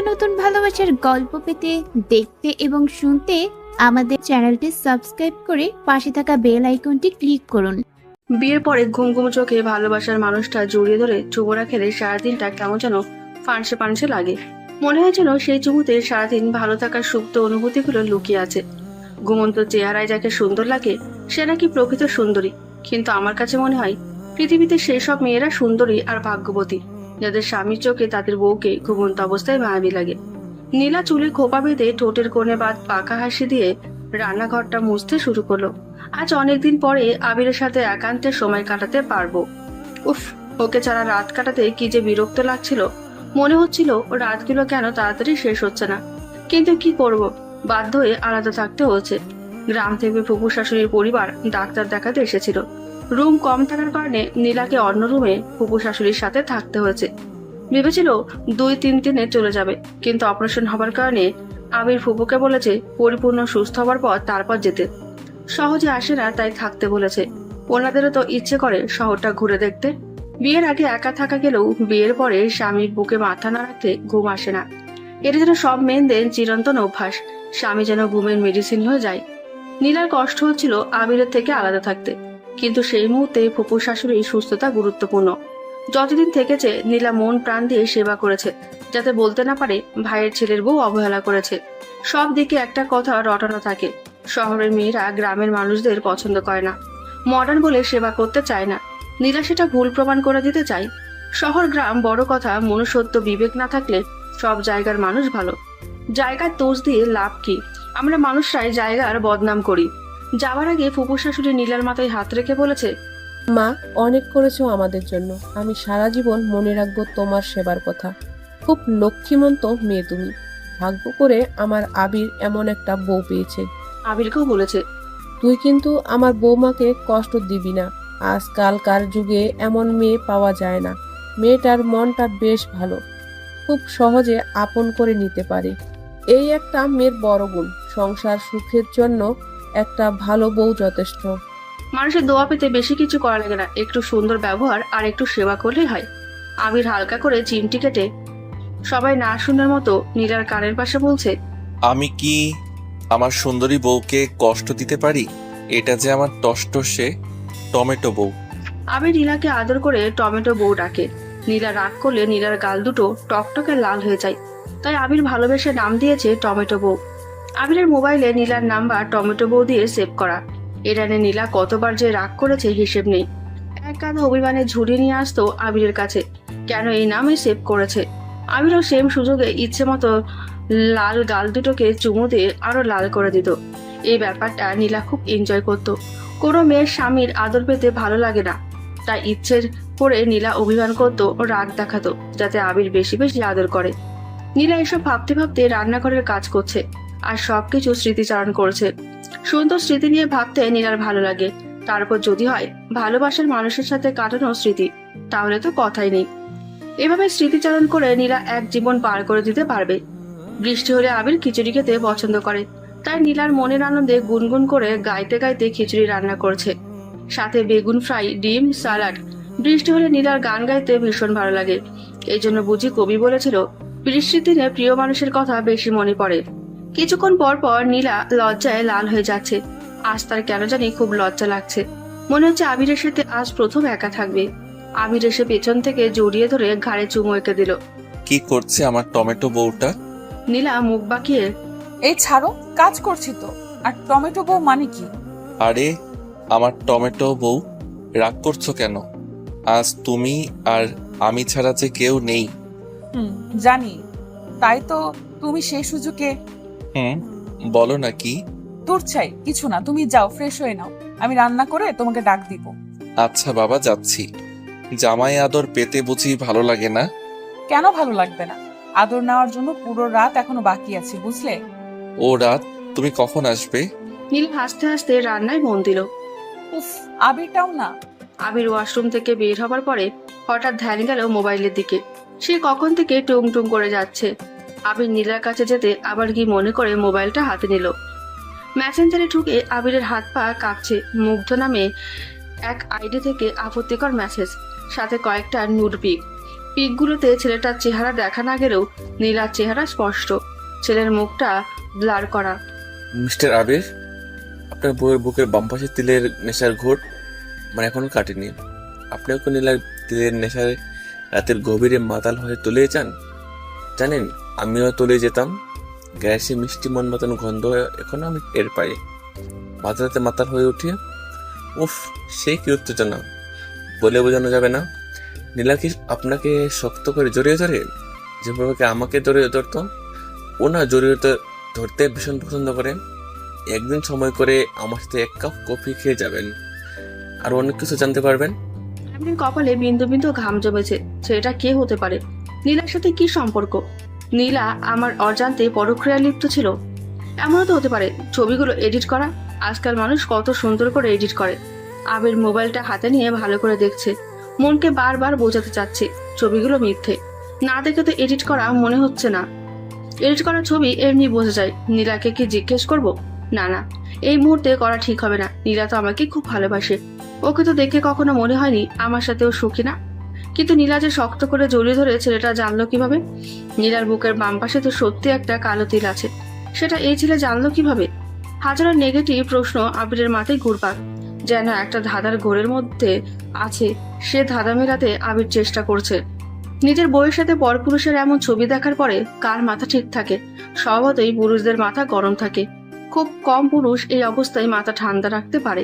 নতুন ভালোবাসার গল্প পেতে, দেখতে এবং শুনতে আমাদের চ্যানেলটি সাবস্ক্রাইব করে পাশে থাকা বেল আইকনটি ক্লিক করুন। বিয়ের পরে ঘুম ঘুম চোখে ভালোবাসার মানুষটা জড়িয়ে ধরে চুমোরা খেলে সারাদিনটা কেমন যেন ফানসে ফানসে লাগে। মনে হয় যেন সেই চুমুতে সারাদিন ভালো থাকার সুপ্ত অনুভূতিগুলো লুকিয়ে আছে। ঘুমন্ত চেহারায় যাকে সুন্দর লাগে সে নাকি প্রকৃত সুন্দরী, কিন্তু আমার কাছে মনে হয় পৃথিবীতে সেই সব মেয়েরা সুন্দরী আর ভাগ্যবতী যাদের স্বামীর চোখে তাদের বউকে ঘুমন্ত অবস্থায় মায়াবী লাগে। নীলা চুলে খোপা বেঁধে ঠোঁটের কোণে বাদ পাকা হাসি দিয়ে রান্নাঘরটা মুছতে শুরু করলো। আজ অনেকদিন পরে আবিরের সাথে একান্তে সময় কাটাতে পারবো। উফ, ওকে ছাড়া রাত কাটাতে কি যে বিরক্ত লাগছিল। মনে হচ্ছিল রাতগুলো কেন তাড়াতাড়ি শেষ হচ্ছে না, কিন্তু কি করব, বাধ্য হয়ে আলাদা থাকতে হচ্ছে। গ্রাম থেকে ফুপু শাশুড়ির পরিবার ডাক্তার দেখাতে এসেছিল। রুম কম থাকার কারণে নীলাকে অন্য রুমে ফুপু শাশুড়ির সাথে থাকতে হয়েছে। ভেবেছিল 2-3 দিনে চলে যাবে, কিন্তু অপারেশন হবার কারণে আবির ফুপুকে বলেছে পরিপূর্ণ সুস্থ হবার পর তারপর যেতে। সহজে আসে না, তাই থাকতে বলেছে। ওনাদেরও তো ইচ্ছে করে শহরটা ঘুরে দেখতে। বিয়ের আগে একা থাকা গেলেও বিয়ের পরে স্বামীর বুকে মাথা না রাখলে ঘুম আসে না। এটা যেন সব মেয়েদের চিরন্তন অভ্যাস। স্বামী যেন ঘুমের মেডিসিন হয়ে যায়। নীলার কষ্ট হচ্ছিল আবিরের থেকে আলাদা থাকতে, কিন্তু সেই মুহূর্তে ফুপু শাশুড়ির সুস্থতা গুরুত্বপূর্ণ। যতদিন থেকেছে নীলা মন প্রাণ দিয়ে সেবা করেছে, যাতে বলতে না পারে ভাইয়ের ছেলের বউ অবহেলা করেছে। সব দিকে একটা কথা রটানো থাকে, শহরের মেয়েরা গ্রামের মানুষদের পছন্দ করে না, মডার্ন বলে সেবা করতে চায় না। নীলা সেটা ভুল প্রমাণ করে দিতে চায়। শহর গ্রাম বড় কথা, মনুষ্যত্ব বিবেক না থাকলে সব জায়গার মানুষ ভালো। জায়গার দোষ দিয়ে লাভ কি? আমরা মানুষরাই জায়গার বদনাম করি। যাওয়ার আগে ফুপু শাশুড়ি নীলার মাথায় হাত রেখে বলেছে, মা, অনেক করেছো আমাদের জন্য। আমি সারা জীবন মনে রাখবো তোমার সেবার কথা। খুব লক্ষ্মীমন্ত মেয়ে তুমি। ভাগ্য করে আমার আবির এমন একটা বউ পেয়েছে। আবিরকেও বলেছে, তুই কিন্তু আমার বৌমাকে কষ্ট দিবি না। আজকালকার যুগে এমন মেয়ে পাওয়া যায় না। মেয়েটার মনটা বেশ ভালো, খুব সহজে আপন করে নিতে পারে। এই একটা মেয়ের বড় গুণ। সংসার সুখের জন্য একটা ভালো বউ যথেষ্ট। মানুষের দোয়া পেতে বেশি কিছু করা লাগে না, একটু সুন্দর ব্যবহার আর একটু সেবা করলেই হয়। আবির হালকা করে চিমটি কেটে সবাই না শোনার মতো নীলার কানের পাশে বলছে, আমি কি আমার সুন্দরী বউকে কষ্ট দিতে পারি? এটা যে আমার টসটসে টমেটো বউ। আবির নীলাকে আদর করে টমেটো বউ ডাকে। নীলা রাগ করলে নীলার গাল দুটো টকটকে লাল হয়ে যায়, তাই আবির ভালোবেসে নাম দিয়েছে টমেটো বউ। আবিরের মোবাইলে নীলার নাম্বার টমেটো বউ দিয়ে সেভ করা। এটা নিয়ে নীলা কতবার যে রাগ করেছে হিসেব নেই। এক গাদা অভিমানে ঝুড়ি নিয়ে আসতো আবিরের কাছে, কেন এই নামে সেভ করেছে। আবিরও সেম সুযোগে ইচ্ছে মতো লাল গাল দুটোকে চুমু দিয়ে আরো লাল করে দিত। এই ব্যাপারটা নীলা খুব এনজয় করত। কোনো মেয়ের স্বামীর আদর পেতে ভালো লাগে না, তাই ইচ্ছের করে নীলা অভিমান করতো ও রাগ দেখাতো যাতে আবির বেশি বেশি আদর করে। নীলা এসব ভাবতে ভাবতে রান্নাঘরের কাজ করছে আর সবকিছু স্মৃতিচারণ করছে। সুন্দর স্মৃতি নিয়ে ভাবতে নীলার ভালো লাগে। তারপর যদি হয় ভালোবাসার মানুষের সাথে কাটানো স্মৃতি, তাহলে তো কথাই নেই। এভাবে স্মৃতিচারণ করে নীলা এক জীবন পার করে দিতে পারবে। বৃষ্টি হলে আবির খিচুড়ি খেতে পছন্দ করে, তাই নীলার মনের আনন্দে গুনগুন করে গাইতে গাইতে খিচুড়ি রান্না করছে, সাথে বেগুন ফ্রাই, ডিম, সালাড। বৃষ্টি হলে নীলার গান গাইতে ভীষণ ভালো লাগে। এই জন্য বুঝি কবি বলেছিল, বৃষ্টির দিনে প্রিয় মানুষের কথা বেশি মনে পড়ে। কিছুক্ষণ পর পর নীলা লজ্জায় লাল হয়ে যাচ্ছে। আজ তার কেন জানি খুব লজ্জা লাগছে। মনে হচ্ছে আবিরের সাথে আজ প্রথম একা থাকবে। আবির এসে পেছন থেকে জড়িয়ে ধরে ঘাড়ে চুমু এঁকে দিল। কি করছে আমার টমেটো বউটা? নীলা মুখ বাঁকিয়ে, এই ছাড়ো, কাজ করছি তো। আর টমেটো বউ মানে কি? আরে আমার টমেটো বউ, রাগ করছো কেন? আজ তুমি আর আমি ছাড়া যে কেউ নেই। জানি, তাই তো তুমি সেই সুযোগে। বলো না কি? দূর চাই, কিছু না, তুমি যাও ফ্রেশ হয়ে নাও, আমি রান্না করে তোমাকে ডাক দিব। আচ্ছা বাবা, যাচ্ছি। জামাই আদর পেতে বুঝি ভালো লাগে না? কেন ভালো লাগবে না? আদর নেওয়ার জন্য পুরো রাত এখনো বাকি আছে, বুঝলে? ও রাত, তুমি কখন আসবে? নীল হাসতে হাসতে রান্নায় মন দিল। উফ, আবিরটাও না। আবির ওয়াশরুম থেকে বের হবার পরে হঠাৎ ধ্যান গেল মোবাইলের দিকে। সে কখন থেকে টুং টুং করে যাচ্ছে। আবির নীলার কাছে যেতে আবার কি মনে করে মোবাইলটা হাতে নিল। মেসেঞ্জারে ঢুকে আবিরের হাত পা কাঁপছে। মুগ্ধ নামে এক আইডি থেকে আপত্তিকর মেসেজ, সাথে কয়েকটা নুড পিক। পিকগুলোতে ছেলেটার চেহারা দেখা না গেলেও নীলার চেহারা স্পষ্ট। ছেলের মুখটা ব্লার করা। মিস্টার আবির, আপনার বউয়ের বুকের বাম পাশে তিলের নেশার ঘোর মানে এখনো কাটেনি। আপনিও কি নীলার তিলের নেশায় রাতের গভীরে মাতাল হয়ে তলিয়ে যান? জানেন, আমিও তলিয়ে যেতাম। গ্যাসে মিষ্টি মন মতন গন্ধ এখনো আমি টের পাই। মাথাতে মাতাল হয়ে উঠি। উফ, সেই কি উত্তেজনা, বলে বোঝানো যাবে না। নীলা কি আপনাকে শক্ত করে জড়িয়ে ধরে যেভাবে আমাকে জড়িয়ে ধরতো? ও না জড়িয়ে ধরতে ভীষণ পছন্দ করে। একদিন সময় করে আমার সাথে 1 কাপ কফি খেয়ে যাবেন, আর অনেক কিছু জানতে পারবেন। আবিরের কপালে বিন্দু বিন্দু ঘাম জমেছে। ছেলেটা কে হতে পারে? নীলার সাথে কি সম্পর্ক? নীলা আমার অজান্তে পরক্রিয়ায় লিপ্ত ছিল? এমনও তো হতে পারে ছবিগুলো এডিট করা। আজকাল মানুষ কত সুন্দর করে এডিট করে। আবির মোবাইলটা হাতে নিয়ে ভালো করে দেখছে। মনকে বারবার বোঝাতে চাচ্ছে ছবিগুলো মিথ্যে। না দেখে তো এডিট করা মনে হচ্ছে না। এডিট করা ছবি এমনি বোঝা যায়। নীলাকে কি জিজ্ঞেস করব? না না, এই মুহূর্তে করা ঠিক হবে না। নীলা তো আমাকে খুব ভালোবাসে। ওকে তো দেখে কখনো মনে হয়নি আমার সাথেও সুখী না। কিন্তু নীলা যে শক্ত করে জড়িয়ে ধরে ছেলেটা জানলো কিভাবে? নীলার বুকের বাম পাশে তো সত্যি একটা কালো তিল আছে, সেটা এই ছেলে জানলো কিভাবে? হাজারো নেগেটিভ প্রশ্ন আবিরের মাথায় ঘুরপাক। যেন একটা ধাঁধার ঘোরের মধ্যে আছে। সে ধাঁধা মেলাতে আবির চেষ্টা করছে। নিজের বউয়ের সাথে পরপুরুষের এমন ছবি দেখার পরে কার মাথা ঠিক থাকে? স্বভাবতই পুরুষদের মাথা গরম থাকে। খুব কম পুরুষ এই অবস্থায় মাথা ঠান্ডা রাখতে পারে।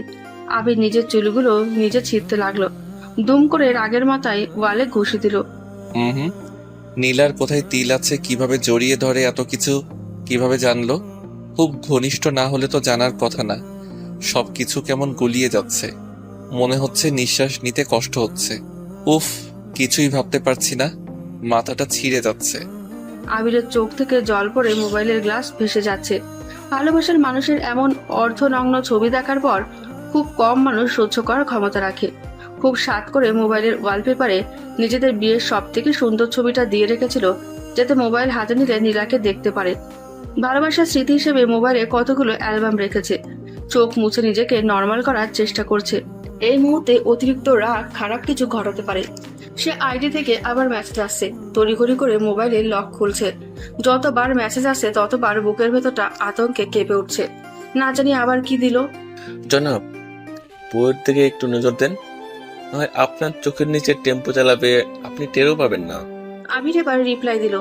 আবির নিজের চুলগুলো নিজে ছিঁড়তে লাগলো। দুম করে রাগের মাথায় ওয়ালে ঘুষি দিল। হুম। নীলার কোথায় তিল আছে, কিভাবে জড়িয়ে ধরে, এত কিছু কিভাবে জানলো? খুব ঘনিষ্ঠ না হলে তো জানার কথা না। সবকিছু কেমন গুলিয়ে যাচ্ছে, মনে হচ্ছে নিঃশ্বাস নিতে কষ্ট হচ্ছে। উফ, কিছুই ভাবতে পারছি না, মাথাটা ছিঁড়ে যাচ্ছে। আবিরের চোখ থেকে জল পড়ে মোবাইলের গ্লাস ভেসে যাচ্ছে। ভালোবাসার মানুষের এমন অর্ধনগ্ন ছবি দেখার পর খুব কম মানুষ সহ্য করার ক্ষমতা রাখে। খুব সাত করে মোবাইলের ওয়ালপেপারে নিজেদের বিয়ের সব থেকে সুন্দর ছবিটা দিয়ে রেখেছিল, যাতে মোবাইল হাতে নিলে নীলাকে দেখতে পারে। ভালোবাসার স্মৃতি হিসেবে মোবাইলে কতগুলো অ্যালবাম রেখেছে। চোখ মুছে নিজেকে নর্মাল করার চেষ্টা করছে। এই মুহূর্তে অতিরিক্ত রাগ খারাপ কিছু ঘটাতে পারে। সে আইডি থেকে আবার মেসেজ আসছে। তড়িঘড়ি করে মোবাইলের লক খুলছে। যতবার মেসেজ আসছে ততবার বুকের ভেতরটা আতঙ্কে কেঁপে উঠছে। না জানি আবার কি দিল। জনাব, বউয়ের দিকে একটু নজর দেন, নয় আপনার চোখের নিচে টেম্পো চালাবে, আপনি টেরও পাবেন না। আবির এবার রিপ্লাই দিল।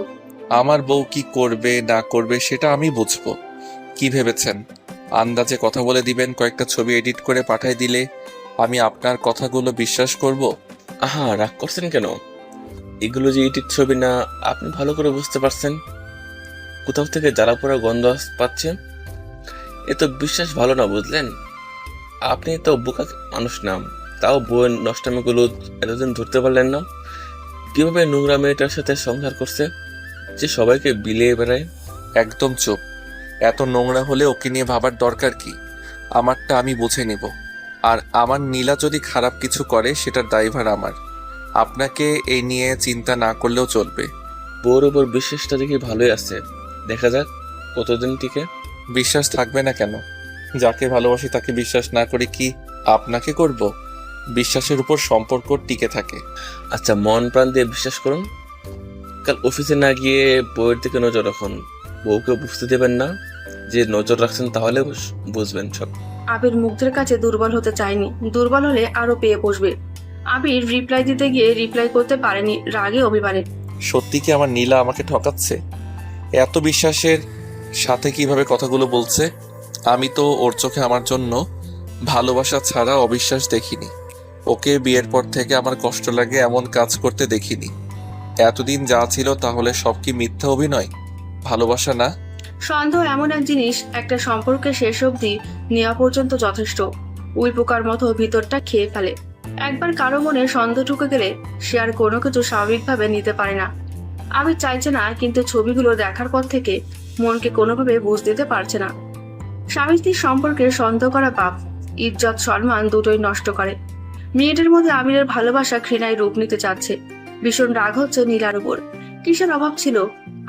আমার বউ কি করবে না করবে সেটা আমি বুঝবো। কি ভেবেছেন আন্দাজে কথা বলে দিবেন, কয়েকটা ছবি এডিট করে পাঠাই দিলে আমি আপনার কথাগুলো বিশ্বাস করব? আহা, রাগ করছেন কেন? এগুলো যে ইডিট ছবি না, আপনি ভালো করে বুঝতে পারছেন কোথাও থেকে জ্বালা পোড়া গন্ধ পাচ্ছে। এ তো বিশ্বাস ভালো না, বুঝলেন? আপনি তো বোকা মানুষ না, তাও বউয়ের নষ্টামিগুলো এতদিন ধরতে পারলেন না? কিভাবে নোংরা মেয়েটার সাথে সংসার করছে, যে সবাইকে বিলিয়ে বেড়ায়। একদম চুপ। এত নোংরা হলে ওকে নিয়ে ভাবার দরকার কি? আমারটা আমি বুঝে নিব। আর আমার নীলা যদি খারাপ কিছু করে সেটার দায়ভার আমার। আপনাকে এই নিয়ে চিন্তা না করলেও চলবে। বউর উপর বিশ্বাসটা দেখি ভালোই আছে, দেখা যাক কতদিন টিকে। বিশ্বাস থাকবে না কেন? যাকে ভালোবাসি তাকে বিশ্বাস না করে কি আপনাকে করব? বিশ্বাসের উপর সম্পর্ক টিকে থাকে। আচ্ছা, মন প্রাণ দিয়ে বিশ্বাস করুন। কাল অফিসে না গিয়ে বউয়ের দিকে নজর রাখুন। বউকে বুঝতে দেবেন না যে নজর রাখছেন, তাহলে বুঝবেন সব। আবির মুগ্ধের কাছে দুর্বল হতে চায়নি। দুর্বল হলে আরো পেয়ে বসবে। আবির রিপ্লাই দিতে গিয়ে রিপ্লাই করতে পারেনি, রাগে অভিমানে। সত্যি কি আমার নীলা আমাকে ঠকাচ্ছে? এত বিশ্বাসের সাথে কিভাবে কথাগুলো বলছে? আমি তো ওর চোখে আমার জন্য ভালোবাসা ছাড়া অবিশ্বাস দেখিনি। ওকে বিয়ের পর থেকে আমার কষ্ট লাগে এমন কাজ করতে দেখিনি। এতদিন যা ছিল তাহলে সব কি মিথ্যা অভিনয়, ভালোবাসা না? সন্দেহ এমন এক জিনিস, একটা সম্পর্কে শেষ অবধি নেওয়া পর্যন্ত যথেষ্ট। উই পোকার মতো ভিতরটা খেয়ে ফেলে। একবার কারো মনে সন্দেহ ঢুকে গেলে সে আর কোনো কিছু স্বাভাবিকভাবে নিতে পারে না। আমি চাইছে না, কিন্তু ছবিগুলো দেখার পর থেকে মনকে কোনোভাবে বুঝ দিতে পারছে না। স্বামী স্ত্রীর সম্পর্কে সন্দেহ করা পাপ। ইজ্জত সম্মান দুটোই নষ্ট করে। মেয়েটার মধ্যে আমিরের ভালোবাসা ঘৃণায় রূপ নিতে চাচ্ছে। ভীষণ রাগ হচ্ছে নীলার উপর। কিসের অভাব ছিল?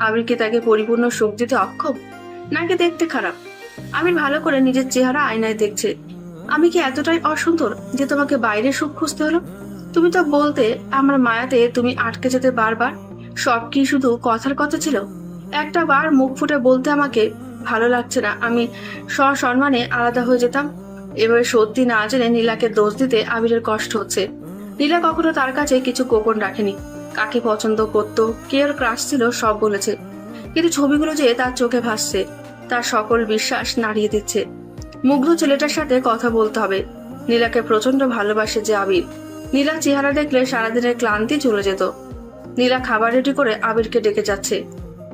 আমির কি তাকে পরিপূর্ণ সুখ দিতে অক্ষম, নাকি দেখতে খারাপ? আমির ভালো করে নিজের চেহারা আয়নায় দেখছে। আমি কি এতটাই অসুন্দর যে তোমাকে বাইরে সুখ খুঁজতে হলো? তুমি তো বলতে আমার মায়াতে তুমি আটকে যেতে বারবার। সব কি শুধু কথার কথা ছিল? একটা বার মুখ ফুটে বলতে আমাকে ভালো লাগছে না, আমি সসম্মানে আলাদা হয়ে যেতাম। এবারে সত্যি না জেনে নীলাকে দোষ দিতে আবিরের কষ্ট হচ্ছে। নীলা কখনো তার কাছে কিছু গোপন রাখেনি। কাকে পছন্দ করতো, কে ওর ক্রাশ ছিল, সব বলেছে। কিন্তু ছবিগুলো যে তার চোখে ভাসছে, তার সকল বিশ্বাস নাড়িয়ে দিচ্ছে। মুগ্ধ ছেলেটার সাথে কথা বলতে হবে। নীলাকে প্রচন্ড ভালোবাসে যে আবির। নীলা চেহারা দেখলে সারাদিনের ক্লান্তি চলে যেত। নীলা খাবার রেডি করে আবিরকে ডেকে যাচ্ছে।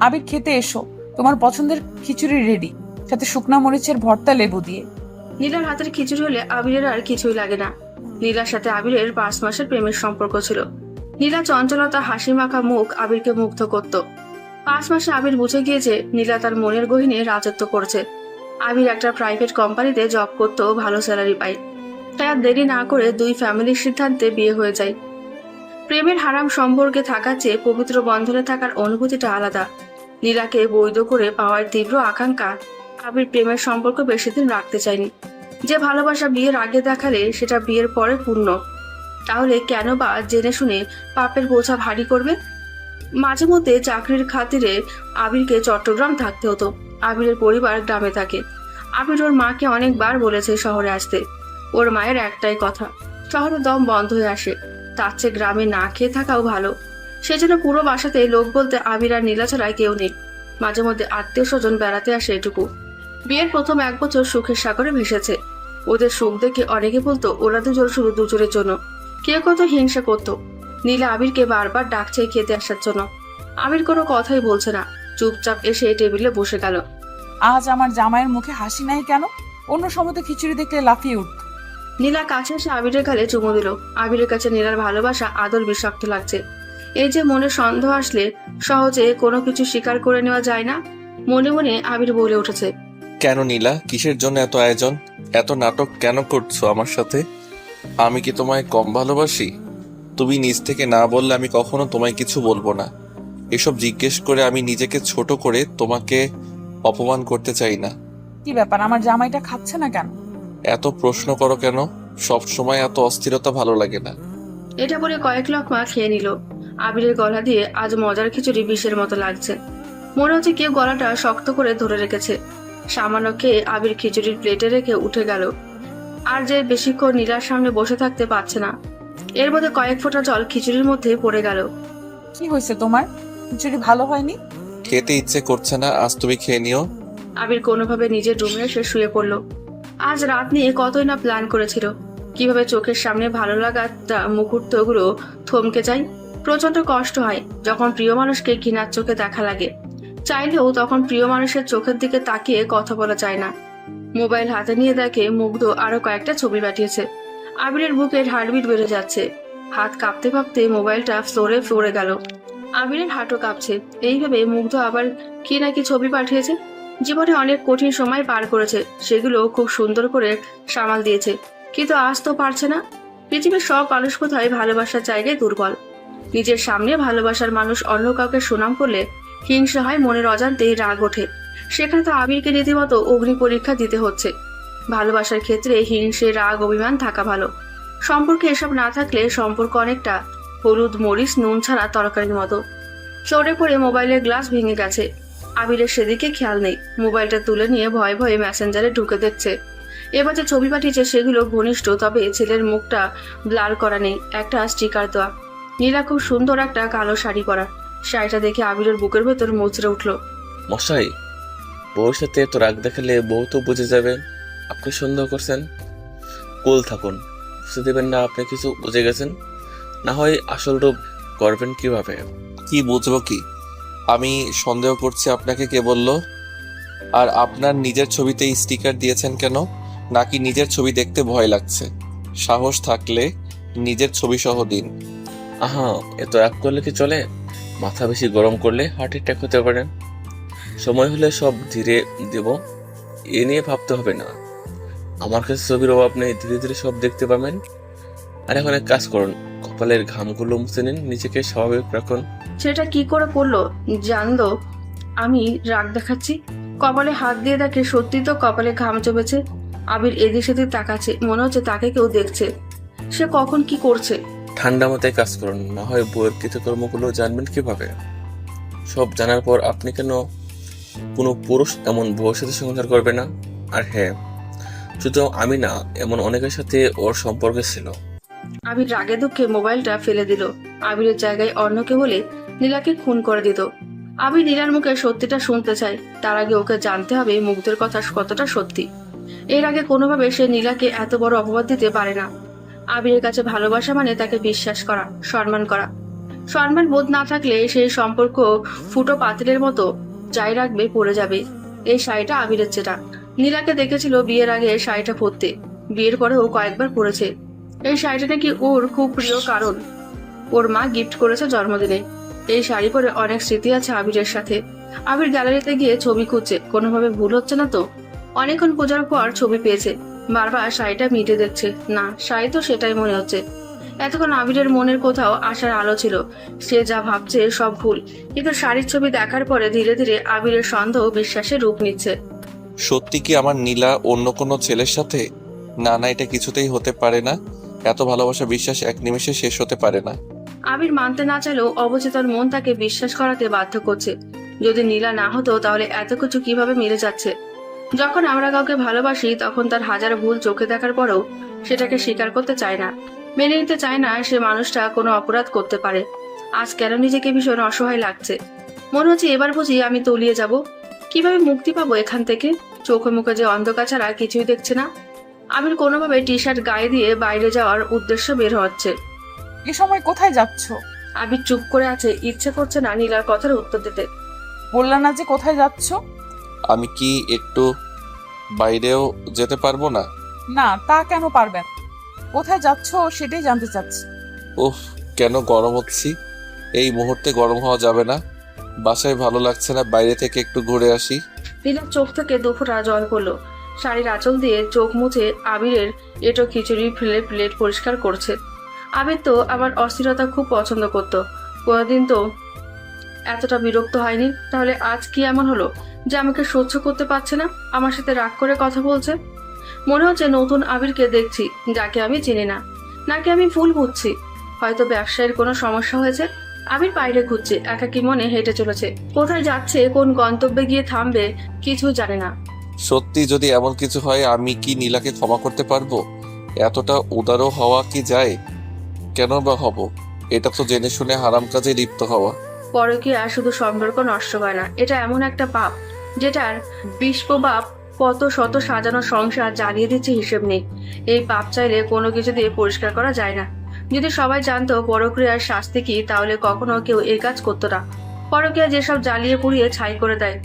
আবির, খেতে এসো, তোমার পছন্দের খিচুড়ি রেডি, সাথে শুকনা মরিচের ভর্তা লেবু দিয়ে। নীলার হাতের খিচুড়ি হলে আবিরের আর কিছুই লাগে না। নীলার সাথে আবিরের 5 মাসের প্রেমের সম্পর্ক ছিল। নীলা চঞ্চলতা, হাসি মাখা মুখ আবিরকে মুগ্ধ করত। 5 মাসে আবির বুঝে গিয়েছে নীলা তার মনের গহীনে রাজত্ব করছে। আবির একটা প্রাইভেট কোম্পানিতে জব করতো, ভালো স্যালারি পায়। তাই আর দেরি না করে দুই ফ্যামিলির সিদ্ধান্তে বিয়ে হয়ে যায়। প্রেমের হারাম সম্পর্কে থাকার চেয়ে পবিত্র বন্ধনে থাকার অনুভূতিটা আলাদা। নীলাকে বৈধ করে পাওয়ার তীব্র আকাঙ্ক্ষা আবির প্রেমের সম্পর্ক বেশি দিন রাখতে চায়নি। যে ভালোবাসা বিয়ের আগে দেখালে সেটা বিয়ের পরে পূর্ণ, তাহলে কেন বা জেনে শুনে পাপের বোঝা ভারী করবে? মাঝে মধ্যে চাকরির খাতিরে আবিরকে চট্টগ্রাম থাকতে হতো। আবিরের পরিবার গ্রামে থাকে। আবির ওর মাকে অনেকবার বলেছে শহরে আসতে। ওর মায়ের একটাই কথা, শহরে দম বন্ধ হয়ে আসে, তার চেয়ে গ্রামে না খেয়ে থাকাও ভালো। সেজন্য পুরো বাসাতে লোক বলতে আবির আর নীলা ছাড়াই কেউ নেই। মাঝে মধ্যে আত্মীয় স্বজন বেড়াতে আসে, এটুকু। বিয়ের প্রথম 1 বছর সুখের সাগরে ভেসেছে। ওদের সুখ দেখে অনেকে বলতো ওরা দুজন শুধু দুজনের জন্য। কেউ কত হিংসা করতো। নীলা আবিরকে বারবার ডাকছে খেতে আসার জন্য। আবির কোনো কথাই বলছে না, চুপচাপ এসে টেবিলে বসে গেল। আজ আমার জামাইয়ের মুখে হাসি নাই কেন? অন্য সময় তো খিচুড়ি দেখলে লাফিয়ে উঠত। নীলা কাছে এসে আবিরের গালে চুমু দিল। আবিরের কাছে নীলার ভালোবাসা আদর বিষাক্ত লাগছে। এই যে মনে সন্দেহ আসলে সহজে কোনো কিছু স্বীকার করে নেওয়া যায় না। মনে মনে আবির বলে উঠেছে, কেন নীলা, কিসের জন্য এত আয়োজন, এত নাটক কেন করছো আমার সাথে? আমি কি তোমায় কম ভালোবাসি? তুমি নিজ থেকে না বললে আমি কখনো তোমায় কিছু বলবো না। এসব জিজ্ঞেস করে আমি নিজেকে ছোট করে তোমাকে অপমান করতে চাই না। কি ব্যাপার, আমার জামাইটা খাচ্ছে না কেন? এত প্রশ্ন করো কেন? সব সময় এত অস্থিরতা ভালো লাগে না। এটা বলে কয়েক লকমা খেয়ে নিল। আবিরের গলা দিয়ে আজ মজার খিচুড়ি বিষের মতো লাগছে। মনে হচ্ছে কেউ গলাটা শক্ত করে ধরে রেখেছে। সামান্য খেয়ে আবির খিচুড়ির প্লেটে রেখে উঠে গেল। আর যে বেশিক্ষণ নীলার সামনে বসে থাকতে পারছে না। এর মধ্যে কয়েক ফোঁটা জল খিচুড়ির মধ্যে পড়ে গেল। কি হয়েছে তোমার? খিচুড়ি ভালো হয়নি? খেতে ইচ্ছে করছে না, আজ তুমি খেয়ে নিও। আবির কোনোভাবে নিজের রুমে এসে শুয়ে পড়ল। আজ রাত নিয়ে কতই না প্ল্যান করেছিল, কিভাবে চোখের সামনে ভালো লাগা মুহূর্তগুলো থমকে যায়। প্রচন্ড কষ্ট হয় যখন প্রিয় মানুষকে ঘৃণার চোখে দেখা লাগে। চাইলেও তখন প্রিয় মানুষের চোখের দিকে তাকিয়ে কথা বলা যায় না। মোবাইল হাতে নিয়ে দেখে মুগ্ধ আরো কয়েকটা ছবি পাঠিয়েছে। আবিরের বুকের হার্টবিট বেড়ে যাচ্ছে। হাত কাঁপতে কাঁপতে মোবাইলটা ফ্লোরে পড়ে গেল। আবিরের হাঁটু কাঁপছে। এইভাবে মুগ্ধ আবার কি নাকি ছবি পাঠিয়েছে। জীবনে অনেক কঠিন সময় পার করেছে, সেগুলো খুব সুন্দর করে সামাল দিয়েছে। কিন্তু আজ তো পারছে না। পৃথিবীর সব মানুষ কোথায় ভালোবাসার জায়গায় দুর্বল। নিজের সামনে ভালোবাসার মানুষ অন্য কাউকে সুনাম করলে হিংসা হয়, মনের অজান্তেই রাগ ওঠে। সেখানে তো আবিরকে রীতিমতো অগ্নি পরীক্ষা দিতে হচ্ছে। ভালোবাসার ক্ষেত্রে হিংসে, রাগ, অভিমান থাকা ভালো। সম্পর্কে এসব না থাকলে সম্পর্ক অনেকটা হলুদ, মরিচ, নুন ছাড়া তরকারির মতো। ফ্লোরে পড়ে মোবাইলের গ্লাস ভেঙে গেছে। আবিরের সেদিকে খেয়াল নেই। মোবাইলটা তুলে নিয়ে ভয়ে ভয়ে মেসেঞ্জারে ঢুকে দেখছে। এবার যে ছবি পাঠিয়েছে সেগুলো ঘনিষ্ঠ, তবে ছেলের মুখটা ব্লার করা নেই, একটা স্টিকার দেওয়া। নীলা খুব সুন্দর একটা কালো শাড়ি পরা। শাড়িটা দেখে আবিরের বুকের ভেতর মুচড়ে উঠল। মশাই, বউর সাথে এত রাগ দেখালে বউ তো বুঝে যাবে আপনি সন্দেহ করছেন। কুল থাকুন, বুঝতে দেবেন না আপনি কিছু বুঝে গেছেন। না হয় আসল রূপ করবেন কিভাবে? কি বুঝবো কি? আমি সন্দেহ করছি আপনাকে কে বলল? আর আপনার নিজের ছবিতে স্টিকার দিয়েছেন কেন? নাকি নিজের ছবি দেখতে ভয় লাগছে? সাহস থাকলে নিজের ছবি সহ দিন। আহা, এত রাগ করলে কি চলে? মাথা বেশি গরম করলে হার্ট অ্যাটাক হতে পারে। সময় হলে সব ধীরে দেব, এ নিয়ে ভাবতে হবে না। আমার কাছে ছবির অভাব নেই, ধীরে ধীরে সব দেখতে পাবেন। আর এখন এক কাজ করুন, কপালের ঘামগুলো মুছে নিন, নিজেকে স্বাভাবিক রাখুন। সেটা কি করে করলো জানলো আমি রাগ দেখাচ্ছি? কপালে হাত দিয়ে দেখে সত্যি তো কপালে ঘাম জমেছে। আবির এদিক সেদিক তাকাচ্ছে, মনে হচ্ছে তাকে কেউ দেখছে। সে কখন কি করছে? ঠান্ডা মাথায় কাজ করুন, না হয় বইয়ের কৃতকর্মগুলো জানবেন কিভাবে? সব জানার পর আপনি কেন কোনো পুরুষ এমন বউয়ের সাথে সংসার করবে না? আর হ্যাঁ, শুধু আমি না, এমন অনেকের সাথে ওর সম্পর্ক ছিল। আবির রাগে দুঃখে মোবাইলটা ফেলে দিল। আবিরের জায়গায় অন্য কেউ হলে নীলাকে খুন করে দিত। আবির নীলার মুখে সত্যিটা শুনতে চায়, তার আগে ওকে জানতে হবে মুগ্ধের কথা কতটা সত্যি। এর আগে কোনোভাবে সে নীলাকে এত বড় অপবাদ দিতে পারে না। আবিরের কাছে ভালোবাসা মানে তাকে বিশ্বাস করা, সম্মান করা। সম্মান বোধ না থাকলে সেই সম্পর্ক ফুটো পাতিলের মতো যাই রাখবে পড়ে যাবে। এই শাড়িটা আবিরের চেটা। নীলাকে দেখেছিল বিয়ের আগে শাড়িটা পরতে, বিয়ের পরেও কয়েকবার পরেছে। এই শাড়িটা নাকি ওর খুব প্রিয়, কারণ ওর মা গিফট করেছে জন্মদিনে। এই শাড়ি পরে অনেক স্মৃতি আছে আবিরের সাথে। আবির গ্যালারিতে গিয়ে ছবি খুঁজছে, কোনোভাবে ভুল হচ্ছে না তো। অনেকক্ষণ খোঁজার পর ছবি পেয়েছে। বারবার শাড়িটা মিটে দেখছে, না শাড়ি তো সেটাই মনে হচ্ছে। এতক্ষণ আবিরের মনের কোথাও আশার আলো ছিল, সে যা ভাবছে সব ভুল। কিন্তু শাড়ির ছবি দেখার পরে ধীরে ধীরে আবিরের সন্দেহ বিশ্বাসে রূপ নিচ্ছে। সত্যি কি আমার নীলা অন্য কোনো ছেলের সাথে? না না, এটা কিছুতেই হতে পারে না। এত ভালোবাসা বিশ্বাস এক নিমেষে শেষ হতে পারে না। আবির মানতে না চাইলেও অবচেতন মন তাকে বিশ্বাস করাতে বাধ্য করছে। যদি নীলা না হতো তাহলে এত কিছু কিভাবে মিলে যাচ্ছে? যখন আমরা কাউকে ভালোবাসি তখন তার হাজার ভুল চোখে দেখার পরেও সেটাকে স্বীকার করতে চায় না, মেনে নিতে চায় না সে মানুষটা কোনো অপরাধ করতে পারে। আজ কেন নিজেকে ভীষণ অসহায় লাগছে। মনে হচ্ছে এবার বুঝি আমি তলিয়ে যাব। কিভাবে মুক্তি পাবো এখান থেকে? চোখে মুখে যে অন্ধকার ছাড়া কিছুই দেখছে না। আবির কোনোভাবে টি শার্ট গায়ে দিয়ে বাইরে যাওয়ার উদ্দেশ্য বের হচ্ছে। এ সময় কোথায় যাচ্ছ? আবির চুপ করে আছে, ইচ্ছে করছে না নীলার কথার উত্তর দিতে। বললা না যে কোথায় যাচ্ছ? আমি কি একটু বাইরেও যেতে পারবো না? না, তা কেন পারবেন? কোথায় যাচ্ছ সেটাই জানতে চাচ্ছি। ওহ, কেন গরম হচ্ছি? এই মুহূর্তে গরম হওয়া যাবে না। বাসায় ভালো লাগছে না, বাইরে থেকে একটু ঘুরে আসি। নীলার চোখ থেকে দুফোঁটা জল পড়লো। শাড়ির আঁচল দিয়ে চোখ মুছে আবিরের এটো খিচুড়ি ফেলে প্লেট পরিষ্কার করছে। আবির তো আমার অস্থিরতা খুব পছন্দ করতো, কোনোদিন তো এতটা বিরক্ত হয়নি। তাহলে আজ কি এমন হলো যে আমাকে সহ্য করতে পারছে না, আমার সাথে রাগ করে কথা বলছে? মনে হচ্ছে নতুন আবিরকে দেখছি, যাকে আমি চিনি না। নাকি আমি ভুল বুঝছি? হয়তো ব্যবসায়ের কোনো সমস্যা হয়েছে। আবির বাইরে ঘুরছে, একাকী মনে হেঁটে চলেছে। কোথায় যাচ্ছে, কোন গন্তব্যে গিয়ে থামবে কিছু জানে না। সত্যি যদি এমন কিছু হয়, আমি কি নীলাকে ক্ষমা করতে পারবো? এতটা উদারও হওয়া কি যায়? কেন বা হব? এটা তো জেনে শুনে হারাম কাজে লিপ্ত হওয়া। পরকীয়া শুধু সম্পর্ক নষ্ট করে না, এটা এমন একটা পাপ যেটার বিশ্বপাপ কত শত সাজানো সংসার জ্বালিয়ে দিচ্ছে হিসেব নেই। এই পাপ চাইলে কোনো কিছু দিয়ে পরিষ্কার করা যায় না। যদি সবাই জানতো পরক্রিয়ার শাস্তি কি, তাহলে কখনো কেউ এই কাজ করতো না। পরকীয়া যেসব জ্বালিয়ে পুড়িয়ে ছাই করে দেয়,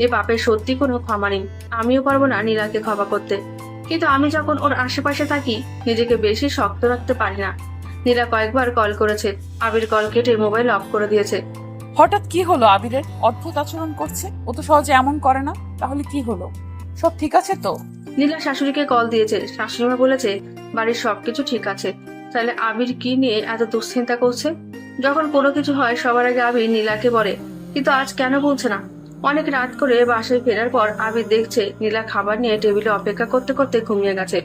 এ পাপের সত্যি কোনো ক্ষমা নেই। আমিও পারবো না নীলাকে ক্ষমা করতে, কিন্তু আমি যখন ওর আশেপাশে থাকি নিজেকে বেশি শক্ত রাখতে পারি না। নীলা কয়েকবার কল করেছে, আবির কল কেটে মোবাইল অফ করে দিয়েছে। হঠাৎ কি হলো আবিরের? অদ্ভুত আচরণ করছে, ও তো সহজে এমন করে না। তাহলে কি হলো? সব ঠিক আছে তো? নীলা শাশুড়িকে কল দিয়েছে, শাশুড়িমা বলেছে বাড়ির সবকিছু ঠিক আছে। তাহলে আবির কি নিয়ে এত দুশ্চিন্তা করছে? যখন কোনো কিছু হয় সবার আগে আবির নীলাকে বলে, কিন্তু আজ কেন বলছে না? অনেক রাত করে বাসায় ফেরার পর আবির দেখছে নীলা খাবার নিয়ে টেবিলে অপেক্ষা করতে করতে ঘুমিয়ে গেছে।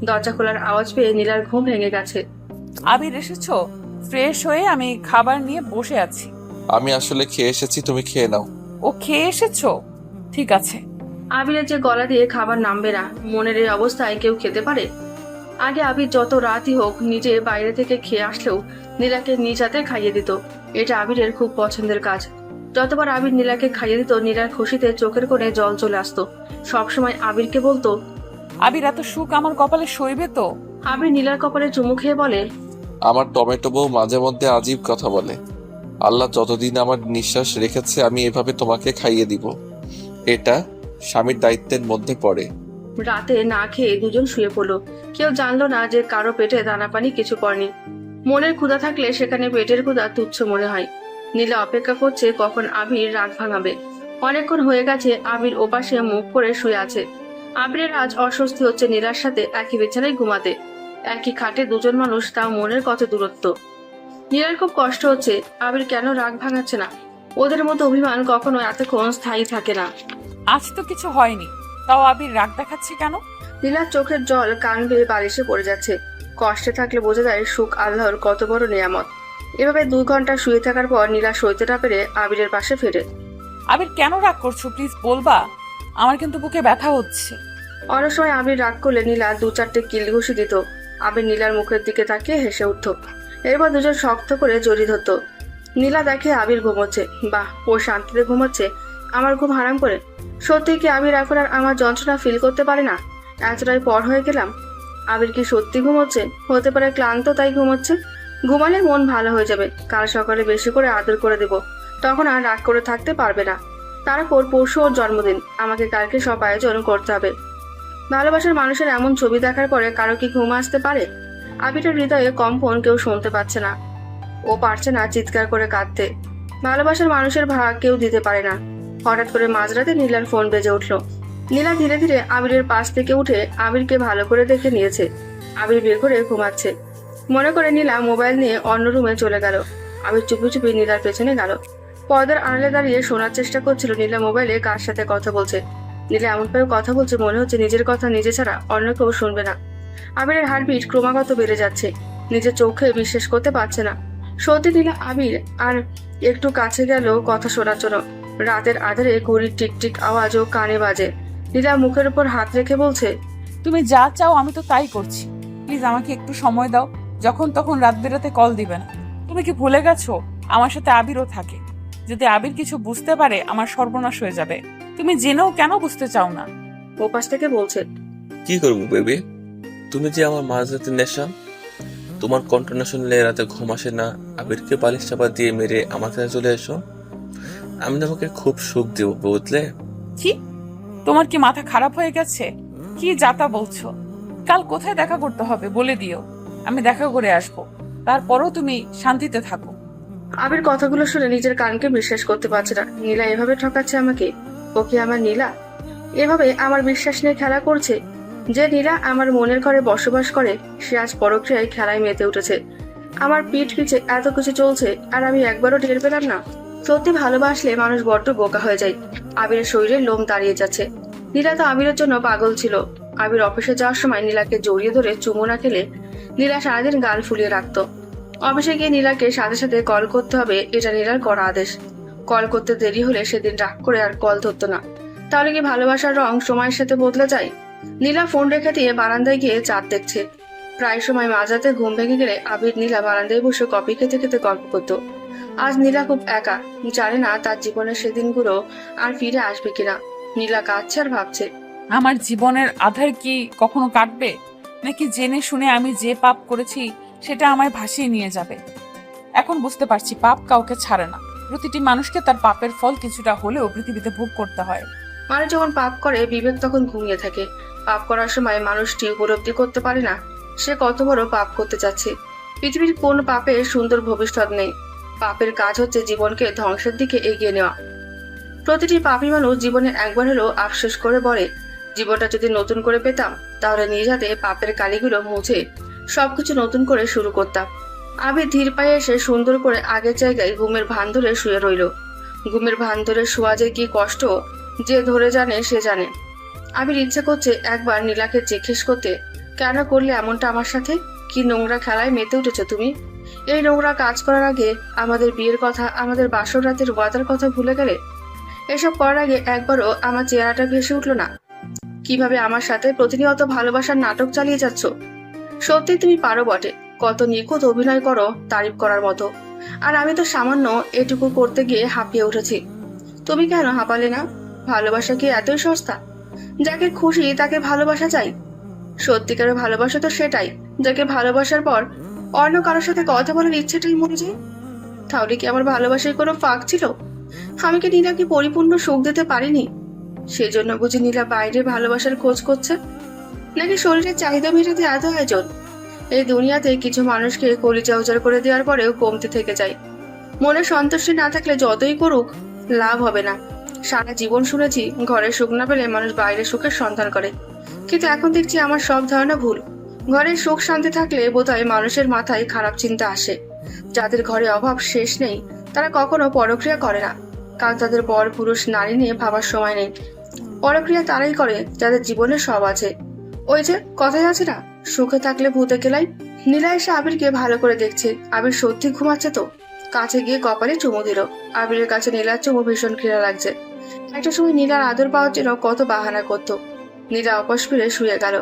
দরজা খোলার আওয়াজ পেয়ে নীলার ঘুম ভেঙে গেছে। আবির এসেছো? ফ্রেশ হয়ে আমি খাবার নিয়ে বসে আছি। আমি আসলে খেয়ে এসেছি, তুমি খেয়ে নাও। ও খেয়ে এসেছো? ঠিক আছে। আবিরের যে গলা দিয়ে খাবার নামবে না, মনের এই অবস্থায় কেউ খেতে পারে? আগে আবির যত রাতই হোক নিজে বাইরে থেকে খেয়ে আসলেও নীলাকে নিজ হাতে খাইয়ে দিত। এটা আবিরের খুব পছন্দের কাজ। যতবার আবির নীলাকে খাইয়ে দিত, নীলার খুশিতে চোখের কোণে জল চলে আসতো। সবসময় আবিরকে বলতো, আবির এত সুখ আমার কপালে সইবে তো? আবির নীলার কপালে চুমু খেয়ে বলে, আমার টমেটো বউ মাঝে মধ্যে আজীব কথা বলে। আল্লাহ যতদিন আমার নিঃশ্বাস রেখেছে আমি এভাবে তোমাকে খাইয়ে দিব। এটা স্বামীর দায়িত্বের মধ্যে পড়ে। রাতে না খেয়ে দুজন শুয়ে পড়লো। কেউ জানলো না যে কারো পেটে দানা পানি কিছু পড়েনি। মনের ক্ষুধা থাকলে সেখানে পেটের ক্ষুধা তুচ্ছ মনে হয়। নীলা অপেক্ষা করছে কখন আবির রাগ ভাঙাবে। অনেকক্ষণ হয়ে গেছে আবির ওপাশে মুখ করে শুয়ে আছে। আবিরের আজ অস্বস্তি হচ্ছে নীলার সাথে একই বিছানায় ঘুমাতে, একই খাটে দুজন মানুষ, তাও মনের কত দূরত্ব। নীলার খুব কষ্ট হচ্ছে, আবির কেন রাগ ভাঙাচ্ছে না। ওদের মতো অভিমান কখনো এতক্ষণ স্থায়ী থাকে না। আজ তো কিছু হয়নি, তাও আবির রাগ দেখাচ্ছে কেন? নীলার চোখের জল কান বেয়ে বালিশে পড়ে যাচ্ছে। কষ্টে থাকলে বোঝা যায় সুখ আল্লাহর কত বড় নিয়ামত। এভাবে 2 ঘন্টা শুয়ে থাকার পর নীলা সইতে না পেরে আবিরের পাশে ফেরে। আবির কেন রাগ করছো প্লিজ বলবা? আমার কিন্তু বুকে ব্যথা হচ্ছে। অনেক সময় আবির রাগ করলে নীলা 2-4টে কিল ঘুষি দিত। আবির নীলার মুখের দিকে তাকিয়ে হেসে উঠত। এরপর দুজন শক্ত করে জড়িয়ে ধরত। নীলা দেখে আবির ঘুমোচ্ছে। বাহ, ও শান্তিতে ঘুমোচ্ছে, আমার ঘুম হারাম করে। সত্যি কি আবির এখন আর আমার যন্ত্রণা ফিল করতে পারে না? এতটাই পর হয়ে গেলাম। আবির কি সত্যি ঘুমোচ্ছে? হতে পারে ক্লান্ত তাই ঘুমোচ্ছে। ঘুমালে মন ভালো হয়ে যাবে। কাল সকালে বেশি করে আদর করে দেব, তখন আর রাগ করে থাকতে পারবে না। তারপর পরশু ওর জন্মদিন, আমাকে কালকে সব আয়োজন করতে হবে। ভালোবাসার মানুষের এমন ছবি দেখার পরে কারো কি ঘুম আসতে পারে? আবিরের হৃদয়ে কম্পন কেউ শুনতে পাচ্ছে না। ও পারছে না চিৎকার করে কাঁদতে। ভালোবাসার মানুষের ভাগ কেউ দিতে পারে না। হঠাৎ করে মাঝরাতে নীলার ফোন বেজে উঠলো। নীলা ধীরে ধীরে আবিরের পাশ থেকে উঠে আবিরকে ভালো করে দেখে নিয়েছে। আবির বের করে ঘুমাচ্ছে মনে করে নীলা মোবাইল নিয়ে অন্য রুমে চলে গেল। আবির চুপি চুপি নীলার পেছনে গেল। পর্দার আড়ালে দাঁড়িয়ে শোনার চেষ্টা করছিল নীলা মোবাইলে কার সাথে কথা বলছে। নীলা এমনভাবে কথা বলছে মনে হচ্ছে নিজের কথা নিজে ছাড়া অন্য কেউ শুনবে না। আবিরের হার্টবিট ক্রমাগত বেড়ে যাচ্ছে। নিজের চোখে বিশ্বাস করতে পারছে না। সত্যি নীলা আবির আর একটু কাছে গেল কথা শোনার জন্য। রাতের আধারে ঘড়ির টিকটিক আওয়াজও কানে বাজে। নীলা মুখের উপর হাত রেখে বলছে, তুমি যা চাও আমি তো তাই করছি। প্লিজ আমাকে একটু সময় দাও। যখন তখন রাত বেরাতে কল দিবে না। তুমি কি ভুলে গেছো আমার সাথে আবিরও থাকে? যদি আবির কিছু বুঝতে পারে আমার সর্বনাশ হয়ে যাবে। তুমি জেনেও কেন বুঝতে চাও না? ওপাশ থেকে বলছে, কি করবো বেবি? তুমি যে আমার মাঝরাতে নেশা। তোমার কণ্ঠ না শুনলে রাতে ঘুম আসে না। আবিরকে বালিশ চাপা দিয়ে মেরে আমার কাছে চলে এসো। আমি তোমাকে খুব সুখ দেব, বুঝলে? কি? তোমার কি মাথা খারাপ হয়ে গেছে? কি যাতা বলছো? কাল কোথায় দেখা করতে হবে বলে দিও, আমি দেখা করে আসবো। তারপরও তুমি শান্তিতে থাকো। আবির কথাগুলো শুনে নিজের কানকে বিশ্বাস করতে পারছে না। নীলা এভাবে ঠকাচ্ছে আমাকে? ও কি আমার নীলা? এভাবে আমার বিশ্বাস নিয়ে খেলা করছে? যে নীলা আমার মনের ঘরে বসবাস করে সে আজ পরক্রিয়ায় খেলায় মেতে উঠেছে। আমার পিঠ পিছে এত কিছু চলছে আর আমি একবারও টের পেলাম না। সত্যি ভালোবাসলে মানুষ বড্ড বোকা হয়ে যায়। আবিরের শরীরে লোম দাঁড়িয়ে যাচ্ছে। নীলা তো আবিরের জন্য পাগল ছিল। আবির অফিসে যাওয়ার সময় নীলাকে জড়িয়ে ধরে চুমু না খেলে নীলা সারাদিন গাল ফুলিয়ে রাখতো। অফিসে গিয়ে নীলাকে সাথে সাথে কল করতে হবে, এটা নীলার করা আদেশ। কল করতে দেরি হলে সেদিন রাগ করে আর কল ধরতো না। তাহলে কি ভালোবাসার রং সময়ের সাথে বদলে যায়? নীলা ফোন রেখে দিয়ে বারান্দায় গিয়ে চাঁদ দেখছে। প্রায় সময় মাঝরাতে ঘুম ভেঙে গেলে আবির নীলা বারান্দায় বসে কফি খেতে খেতে গল্প করতো। আজ নীলা খুব একা, জানে না তার জীবনের সেদিনগুলো আর ফিরে আসবে কিনা। নীলা কাঁদছে আর ভাবছে, আমার জীবনের আধার কি কখনো কাটবে? নাকি জেনে শুনে আমি যে পাপ করেছি সেটা আমায় ভাসিয়ে নিয়ে যাবে? এখন বুঝতে পারছি পাপ কাউকে ছাড়ে না। প্রতিটি মানুষকে তার পাপের ফল কিছুটা হলেও পৃথিবীতে ভোগ করতে হয়। মানুষ যখন পাপ করে বিবেক তখন ঘুমিয়ে থাকে। পাপ করার সময় মানুষটি উপলব্ধি করতে পারে না সে কত বড় পাপ করতে যাচ্ছে। পৃথিবীর কোন পাপের সুন্দর ভবিষ্যৎ নেই। পাপের কাজ হচ্ছে জীবনকে ধ্বংসের দিকে এগিয়ে নেওয়া। প্রতিটি পাপী মানুষ জীবনে একবার হলেও আফসোস করে বলে, জীবনটা যদি নতুন করে পেতাম তাহলে নিজ হাতে পাপের কালিগুলো মুছে সবকিছু নতুন করে শুরু করতাম। আবির ধীর পায়ে এসে সুন্দর করে আগের জায়গায় ঘুমের ভান ধরে শুয়ে রইল। ঘুমের ভান ধরে শোয়া যে কি কষ্ট যে ধরে জানে সে জানে। আবির ইচ্ছে করছে একবার নীলাকে জিজ্ঞেস করতে, কেন করলে এমনটা আমার সাথে? কি নোংরা খেলায় মেতে উঠেছো তুমি? এই নোংরা কাজ করার আগে আমাদের বিয়ের কথা, আমাদের বাসর রাতের ওয়াদার কথা ভুলে গেলে? এসব করার আগে একবারও আমার চেহারাটা ভেসে উঠলো না? কিভাবে আমার সাথে প্রতিনিয়ত ভালোবাসার নাটক চালিয়ে যাচ্ছ? সত্যি তুমি পারো বটে, কত নিখুঁত অভিনয় করো তারিফ করার মতো। আর আমি তো সামান্য এটুকু করতে গিয়ে হাঁপিয়ে উঠেছি। তুমি কেন হাঁপালে না? ভালোবাসা কি এতই সস্তা? যাকে খুশি তাকে ভালোবাসা চাই। সত্যিকারের ভালোবাসা তো সেটাই যাকে ভালোবাসার পর অন্য কারোর সাথে কথা বলার ইচ্ছেটাই মরে যায়। তাহলে কি আমার ভালোবাসায় কোনো ফাঁক ছিল? আমি কি নীলাকে পরিপূর্ণ সুখ দিতে পারিনি? সেজন্য বুঝি নীলা বাইরে ভালোবাসার খোঁজ করছে? নাকি শরীরের চাহিদা মেটাতে এত আয়োজন? এই দুনিয়াতে কিছু মানুষকে কলিজা উজাড় করে দেওয়ার পরেও কমতে থেকে যায়। মনে সন্তুষ্টি না থাকলে যতই করুক লাভ হবে না। সারা জীবন শুনেছি ঘরে সুখ না পেলে মানুষ বাইরে সুখের সন্ধান করে, কিন্তু এখন দেখছি আমার সব ধারণা ভুল। ঘরের সুখ শান্তি থাকলে বোধহয় মানুষের মাথায় খারাপ চিন্তা আসে। যাদের ঘরে অভাব শেষ নেই তারা কখনো পরক্রিয়া করে না, কারণ তাদের পর পুরুষ নারী নিয়ে ভাবার সময় নেই। পরক্রিয়া তারাই করে যাদের জীবনে সব আছে। ওই যে কথাই আছে না, সুখে থাকলে ভূতে গেলাই। নীলা এসে আবিরকে ভালো করে দেখছে আবির সত্যি ঘুমাচ্ছে তো। কাছে গিয়ে কপালে চুমু দিল। আবিরের কাছে নীলার চুমু ভীষণ ঘৃণা লাগছে। একটা সময় নীলার আদর পাওয়ার জন্য কত বাহানা করত। নীলা অপস ফিরে শুয়ে গেল।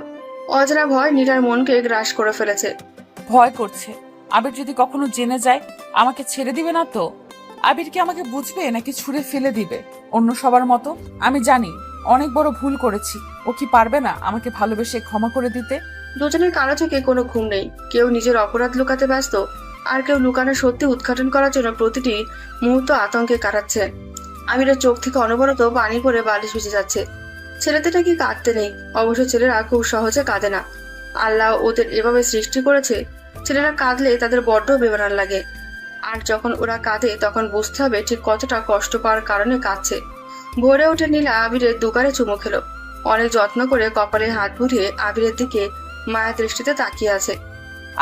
অজানা ভয় নীলার মনকে গ্রাস করে ফেলেছে। ভয় করছে আবির যদি কখনো জেনে যায় আমাকে ছেড়ে দিবে না তো? আবির কি আমাকে বুঝবে নাকি ছুঁড়ে ফেলে দিবে অন্য সবার মতো? আমি জানি অনেক বড় ভুল করেছি। ও কি পারবে না আমাকে ভালোবেসে ক্ষমা করে দিতে? দুজনের কারো চোখে কোনো ঘুম নেই। কেউ নিজের অপরাধ লুকাতে ব্যস্ত, আর কেউ লুকানো সত্যি উদ্ঘাটন করার জন্য প্রতিটি মুহূর্ত আতঙ্কে কাটাচ্ছে। আমিরের চোখ থেকে অনবরত পানি পড়ে বালিশ ভিজে যাচ্ছে। ছেলেদেরটা কি কাঁদতে নেই? অবশ্য ছেলেরা খুব সহজে কাঁদে না। আল্লাহ ওদের এভাবে সৃষ্টি করেছে, ছেলেরা কাঁদলে তাদের বড্ড বেমানার লাগে। আর যখন ওরা কাঁদে তখন বুঝতে হবে ঠিক কতটা কষ্ট পাওয়ার কারণে কাঁদছে। ভোরে উঠে নীলা আবিরের দুগারে চুমু খেলো। অনেক যত্ন করে কপালে হাত বুলিয়ে আবিরের দিকে মায়া দৃষ্টিতে তাকিয়ে আছে।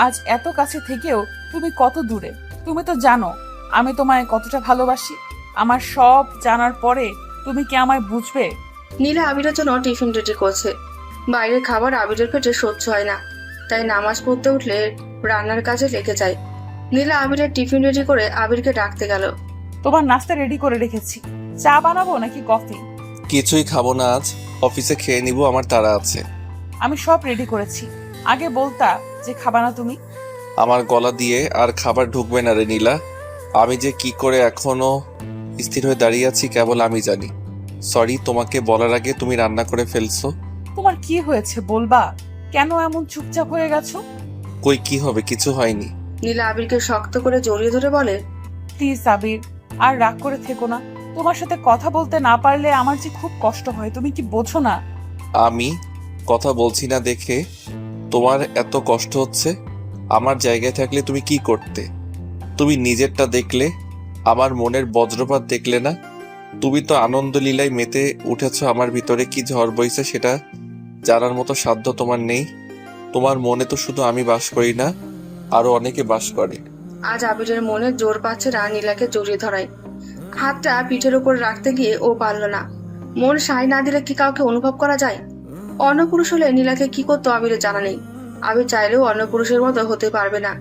আজ এত কাছে থেকেও তুমি কত দূরে। তুমি তো জানো আমি তোমায় কতটা ভালোবাসি। আমার সব জানার পরে তুমি কি আমায় বুঝবে? নীলা আবিরের জন্য টিফিন রেডি করছে। বাইরের খাবার আবিরের পেটে সহ্য হয় না, তাই নামাজ পড়তে উঠলে রান্নার কাজে লেগে যায়। নীলা আবিরের টিফিন রেডি করে আবিরকে ডাকতে গেল। তোমার নাস্তা রেডি করে রেখেছি। চা বানাবো নাকি কফি? কিছুই খাবো না আজ, অফিসে খেয়ে নিব, আমার তাড়া আছে। আমি সব রেডি করেছি। আগে বলতা যে খাবা না তুমি। আমার গলা দিয়ে আর খাবার ঢুকবে না রে নীলা। আমি যে কি করে এখনো স্থির হয়ে দাঁড়িয়ে আছি কেবল আমি জানি। সরি, তোমাকে বলার আগে তুমি রান্না করে ফেলছো। তোমার কি হয়েছে বলবা? কেন এমন চুপচাপ হয়ে গেছো? কই কি হবে, কিছু হয়নি। নীলা আবিরকে শক্ত করে জড়িয়ে ধরে বলে, প্লিজ আবির, আর রাগ করে থেকো না। তোমার সাথে কথা বলতে না পারলে আমার যে খুব কষ্ট হয়, তুমি কি বোঝো না? আমি কথা বলছি না দেখে তোমার এত কষ্ট হচ্ছে? আমার জায়গায় থাকলে তুমি কি করতে? তুমি নিজেরটা দেখলে, আমার মনের বজ্রপাত দেখলে না? তুমি তো আনন্দ লীলায় মেতে উঠেছ। আমার ভিতরে কি ঝড় বইছে সেটা জানার মতো সাধ্য তোমার নেই। তোমার মনে তো শুধু আমি বাস করি না, আরো অনেকে বাস করে। আজ আবিরের মনে জোর পাচ্ছে না নীলাকে জড়িয়ে ধরায়। হাতটা পিঠের উপর রাখতে গিয়ে ও পারল না। মন সায় না দিলে কি কাউকে অনুভব করা যায়? অন্য পুরুষ হলে নীলাকে কি করতো আবিরের জানা নেই। আবির চাইলেও অন্য পুরুষের মতো হতে পারবে না।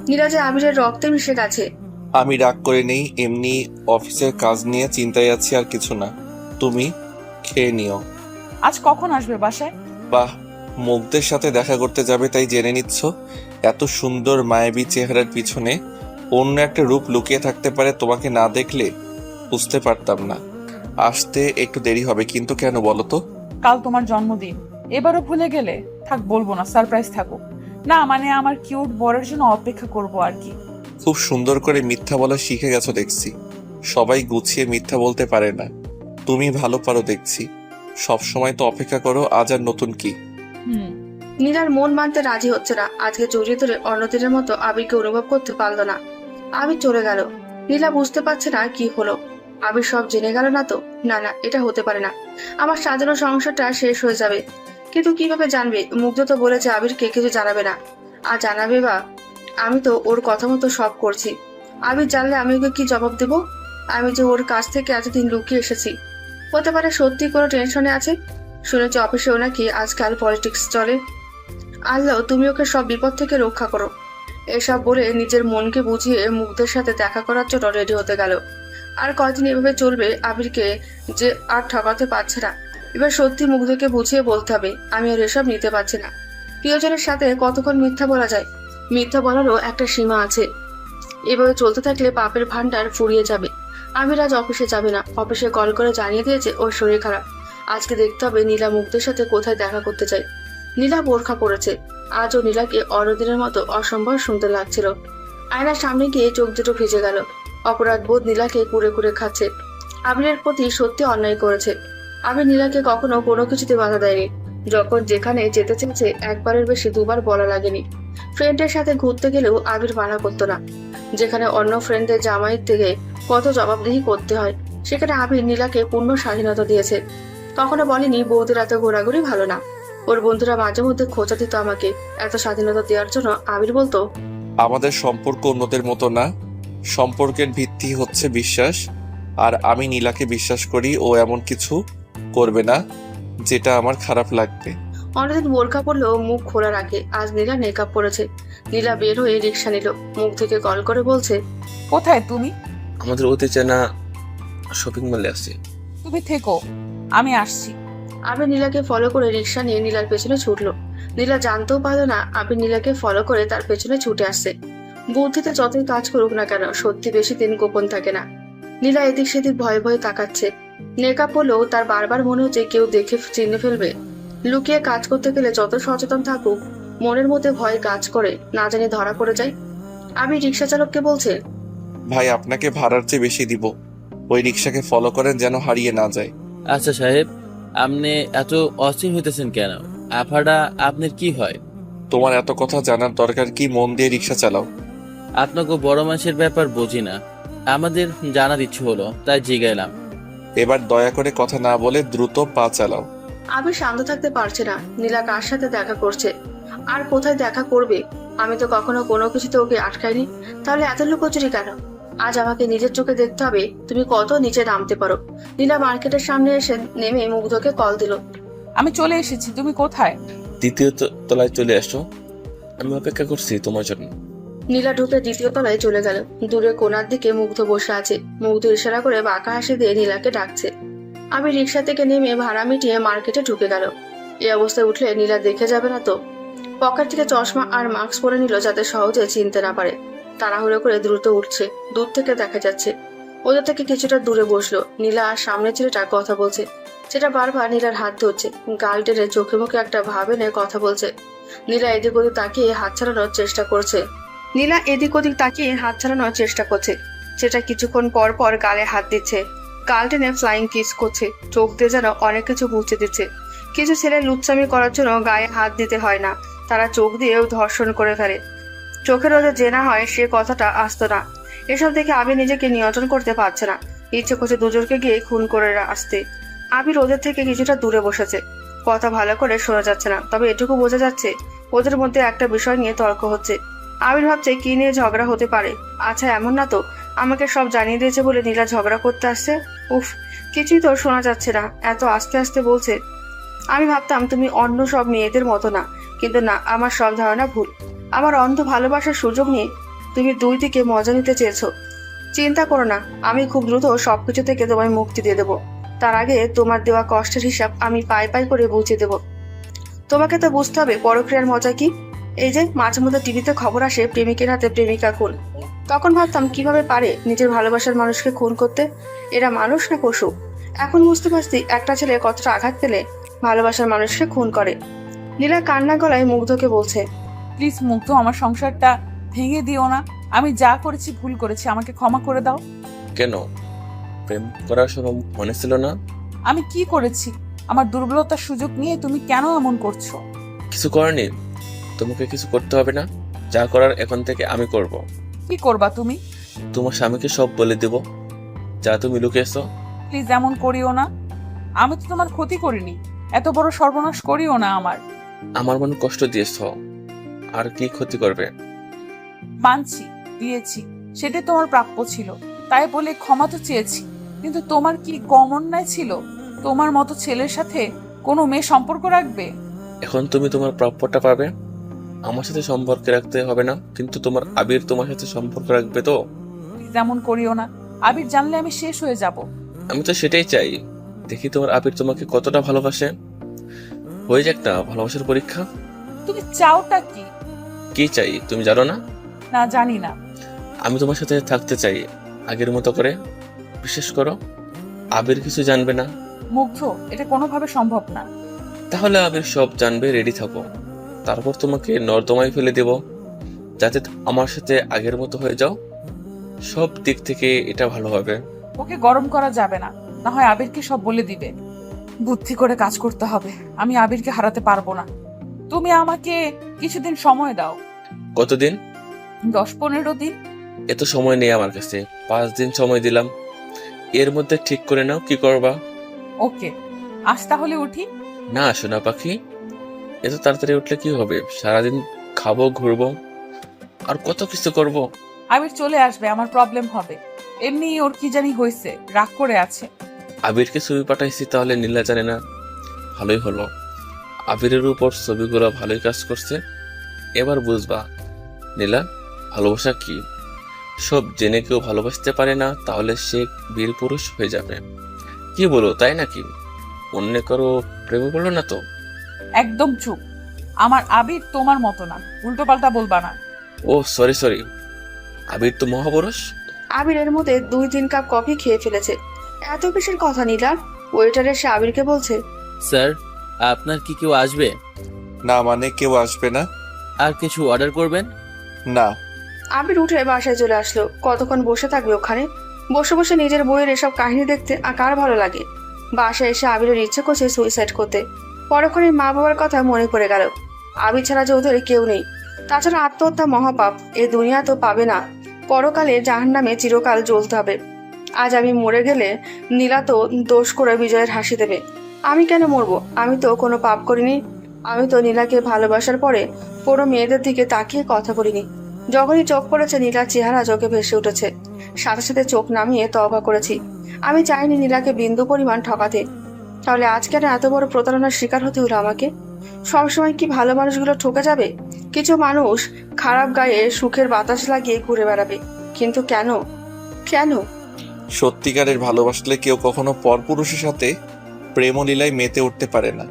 নীলা যে আবিরের রক্তে মিশে গেছে। আমি রাগ করে নেই, এমনি অফিসের কাজ নিয়ে চিন্তায় আছি, আর কিছু না। তুমি খেয়ে নিও। আজ কখন আসবে বাসায়? বাহ, মুগ্ধের সাথে দেখা করতে যাবে তাই জেনে নিচ্ছ? এত সুন্দর মায়াবী চেহারার পিছনে অন্য একটা রূপ লুকিয়ে থাকতে পারে, তোমাকে না দেখলে বুঝতে পারতাম না। আসতে একটু দেরি হবে, কিন্তু কেন বলো তো? কাল তোমার জন্মদিন, এবারও ভুলে গেলে? থাক, বলবো না, সারপ্রাইজ থাকুক। না মানে আমার কিউট বরের জন্য অপেক্ষা করব আর কি। খুব সুন্দর করে মিথ্যা বলা শিখে গেছো দেখছি। সবাই গুছিয়ে মিথ্যা বলতে পারে না, তুমি ভালো পারো দেখছি। সব সময় তো অপেক্ষা করো, আজ আর নতুন কি? নীলার মন মানতে রাজি হচ্ছে না। আজকে জড়িয়ে ধরে অন্যদিনের মতো আবিরকে অনুভব করতে পারলো না। আবির চলে গেল। নীলা বুঝতে পারছে না কি হলো। আবির সব জেনে গেল না তো? না না, এটা হতে পারে না। আমার সাজানো সংসারটা শেষ হয়ে যাবে। কিন্তু কিভাবে জানবে? মুগ্ধ তো বলেছে আবিরকে কিছু জানাবে না। আর জানাবে বা? আমি তো ওর কথা মতো সব করছি। আবির জানলে আমি ওকে কি জবাব দেব? আমি যে ওর কাছ থেকে এতদিন লুকিয়ে এসেছি। হতে পারে সত্যি কোনো টেনশনে আছে। শুনেছি অফিসেও নাকি আজকাল পলিটিক্স চলে। আল্লাহ তুমি ওকে সব বিপদ থেকে রক্ষা করো। এসব বলে নিজের মনকে বুঝিয়ে মুগ্ধের সাথে দেখা করার জন্য রেডি হতে গেল। আর কয়দিন এভাবে চলবে আবিরকে যে আর ঠকাতে পারছে না। এবার সত্যি মুগ্ধকে বুঝিয়ে বলতে হবে, আমি আর এসব নিতে পারছি না। প্রিয়জনের সাথে কতক্ষণ মিথ্যা বলা যায়? মিথ্যা বলারও একটা সীমা আছে। এভাবে চলতে থাকলে পাপের ভান্ডার ফুরিয়ে যাবে। আমির আজ অফিসে যাবে না। অফিসে কল করে জানিয়ে দিয়েছে ওর শরীর খারাপ। আজকে দেখতে হবে নীলা মুগ্ধের সাথে কোথায় দেখা করতে চায়। নীলা বোরখা পড়েছে। আজও নীলাকে অন্যদিনের মতো অসম্ভব সুন্দর লাগছিল। আয়নার সামনে গিয়ে চোখ দুটো ভিজে গেল। অপরাধ বোধ নীলাকে কুড়ে কুড়ে খাচ্ছে। আবিরের প্রতি সত্যি অন্যায় করেছে। আবির নীলাকে কখনো কোনো কিছুতে বাধা দেয়নি। যখন যেখানে যেতে চেয়েছে একবারের বেশি দুবার বলা লাগেনি। ফ্রেন্ডের সাথে ঘুরতে গেলেও আবির মানা করতো না। যেখানে অন্য ফ্রেন্ডদের জামাইয়ের থেকে কত জবাবদিহি করতে হয়, সেখানে আবির নীলাকে পূর্ণ স্বাধীনতা দিয়েছে। কখনো বলেনি বউদের এত ঘোরাঘুরি ভালো না। ওর বন্ধুরা মাঝে মধ্যে খোঁচা দিত আমাকে এত স্বাধীনতা দেওয়ার জন্য। আবির বলতো, আমাদের সম্পর্ক অন্যদের মতো না। সম্পর্কের ভিত্তি হচ্ছে বিশ্বাস, আর আমি নীলাকে বিশ্বাস করি ও এমন কিছু করবে না যেটা আমার খারাপ লাগবে। অন্যদিন বোরকা পরলেও মুখ খোলা রাখে, আজ নীলা মেকআপ পরেছে। নীলা বের হয়ে রিক্সা নিল, মুখ থেকে কল করে বলছে, কোথায় তুমি? আমাদের অতি চেনা শপিং মলে আছি। তুমি থেকো, আমি আসছি। আবির নীলাকে ফলো করে রিক্সা নিয়ে নীলার পেছনে ছুটলো। নীলা জানতেও পারলো না আবির নীলাকে ফলো করে তার পেছনে ছুটে আসছে। বুদ্ধিতে যতই কাজ করুক না কেন, সত্যি বেশি দিন গোপন থাকে না। নীলা এদিক সেদিক ভয়ে ভয়ে তাকাচ্ছে। মেকআপ হলেও তার বারবার মনে হচ্ছে কেউ দেখে চিনে ফেলবে। লুকিয়ে কাজ করতে গেলে যত সচেতন থাকুক, মনের মধ্যে ভয় কাজ করে, না জানি ধরা পড়ে যায়। আমি রিক্সা চালককে বলছে, ভাই আপনাকে ভাড়ার চেয়ে বেশি দিব, ওই রিক্সাকে ফলো করেন যেন হারিয়ে না যায়। আচ্ছা সাহেব, আপনি এত অস্থির হইতেছেন কেন? আফাডা আপনার কি হয়? তোমার এত কথা জানার দরকার কি? মন দিয়ে রিক্সা চালাও। আপনাকে বড় মানুষের ব্যাপার বুঝি না, আমাদের জানার ইচ্ছে হলো তাই জিগাইলাম। এবার দয়া করে কথা না বলে দ্রুত পা চালাও। আমি শান্ত থাকতে পারছি না। নীলা কার সাথে দেখা করছে, আর কোথায় দেখা করবে? আমি তো কখনো কোনো কিছুতে ওকে আটকাইনি, তাহলে এত লুকোচুরি কেন? আজ আমাকে নিজের চোখে দেখতে হবে তুমি কত নিচে নামতে পারো। নীলা মার্কেটের সামনে এসে নেমে মুগ্ধকে কল দিল। আমি চলে এসেছি, তুমি কোথায়? দ্বিতীয় তলায় চলে আসো, আমি অপেক্ষা করছি তোমার জন্য। নীলা ঢুকে দ্বিতীয় তলায় চলে গেল। দূরে কোণার দিকে মুগ্ধ বসে আছে। মুগ্ধ ইশারা করে বাঁকা হাসি দিয়ে নীলাকে ডাকছে। আমি রিক্সা থেকে নেমে ভাড়া মিটিয়ে মার্কেটে ঢুকে গেল। এই অবস্থায় উঠলে নীলা দেখে যাবে না তো? পকেট থেকে চশমা আর মাস্ক পরে নিল যাতে সহজে চিনতে না পারে। তাড়াহুড়ো করে দ্রুত উঠছে, দূর থেকে দেখা যাচ্ছে। ওদের থেকে কিছুটা দূরে বসলো। নীলা আর সামনে ছেলেটা কথা বলছে। সেটা বারবার নীলার হাত ধরছে, গাল টেনে চোখে মুখে একটা ভাব এনে কথা বলছে। নীলা এদিক ওদিক তাকিয়ে হাত ছাড়ানোর চেষ্টা করছে। সেটা কিছুক্ষণ পর পর গালে হাত দিচ্ছে, গাল টেনে ফ্লাইং কিস করছে, চোখ দিয়ে যেন অনেক কিছু বুঝতে দিচ্ছে। কিছু ছেলে লুচ্চামি করার জন্য গায়ে হাত দিতে হয় না, তারা চোখ দিয়েও ধর্ষণ করে ফেলে। চোখের ওদের যে না হয় সে কথাটা আসতো না। এসব দেখে আবির নিজেকে নিয়ন্ত্রণ করতে পারছে না, ইচ্ছে করছে দুজনকে গিয়ে খুন করে আসতে। আবির ওদের থেকে কিছুটা দূরে বসেছে, কথা ভালো করে শোনা যাচ্ছে না, তবে এটুকু বোঝা যাচ্ছে ওদের মধ্যে একটা বিষয় নিয়ে তর্ক হচ্ছে। আবির ভাবছে কি নিয়ে ঝগড়া হতে পারে। আচ্ছা এমন না তো আমাকে সব জানিয়ে দিয়েছে বলে নীলা ঝগড়া করতে আসছে? উফ, কিছুই তো শোনা যাচ্ছে না, এত আস্তে আস্তে বলছে। আমি ভাবতাম তুমি অন্য সব মেয়েদের মতো না, কিন্তু না, আমার সব ধারণা ভুল। আমার অন্ধ ভালোবাসার সুযোগ নিয়ে তুমি দুই দিকে মজা নিতে চেয়েছো। চিন্তা করো না, আমি খুব দ্রুত সবকিছু থেকে তোমায় মুক্তি দিয়ে দেবো। তার আগে তোমার দেওয়া কষ্টের হিসাব আমি পাই পাই করে বুঝিয়ে দেবো। তোমাকে তো বুঝতে হবে পরক্রিয়ার মজা কি। এই যে মাঝে মধ্যে টিভিতে খবর আসে প্রেমিকের হাতে প্রেমিকা খুন, তখন ভাবতাম কিভাবে পারে নিজের ভালোবাসার মানুষকে খুন করতে। এরা মানুষ না পশু? এখন বুঝতে পারছি একটা ছেলে কতটা আঘাত পেলে ভালোবাসার মানুষকে খুন করে। নীলা কান্না গলায় মুগ্ধকে বলছে, প্লিজ মুগ্ধ, আমার সংসারটা ভেঙে দিও না। আমি যা করেছি ভুল করেছি, আমাকে ক্ষমা করে দাও। কেন? প্রেম করার সময় মনে ছিল না? আমি কি করেছি? আমার দুর্বলতার সুযোগ নিয়ে তুমি কেন এমন করছো? কিছু করেনি, তোমাকে কিছু করতে হবে না। যা করার এখন থেকে আমি করব। কি করবা তুমি? তোমার স্বামীকে সব বলে দেব যা তুমি লুকিয়েছো। প্লিজ এমন করিও না, আমি তো তোমার ক্ষতি করিনি, এত বড় সর্বনাশ করিও না আমার। আমার মনে কষ্ট দিয়েছ, আর কি ক্ষতি করবে? মানছি, দিয়েছি, সেটাই তোমার প্রাপ্য ছিল, তাই বলে ক্ষমা তো চেয়েছি। কিন্তু তোমার কি কম অন্যায় ছিল? তোমার মতো ছেলের সাথে কোনো মেয়ে সম্পর্ক রাখবে? এখন তুমি তোমার প্রাপ্যটা পাবে। আমার সাথে সম্পর্ক রাখতে হবে না, কিন্তু তোমার আবির তোমার সাথে সম্পর্ক রাখবে তো। প্লিজ এমন করিও না, আবির জানলে আমি শেষ হয়ে যাব। আমি তো সেটাই চাই, দেখি তোমার আবির তোমাকে কতটা ভালোবাসে। হয়ে যাক না ভালোবাসার পরীক্ষা। তুমি চাওটা কি? কি চাই তুমি জানো না? না, জানি না। আমি তোমার সাথে থাকতে চাই আগের মতো করে। বিশ্বাস করো, আবির কিছু জানবে না। মুগ্ধ, এটা কোনোভাবে সম্ভব না। তাহলে আবির সব জানবে, রেডি থাকো। তারপর তোমাকে নর্দমায় ফেলে দেব, যাতে আমার সাথে আগের মতো হয়ে যাও। সব দিক থেকে এটা ভালো হবে। ওকে গরম করা যাবে না, না হয় আবিরকে সব বলে দিবে। বুদ্ধি করে কাজ করতে হবে, আমি আবিরকে হারাতে পারবো না। তুমি আমাকে কিছুদিন সময় দাও। কতদিন? 10-15 দিন। এত সময় নেই আমার কাছে, 5 দিন সময় দিলাম। এর মধ্যে ঠিক করে নাও কি করবা। ওকে, আজ তাহলে উঠি। না সোনা পাখি, এত তাড়াতাড়ি উঠলে কি হবে? সারাদিন খাবো, ঘুরবো, আর কত কিছু করব। আবির চলে আসবে, আমার প্রবলেম হবে। এমনি ওর কি জানি হয়েছে, রাগ করে আছে। আবিরকে ছবি পাঠাইছি, তাহলে নীলা জানে না? ভালোই হলো। আবিরের উপর ছবিগুলো ভালোই কাজ করছে। এবার বুঝবা নীলা, ভালোবাসা কি। সব জেনে কেউ ভালোবাসতে পারে না, তাহলে সে বীর পুরুষ হয়ে যাবে। কি বলো, তাই নাকি? অন্য কারো প্রেমে পড়লো না তো? একদম চুপ। আমার আবির তোমার মতো না, উল্টোপাল্টা বলবা না। ও সরি, আবির তো মহাপুরুষ। আবির এর মধ্যে 2-3 কাপ কফি খেয়ে ফেলেছে। এত কিসের কথা নীলার? ওয়েটার এসে আবিরকে বলছে, স্যার, আপনার কি কেউ আসবে? না মানে কেউ আসবে না? আর কিছু অর্ডার করবেন? না। আবির উঠে বাসায় চলে আসলো। কতক্ষণ বসে থাকবে ওখানে? বসে বসে নিজের বইয়ের এসব কাহিনী দেখতে কার ভালো লাগে? বাসায় এসে আবিরের ইচ্ছে করছে সুইসাইড করতে। পরক্ষণে মা বাবার কথা মনে পড়ে গেল। আবির ছাড়া যে ওদের কেউ নেই। তাছাড়া আত্মহত্যা মহাপাপ, এ দুনিয়া তো পাবে না। পরকালে জাহান্নামে চিরকাল জ্বলতে হবে। আজ আমি মরে গেলে নীলা তো দোষ করে বিজয়ের হাসি দেবে। আমি কেন মরবো? আমি তো কোনো পাপ করিনি। আমি তো নীলাকে ভালোবাসার পরে পুরো মেয়েদের দিকে তাকিয়ে কথা বলিনি। যখনই চোখ পড়েছে নীলার চেহারা চোখে ভেসে উঠেছে। সাথে সাথে চোখ নামিয়ে তওবা করেছি। আমি চাইনি নীলাকে বিন্দু পরিমাণ ঠকাতে। তাহলে আজ কেন এত বড় প্রতারণার শিকার হতে হলো আমাকে? সবসময় কি ভালো মানুষগুলো ঠকে যাবে? কিছু মানুষ খারাপ গায়ে সুখের বাতাস লাগিয়ে ঘুরে বেড়াবে, কিন্তু কেন? কেন? সত্যিকারের ভালোবাসলে কেউ কখনো পরপুরুষের সাথে প্রেমলীলায় মেতে উঠতে পারে না।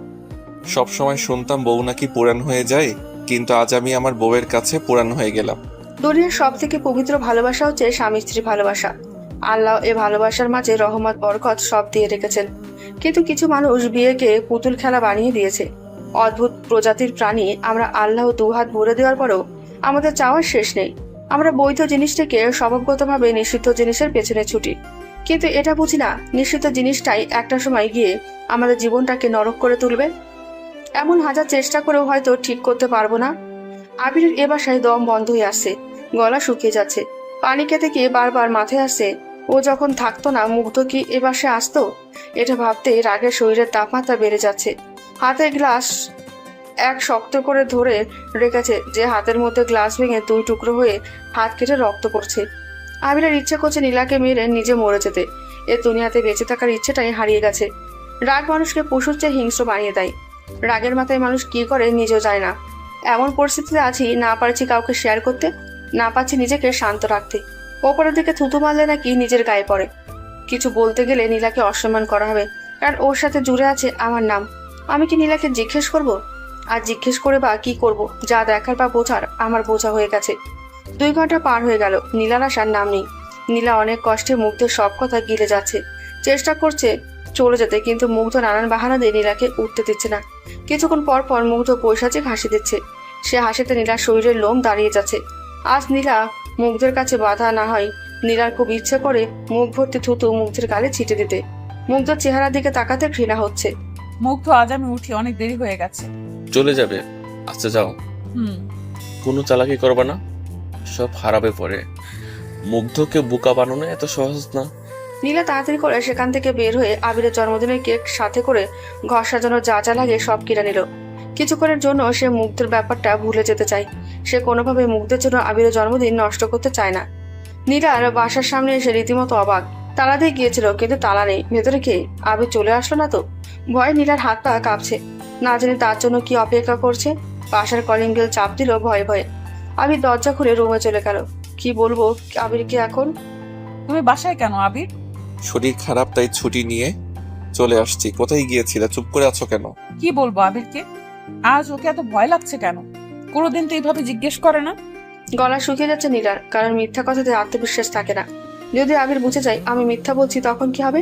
সবসময় শুনতাম বউ নাকি পুরান হয়ে যায়, কিন্তু আজ আমি আমার বউয়ের কাছে পুরান হয়ে গেলাম। দুনিয়ার সব থেকে পবিত্র ভালোবাসা হচ্ছে স্বামী স্ত্রী ভালোবাসা। আল্লাহ এ ভালোবাসার মাঝে রহমত বরকত সব দিয়ে রেখেছেন। কিন্তু কিছু মানুষ বিয়েকে পুতুল খেলা বানিয়ে দিয়েছে। অদ্ভুত প্রজাতির প্রাণী আমরা। আল্লাহ দুহাত ভরে দেওয়ার পরেও আমাদের চাওয়ার শেষ নেই। আমরা বৈধ জিনিসটিকে স্বভাবগতভাবে নিষিদ্ধ জিনিসের পেছনে ছুটি, কিন্তু এটা বুঝি না নিষিদ্ধ জিনিসটাই একটা সময় গিয়ে আমাদের জীবনটাকে নরক করে তুলবে। এমন হাজার চেষ্টা করেও হয়তো ঠিক করতে পারবো না। আবিরের এ বাসায় দম বন্ধ হয়ে আসছে, গলা শুকিয়ে যাচ্ছে। পানি খেতে গিয়ে বারবার মাথায় আসছে, ও যখন থাকতো না মুগ্ধ কি এ বাসায় আসতো? এটা ভাবতে রাগের শরীরের তাপমাত্রা বেড়ে যাচ্ছে। হাতে গ্লাস এক শক্ত করে ধরে রেখেছে, যে হাতের মধ্যে গ্লাস ভেঙে 2 টুকরো হয়ে হাত কেটে রক্ত পড়ছে। আবিরের ইচ্ছে করছে নীলাকে মেরে নিজে মরে যেতে। এ দুনিয়াতে বেঁচে থাকার ইচ্ছেটাই হারিয়ে গেছে। রাগ মানুষকে পশুর চেয়ে হিংস্র বানিয়ে দেয়। রাগের মাথায় মানুষ কি করে নিজেও যায় না। এমন পরিস্থিতিতে আছি, না পারছি কাউকে শেয়ার করতে, না পারছি নিজেকে শান্ত রাখতে। ওপরের দিকে থুতু মারলে নাকি নিজের গায়ে পড়ে। কিছু বলতে গেলে নীলাকে অসম্মান করা হবে, কারণ ওর সাথে জুড়ে আছে আমার নাম। আমি কি নীলাকে জিজ্ঞেস করব? আর জিজ্ঞেস করে বা কি করব? যা দেখার বা বোঝার আমার বোঝা হয়ে গেছে। 2 ঘন্টা পার হয়ে গেল, নীলার আসার নাম নেই। নীলা অনেক কষ্টে মুগ্ধের সব কথা গিলে যাচ্ছে, চেষ্টা করছে চলে যেতে, কিন্তু মুগ্ধ নানান বাহানা দিয়ে নীলাকে উঠতে দিচ্ছে না। কিছুক্ষণ পর পর মুগ্ধ পৈশাচিক হাসি দিচ্ছে। সে হাসিতে নীলার শরীরের লোম দাঁড়িয়ে যাচ্ছে। আজ নীলা মুগ্ধের কাছে বাধা না হয়। নীলার খুব ইচ্ছে করে মুখ ভর্তি থুতু মুগ্ধের গালে ছিটে দিতে। মুগ্ধর চেহারার দিকে তাকাতে ঘৃণা হচ্ছে। মুগ্ধ, আজ আমি উঠি, অনেক দেরি হয়ে গেছে। চলে যাবে? আচ্ছা যাও। হুম। কোনো চালাকি করবা না, সব হারাবে পরে। মুগ্ধকে বোকা বানানো এত সহজ না। নীলা তাড়াতাড়ি করে সেখান থেকে বের হয়ে আবিরের জন্মদিনের কেক সাথে করে ঘর সাজানোর যা যা লাগে সব কিনে নিল। কিছুক্ষণের জন্য সে মুগ্ধের ব্যাপারটা ভুলে যেতে চায়। সে কোনোভাবে মুগ্ধের জন্য আবিরের জন্মদিন নষ্ট করতে চায় না। নীলার বাসার সামনে এসে রীতিমতো অবাক। তালা দিয়ে গিয়েছিল, কিন্তু তালা নেই। ভেতরে কে? আবির চলে আসলো না তো? ভয়ে নীলার হাত পা কাঁপছে। না জানি তার জন্য কি অপেক্ষা করছে। বাসার কলিং বেল চাপ দিল ভয়ে ভয়ে। আবির দরজা খুলে রুমে চলে গেল। কি বলবো আবিরকে এখন? তুমি বাসায় কেন আবির? শরীর খারাপ, তাই ছুটি নিয়ে চলে আসছি। কোথায় গিয়েছিলে? চুপ করে আছো কেন? কি বলবো আবিরকে? আজ ওকে এত ভয় লাগছে কেন? কোনোদিন তো এইভাবে জিজ্ঞেস করে না। গলা শুকিয়ে যাচ্ছে নীলার, কারণ মিথ্যা কথাতে আত্মবিশ্বাস থাকে না। যদি আবির বুঝে যায় আমি মিথ্যা বলছি, তখন কি হবে?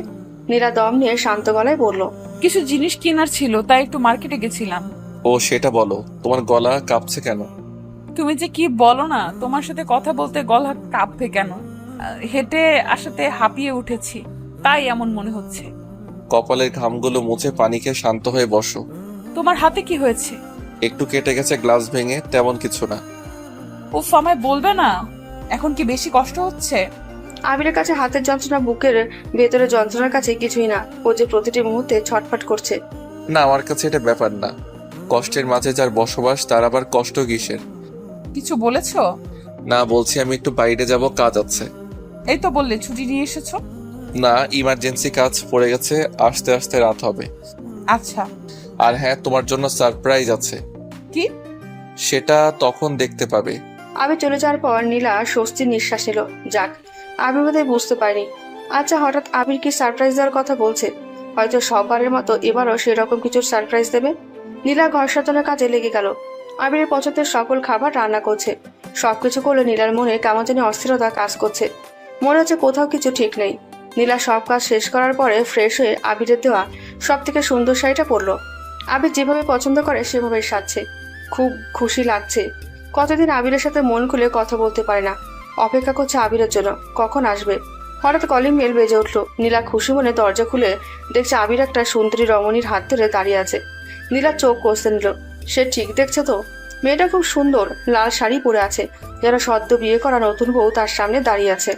নীলা দম নিয়ে শান্ত গলায় বলল, কিছু জিনিস কেনার ছিল, তাই একটু মার্কেটে গেছিলাম। ও সেটা বলো, তোমার গলা কাঁপছে কেন? তুমি যে কি বলো না, তোমার সাথে কথা বলতে গলা কাঁপবে কেন? হেঁটে আসাতে হাঁপিয়ে উঠেছি, তাই এমন মনে হচ্ছে। কপালের ঘামগুলো মুছে পানি খেয়ে শান্ত হয়ে বসো। তোমার হাতে কি হয়েছে? একটু কেটে গেছে, গ্লাস ভেঙে, তেমন কিছু না। উফ, আমায় বলবে না? এখন কি বেশি কষ্ট হচ্ছে? আবিরের কাছে হাতের যন্ত্রণা বুকের ভেতরে যন্ত্রণার কাছে কিছুই না। ও যে প্রতিটি মুহূর্তে ছটফট করছে। না, আমার কাছে এটা ব্যাপার না। কষ্টের মাঝে যার বসবাস, তার আবার কষ্ট কিসের? কিছু বলেছো? না, বলছি আমি একটু বাইরে যাব, কাজ আছে। এই তো বললে ছুটি নিয়ে এসেছো। না, ইমার্জেন্সি কাজ পড়ে গেছে, আসতে আসতে রাত হবে। আচ্ছা। আর হ্যাঁ, তোমার জন্য সারপ্রাইজ আছে। কি? সেটা তখন দেখতে পাবে। আবির চলে যাওয়ার পর নীলা স্বস্তির নিঃশ্বাস নিল। যাক, আবির বোধহয় বুঝতে পারেনি। আচ্ছা, হঠাৎ আবির কি সারপ্রাইজ দেওয়ার কথা বলছে? হয়তো সববারের মতো এবারও সেরকম কিছু সারপ্রাইজ দেবে। নীলা ঘর সাজানোর কাজে লেগে গেল। আবিরের পছন্দের সকল খাবার রান্না করছে। সবকিছু করলে নীলার মনে কেমন জানি অস্থিরতা কাজ করছে। মনে হচ্ছে কোথাও কিছু ঠিক নেই। নীলা সব কাজ শেষ করার পরে ফ্রেশ হয়ে আবিরের দেওয়া সব থেকে সুন্দর শাড়িটা পরলো। আবির যেভাবে পছন্দ করে সেভাবে সাজছে। খুব খুশি লাগছে। কতদিন আবিরের সাথে মন খুলে কথা বলতে পারে না। অপেক্ষা করছে আবিরের জন্য, কখন আসবে। হঠাৎ কলিং বেল বেজে উঠলো। নীলা খুশি মনে দরজা খুলে দেখছে আবির একটা সুন্দরী রমণীর হাত ধরে দাঁড়িয়ে আছে। নীলা চোখ কষতে নিল। সে ঠিক দেখছে তো? মেয়েটা খুব সুন্দর, লাল শাড়ি পরে আছে, যেন সদ্য বিয়ে করা নতুন বউ তার সামনে দাঁড়িয়ে আছে।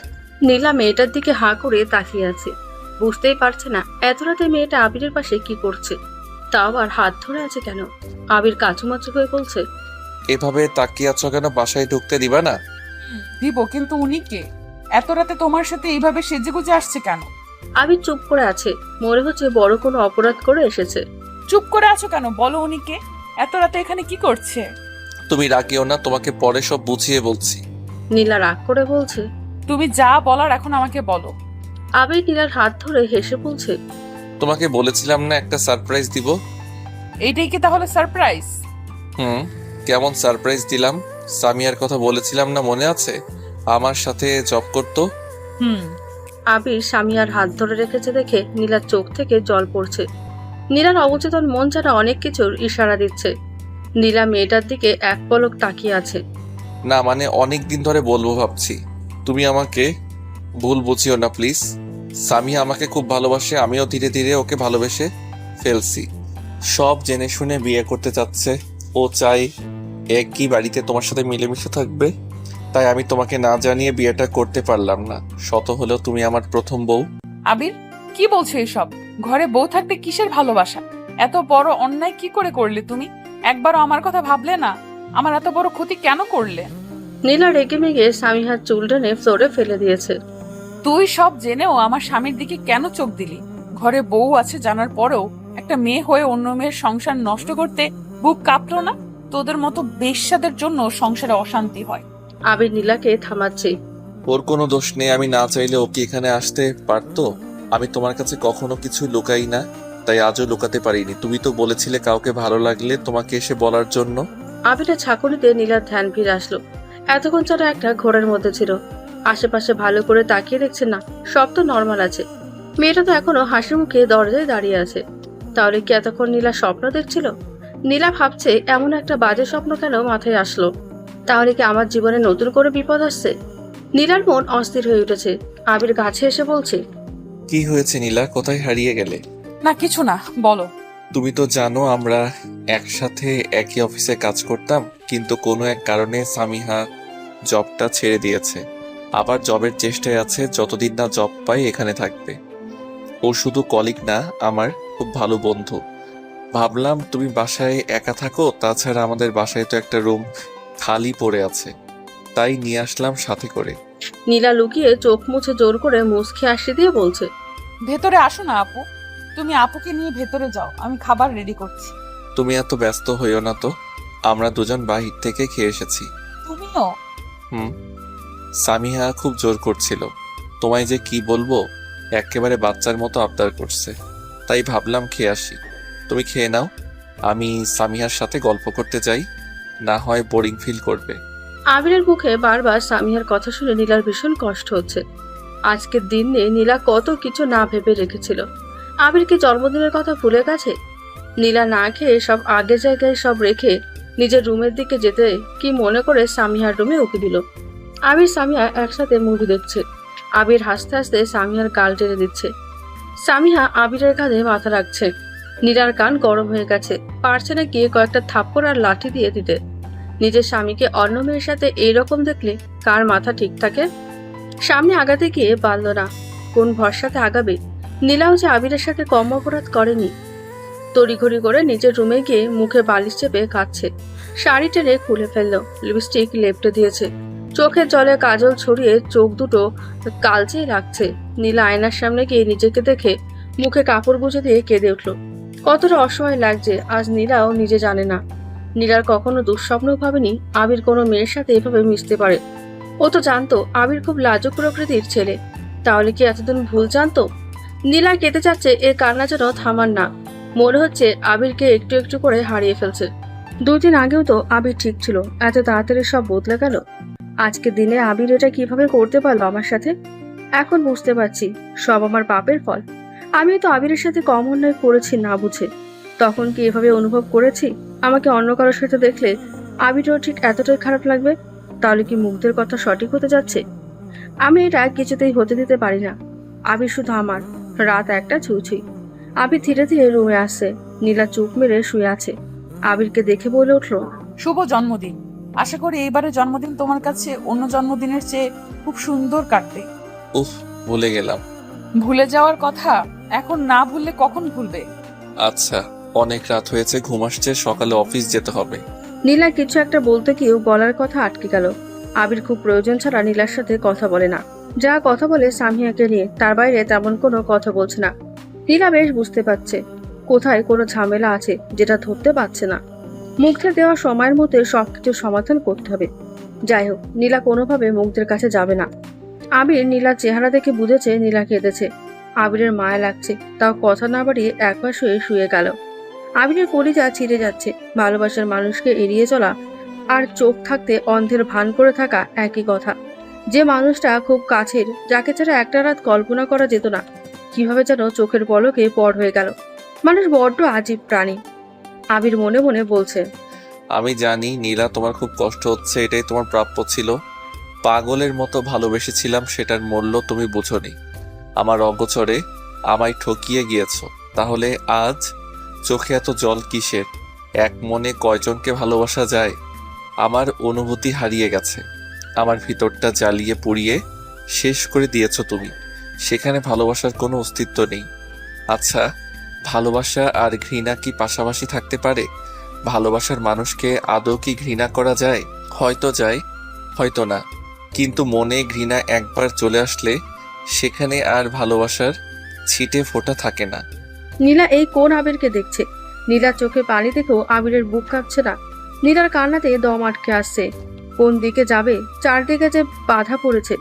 নীলা মেয়েটার দিকে হাঁ করে তাকিয়ে আছে। বুঝতেই পারছে না এত রাতে মেয়েটা আবিরের পাশে কি করছে। তা আবার হাত ধরে আছে কেন? আবির কাচুমাচু হয়ে বলছে, এভাবে তাকিয়ে আছো কেন? বাসায় ঢুকতে দিবা না? দিব, কিন্তু উনি কে? এত রাতে তোমার সাথে এইভাবে সেজেগুজে আসছে কেন? আবির চুপ করে আছে। মনে হচ্ছে বড় কোনো অপরাধ করে এসেছে। চুপ করে আছো কেন? বলো উনি কে? এত রাতে এখানে কি করছে? তুমি রাগিও না, তোমাকে পরে সব বুঝিয়ে বলছি। নীলা রাগ করে বলছে। তুমি যা বলার এখন আমাকে বলো। আবির নীলার হাত ধরে হেসে বলছে, তোমাকে বলেছিলাম না একটা সারপ্রাইজ দিব? এইটাই কি তাহলে সারপ্রাইজ? কেমন সারপ্রাইজ দিলাম? সামিয়ার কথা বলেছিলাম না, মনে আছে? আমার সাথে জব করতো। আবির সামিয়ার হাত ধরে রেখেছে দেখে নীলার চোখ থেকে জল পড়ছে। নীলার অবচেতন মন যেন অনেক কিছুর ইশারা দিচ্ছে। নীলা মেয়েটার দিকে এক পলক তাকিয়ে আছে। না মানে অনেক দিন ধরে বলবো ভাবছি। তুমি আমাকে ভুল বুঝিও না প্লিজ। সামিয়া আমাকে খুব ভালোবাসে, আমিও ধীরে ধীরে ওকে ভালোবেসে ফেলছি। সব জেনে শুনে বিয়ে করতে চাচ্ছে। ও চাই একই বাড়িতে তোমার সাথে মিলেমিশে থাকবে। তাই আমি তোমাকে না জানিয়ে বিয়েটা করতে পারলাম না। শত হলেও তুমি আমার প্রথম বউ। আবির, কি বলছো এসব? ঘরে বউ থাকতে কিসের ভালোবাসা? এত বড় অন্যায় কি করে করলে তুমি? একবারও আমার কথা ভাবলে না? আমার এত বড় ক্ষতি কেন করলে? নীলা রেগে মেগে সামিহার চুল টেনে ফ্লোরে ফেলে দিয়েছে। তুই সব জেনেও আমার স্বামীর দিকে কেন চোখ দিলি? ঘরে বউ আছে জানার পরেও একটা মেয়ে হয়ে অন্য মেয়ের সংসার নষ্ট করতে বুক কাঁপলো না? তোদের মতো বেশ্যাদের জন্য সংসারে অশান্তি হয়। আবির নীলাকে থামাচ্ছে। ওর কোনো দোষ নেই, আমি না চাইলে ও কি এখানে আসতে পারতো? আমি তোমার কাছে কখনো কিছু লুকাই না, তাই আজও লুকাতে পারিনি। তুমি তো বলেছিলে কাউকে ভালো লাগলে তোমাকে এসে বলার জন্য। আবিরের ছাকুনিতে নীলার ধ্যান ফিরে আসলো। এতক্ষণ যারা একটা ঘোরের মধ্যে ছিল। আশেপাশে ভালো করে তাকিয়ে দেখছে না, সব তো নর্মাল আছে। মেয়েটা তো এখনো হাসি মুখে দরজায় দাঁড়িয়ে আছে। তাহলে কি এতক্ষণ নীলা স্বপ্ন দেখছিল? নীলা ভাবছে এমন একটা বাজে স্বপ্ন কেন মাথায় আসলো? তাহলে কি আমার জীবনে নতুন করে বিপদ আসছে? নীলার মন অস্থির হয়ে উঠেছে। আবির কাছে এসে বলছে, কি হয়েছে নীলা, কোথায় হারিয়ে গেলে? না কিছু না, বলো। তুমি তো জানো আমরা একসাথে একই অফিসে কাজ করতাম, কিন্তু কোনো এক কারণে সামিহা জবটা ছেড়ে দিয়েছে। আবার জবের চেষ্টায় আছে, যতদিন না জব পাই এখানে থাকবে। ও শুধু কলিগ না, আমার খুব ভালো বন্ধু। ভাবলাম তুমি বাসায় একা থাকো, তাছাড়া আমাদের বাসায় তো একটা রুম খালি পড়ে আছে, তাই নিয়ে আসলাম সাথে করে। নীলা লুকিয়ে চোখ মুছে জোর করে মুচকি হাসি দিয়ে বলছে, ভেতরে আসো না আপু। তুমি আপুকে নিয়ে ভেতরে যাও, আমি খাবার রেডি করছি। তুমি এত ব্যস্ত হইও না তো, আমরা দুজন বাহির থেকে খেয়ে এসেছি। তুমিও? সামিহা খুব জোর করছিল। তোমায় যে কি বলবো, একেবারে বাচ্চার মতো আবদার করছে, তাই ভাবলাম খেয়ে আসি। তুমি খেয়ে নাও, আমি সামিহার সাথে গল্প করতে যাই, না হয় বোরিং ফিল করবে। আবিরের মুখে বারবার সামিহার কথা শুনে নীলার ভীষণ কষ্ট হচ্ছে। আজকের দিনে নীলা কত কিছু না ভেবে রেখেছিল। আবির কি জন্মদিনের কথা ভুলে গেছে? নীলা না খেয়ে সব আগের জায়গায় সব রেখে নিজের রুমের দিকে যেতে কি মনে করে সামিহার রুমে উকি দিল। আবির সামিহা একসাথে মুভি দেখছে। আবির হাসতে হাসতে সামিহার গাল টেনে দিচ্ছে। সামিহা আবিরের কাঁধে মাথা রাখছে। নীলার কান গরম হয়ে গেছে, পারছে না গিয়ে কয়েকটা থাপ্পড় আর লাঠি দিয়ে দিতে। নিজের স্বামীকে অন্য মেয়ের সাথে এইরকম দেখলে কার মাথা ঠিক থাকে? সামনে আগাতে গিয়ে পারল না, কোন ভরসাতে আগাবে? নীলাও যে আবিরের সাথে কম অপরাধ করেনি। তড়িঘড়ি করে নিজের রুমে গিয়ে মুখে বালিশ চেপে কাঁদছে। শাড়ি টেনে খুলে ফেললো, লিপস্টিক লেপটে দিয়েছে, চোখের জলে কাজল ছড়িয়ে চোখ দুটো কালচেই লাগছে। নীলা আয়নার সামনে গিয়ে নিজেকে দেখে মুখে কাপড় গুঁজে দিয়ে কেঁদে উঠল। কতটা অসহায় লাগছে আজ নীলাও নিজে জানে না। নীলার কখনো দুঃস্বপ্ন ভাবেনি আবির কোনো মেয়ের সাথে এভাবে মিশতে পারে। ও তো জানতো আবির খুব লাজুক প্রকৃতির ছেলে, তাহলে কি এতদিন ভুল জানতো? নীলা কেটে যাচ্ছে, এর কান্না যেন থামার না। মনে হচ্ছে আবিরকে একটু একটু করে হারিয়ে ফেলছে। 2 দিন আগেও তো আবির ঠিক ছিল, এত তাড়াতাড়ি সব বদলে গেল। আজকে দিনে আবির এটা কিভাবে করতে পারলো আমার সাথে? এখন বুঝতে পারছি সব আমার পাপের ফল। আমি তো আবিরের সাথে কম অন্যায় করেছি না বুঝে। তখন কি এভাবে অনুভব করেছি আমাকে অন্য কারোর সাথে দেখলে আবিরও ঠিক এতটাই খারাপ লাগবে? তাহলে কি মুগ্ধের কথা সঠিক হতে যাচ্ছে? আমি এটা কিছুতেই হতে দিতে পারি না। আবির শুধু আমার, রাত 1টা ছুঁই। আবির ধীরে ধীরে রুমে আসছে। নীলা চুপ মেরে শুয়ে আছে। আবিরকে দেখে বলে উঠলো, শুভ জন্মদিন। আশা করি এইবারের জন্মদিন তোমার কাছে অন্য জন্মদিনের চেয়ে খুব সুন্দর কাটবে। উফ, ভুলে গেলাম। ভুলে যাওয়ার কথা এখন না ভুললে কখন ভুলবে? আচ্ছা, অনেক রাত হয়েছে, ঘুম আসছে, সকালে অফিস যেতে হবে। নীলা কিছু একটা বলতে গিয়েও বলার কথা আটকে গেল। আবির খুব প্রয়োজন ছাড়া নীলার সাথে কথা বলে না। যা কথা বলে সামিয়াকে নিয়ে, তার বাইরে তেমন কোনো কথা বলছে না। নীলা বেশ বুঝতে পারছে কোথায় কোনো ঝামেলা আছে যেটা ধরতে পারছে না। মুগ্ধের দেওয়া সময়ের মধ্যে সবকিছু সমাধান করতে হবে। যাই হোক, নীলা কোনোভাবে মুগ্ধের কাছে যাবে না। আবির নীলার চেহারা দেখে বুঝেছে নীলা কেঁদেছে। আবিরের মায়া লাগছে, তাও কথা না বাড়িয়ে একবার শুয়ে গেল। আবিরের কলিজা ছিঁড়ে যাচ্ছে। ভালোবাসার মানুষকে এড়িয়ে চলা আর চোখ থাকতে অন্ধের ভান করে থাকা একই কথা। যে মানুষটা খুব কাছের, যাকে ছাড়া একটা রাত কল্পনা করা যেত না, কিভাবে যেন চোখের পলকে পর হয়ে গেল। মানুষ বড্ড আজীব প্রাণী। আবির মনে মনে বলছে, আমি জানি নীলা, তোমার খুব কষ্ট হচ্ছে, এটাই তোমার প্রাপ্য ছিল। পাগলের মতো ভালোবেসেছিলাম, সেটার মূল্য তুমি বুঝোনি। আমার অগোচরে আমায় ঠকিয়ে গিয়েছো। তাহলে আজ চোখে এত জল কিসের? এক মনে কয়জনকে ভালোবাসা যায়? আমার অনুভূতি হারিয়ে গেছে। আমার ভিতরটা জ্বালিয়ে পুড়িয়ে শেষ করে দিয়েছো তুমি। সেখানে ভালোবাসার কোনো অস্তিত্ব নেই। আচ্ছা, ভালোবাসা আর ঘৃণা কি পাশাপাশি থাকতে পারে? ভালোবাসার মানুষকে আদৌ কি ঘৃণা করা যায়? হয়তো যায়, হয়তো না। কিন্তু মনে ঘৃণা একবার চলে আসলে সেখানে আর ভালোবাসার ছিটে ফোঁটা থাকে না। নীলা এই কোন আবিরকে দেখছে? নীলার চোখে পানি দেখেও আবিরের বুক কাঁপছে না। নীলার কান্নাতে দম আটকে আসছে। কোন দিকে যাবে? চারদিকে যে বাধা পড়েছে।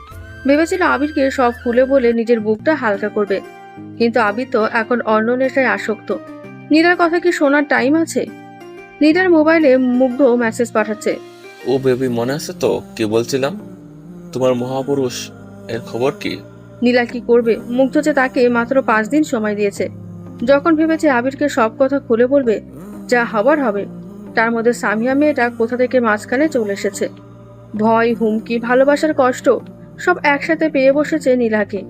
ভেবেছিল আবিরকে সব খুলে বলে নিজের বুকটা হালকা করবে, কিন্তু আবির তো এখন অন্য নেশায় আসক্ত। নীলার কথা কি শোনার টাইম আছে? নীলার মোবাইলে মুগ্ধ মেসেজ পাঠাচ্ছে। ও বেবি, মনে আছে তো কি বলছিলাম? তোমার মহাপুরুষ এর খবর কি? নীলা কি করবে? মুগ্ধ যে তাকে মাত্র 5 দিন সময় দিয়েছে। যখন ভেবেছে আবিরকে সব কথা খুলে বলবে, যা হবার হবে, তার মধ্যে সামিয়া মেয়েটা কোথা থেকে মাঝখানে চলে এসেছে। ভয়, হুমকি, ভালোবাসার কষ্ট সব একসাথে পেয়ে বসেছে নীলাকে।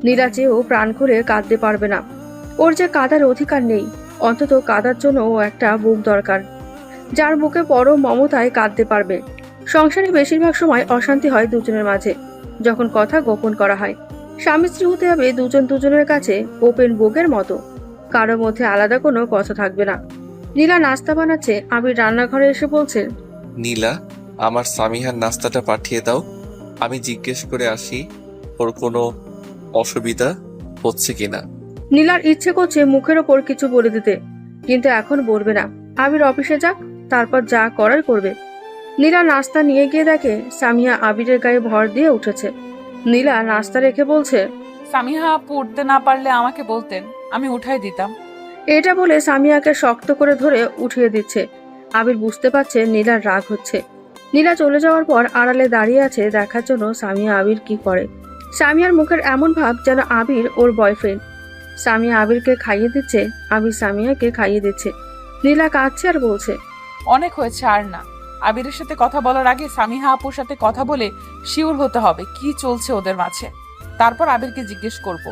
নীলা চেয়েও প্রাণ খুলে কাঁদতে পারবে না। ওর যে কাঁদার অধিকার নেই, অন্তত কাঁদার জন্য ও একটা বুক দরকার, যার বুকে পরম মমতায় কাঁদতে পারবে। সংসারে বেশিরভাগ সময় অশান্তি হয় দুজনের মাঝে, যখন কথা গোপন করা হয়। স্বামী স্ত্রী হতে হবে দুজন দুজনের কাছে ওপেন বুকের মতো, কারোর মধ্যে আলাদা কোনো কথা থাকবে না। নীলা নাস্তা বানাচ্ছে। আবির রান্নাঘরে এসে বলছে, নীলা, আমার সামিহার নাস্তাটা পাঠিয়ে দাও। আমি জিজ্ঞেস করে আসি ওর কোনো অসুবিধা হচ্ছে কিনা। নীলার ইচ্ছে করছে মুখের ওপর কিছু বলে দিতে, কিন্তু এখন বলবে না। আবির অফিসে যাক, তারপর যা করার করবে। নীলা নাস্তা নিয়ে গিয়ে দেখে সামিয়া আবিরের গায়ে ভর দিয়ে উঠেছে। নীলা নাস্তা রেখে বলছে, সামিহা পড়তে না পারলে আমাকে বলতেন, আমি উঠাই দিতাম। এটা বলে সামিয়াকে শক্ত করে ধরে উঠিয়ে দিচ্ছে। আবির বুঝতে পারছে নীলার রাগ হচ্ছে। নীলা চলে যাওয়ার পর আড়ালে দাঁড়িয়ে আছে দেখার জন্য সামিয়া আবির কি করে। সামিয়ার মুখের এমন ভাব যেন আবির ওর বয়ফ্রেন্ড। সামিয়া আবিরকে খাইয়ে দিচ্ছে, আবির সামিয়াকে খাইয়ে দিচ্ছে। নীলা কাঁদছে আর বলছে, অনেক হয়েছে, আর না। আবিরের সাথে কথা বলার আগে সামিহা আপুর সাথে কথা বলে শিওর হতে হবে কি চলছে ওদের মাঝে। তারপর আবিরকে জিজ্ঞেস করব।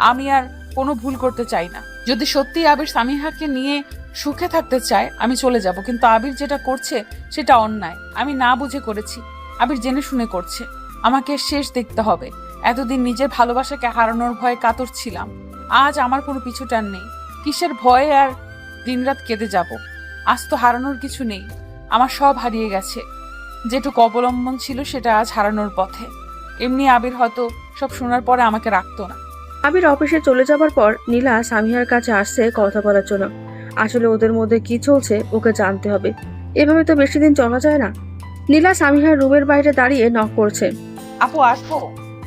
আমি আর কোনো ভুল করতে চাই না। যদি সত্যি আবির সামিহাকে নিয়ে সুখে থাকতে চায় আমি চলে যাব, কিন্তু আবির যেটা করছে সেটা অন্যায়। আমি না বুঝে করেছি, আবির জেনে শুনে করছে। আমাকে শেষ দেখতে হবে। এতদিন নিজের ভালোবাসাকে হারানোর ভয়ে কাতর ছিলাম, আজ আমার কোনো পিছুটান নেই। কিসের ভয়ে আর দিনরাত কেঁদে যাব? আজ তো হারানোর কিছু নেই, আমার সব হারিয়ে গেছে। যেটুকু অবলম্বন ছিল সেটা আজ হারানোর পথে। এমনি আবির হয়তো সব শোনার পরে আমাকে রাখতো না। আবির অফিসে চলে যাবার পর নীলা সামিয়ার কাছে আসছে কথা বলার জন্য। আসলে ওদের মধ্যে কি চলছে ওকে জানতে হবে। এভাবে তো বেশি দিন চলা যায় না। নীলা সামিহার রুমের বাইরে দাঁড়িয়ে নক করছে। আপু আসবো?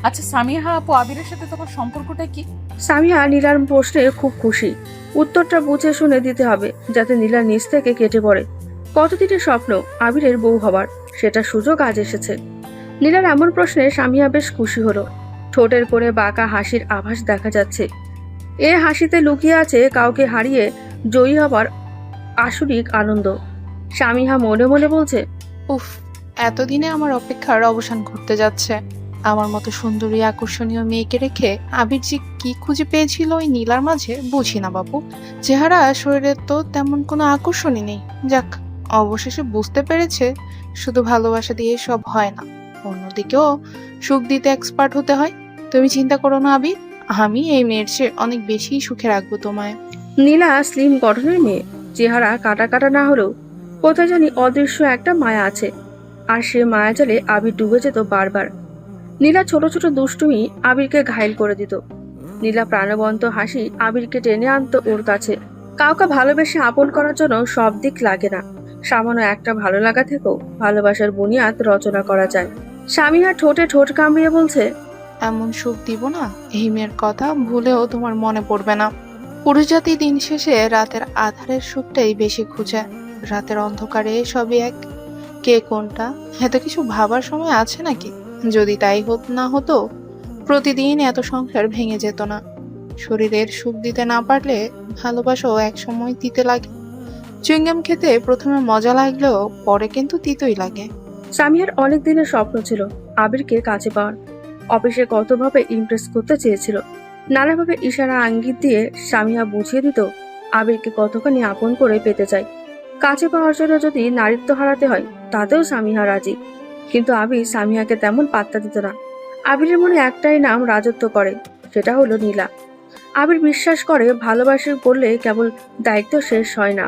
আচ্ছা সামিহা আপু, আবিরের সাথে তোমার সম্পর্কটা কি? সামিহা নীলার প্রশ্নে খুব খুশি। উত্তরটা বুঝে শুনে দিতে হবে যাতে নীলার নিচ থেকে কেটে পড়ে। কতদিনের স্বপ্ন আবিরের বউ হবার, সেটা সুযোগ আজ এসেছে। নীলার এমন প্রশ্নে সামিহা বেশ খুশি হলো। ঠোঁটের করে বাঁকা হাসির আভাস দেখা যাচ্ছে। এ হাসিতে লুকিয়ে আছে কাউকে হারিয়ে জয়ী হবার আসরিক আনন্দ। সামিহা মনে মনে বলছে, উফ, এতদিনে আমার অপেক্ষার অবসান ঘটতে যাচ্ছে। আমার মতো সুন্দরী আকর্ষণীয় মেয়েকে রেখে আবির যে কি খুঁজে পেয়েছিল ওই নীলার মাঝে বুঝি না বাবু। চেহারা শরীরের তো তেমন কোনো আকর্ষণই নেই। যাক, অবশেষে বুঝতে পেরেছে শুধু ভালোবাসা দিয়ে সব হয় না, অন্যদিকেও সুখ দিতে এক্সপার্ট হতে হয়। তুমি চিন্তা করো না আবির, আমি এই মেয়ের চেয়ে অনেক বেশি সুখে রাখবো তোমায়। নীলা স্লিম গঠনের মেয়ে, চেহারা কাটা কাটা না হলেও কোথায় জানি অদৃশ্য একটা মায়া আছে। আর সে মায়া জালে আবির ডুবে যেত বারবার। নীলা ছোট ছোট দুষ্টুমি আবিরকে ঘায়েল করে দিত। নীলা প্রাণবন্ত হাসি আবিরকে টেনে আনতো ওর কাছে। কাউকে ভালোবেসে আপন করার জন্য সব দিক লাগে না। সামান্য একটা ভালো লাগা থেকেও ভালোবাসার বুনিয়াদ রচনা করা যায়। সামিহা ঠোঁটে ঠোঁট কামড়িয়ে বলছে, এমন সুখ দিব না এই মেয়ের কথা ভুলেও তোমার মনে পড়বে না। পুরুষ জাতি দিন শেষে রাতের আধারের সুখটাই বেশি খুঁজে। রাতের অন্ধকারে সবই এক, কে কোনটা এত কিছু ভাবার সময় আছে নাকি? যদি তাই না হতো প্রতিদিন এত সংসার ভেঙে যেত না। শরীরের সুখ দিতে না পারলে ভালোবাসাও এক সময় দিতে লাগে। চুইংগাম খেতে প্রথমে মজা লাগলেও পরে কিন্তু তিতই লাগে। সামিহার অনেক দিনের স্বপ্ন ছিল আবিরকে কাছে পাওয়ার। অফিসে কতভাবে ইমপ্রেস করতে চেয়েছিল। নানাভাবে ইশারা আঙ্গিক দিয়ে সামিহা বুঝিয়ে দিত আবিরকে কতখানি আপন করে পেতে চায়। কাছে পাওয়ার জন্য যদি নারীত্ব হারাতে হয় তাতেও সামিহা রাজি। কিন্তু আবির সামিহাকে তেমন পাত্তা দিত না। আবিরের মনে একটাই নাম রাজত্ব করে, সেটা হলো নীলা। আবির বিশ্বাস করে ভালোবাসে বললে কেবল দায়িত্ব শেষ হয় না,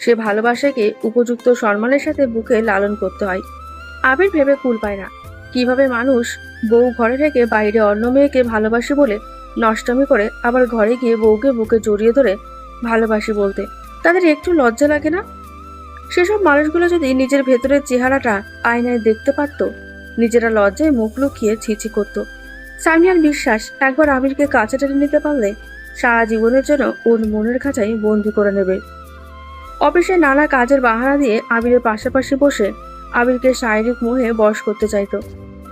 সে ভালোবাসাকে উপযুক্ত সম্মানের সাথে বুকে লালন করতে হয়। আবির ভেবে কুল পায় না কিভাবে মানুষ বউ ঘরে থেকে বাইরে অন্য মেয়েকে ভালোবাসে বলে নষ্টামি করে, আবার ঘরে গিয়ে বউকে বুকে জড়িয়ে ধরে ভালোবাসি বলতে তাদের একটু লজ্জা লাগে না? সেসব মানুষগুলো যদি নিজের ভেতরের চেহারাটা আয়নায় দেখতে পারত, নিজেরা লজ্জায় মুখ লুকিয়ে ছিছি করত। সামিয়ার বিশ্বাস একবার আবিরকে কাছে টেনে নিতে পারলে সারা জীবনের জন্য ওর মনের খাঁচায় বন্দি করে নেবে। অফিসে নানা কাজের বাহানা দিয়ে আবিরের পাশাপাশি বসে আবিরকে শারীরিক মোহে বশ করতে চাইতো।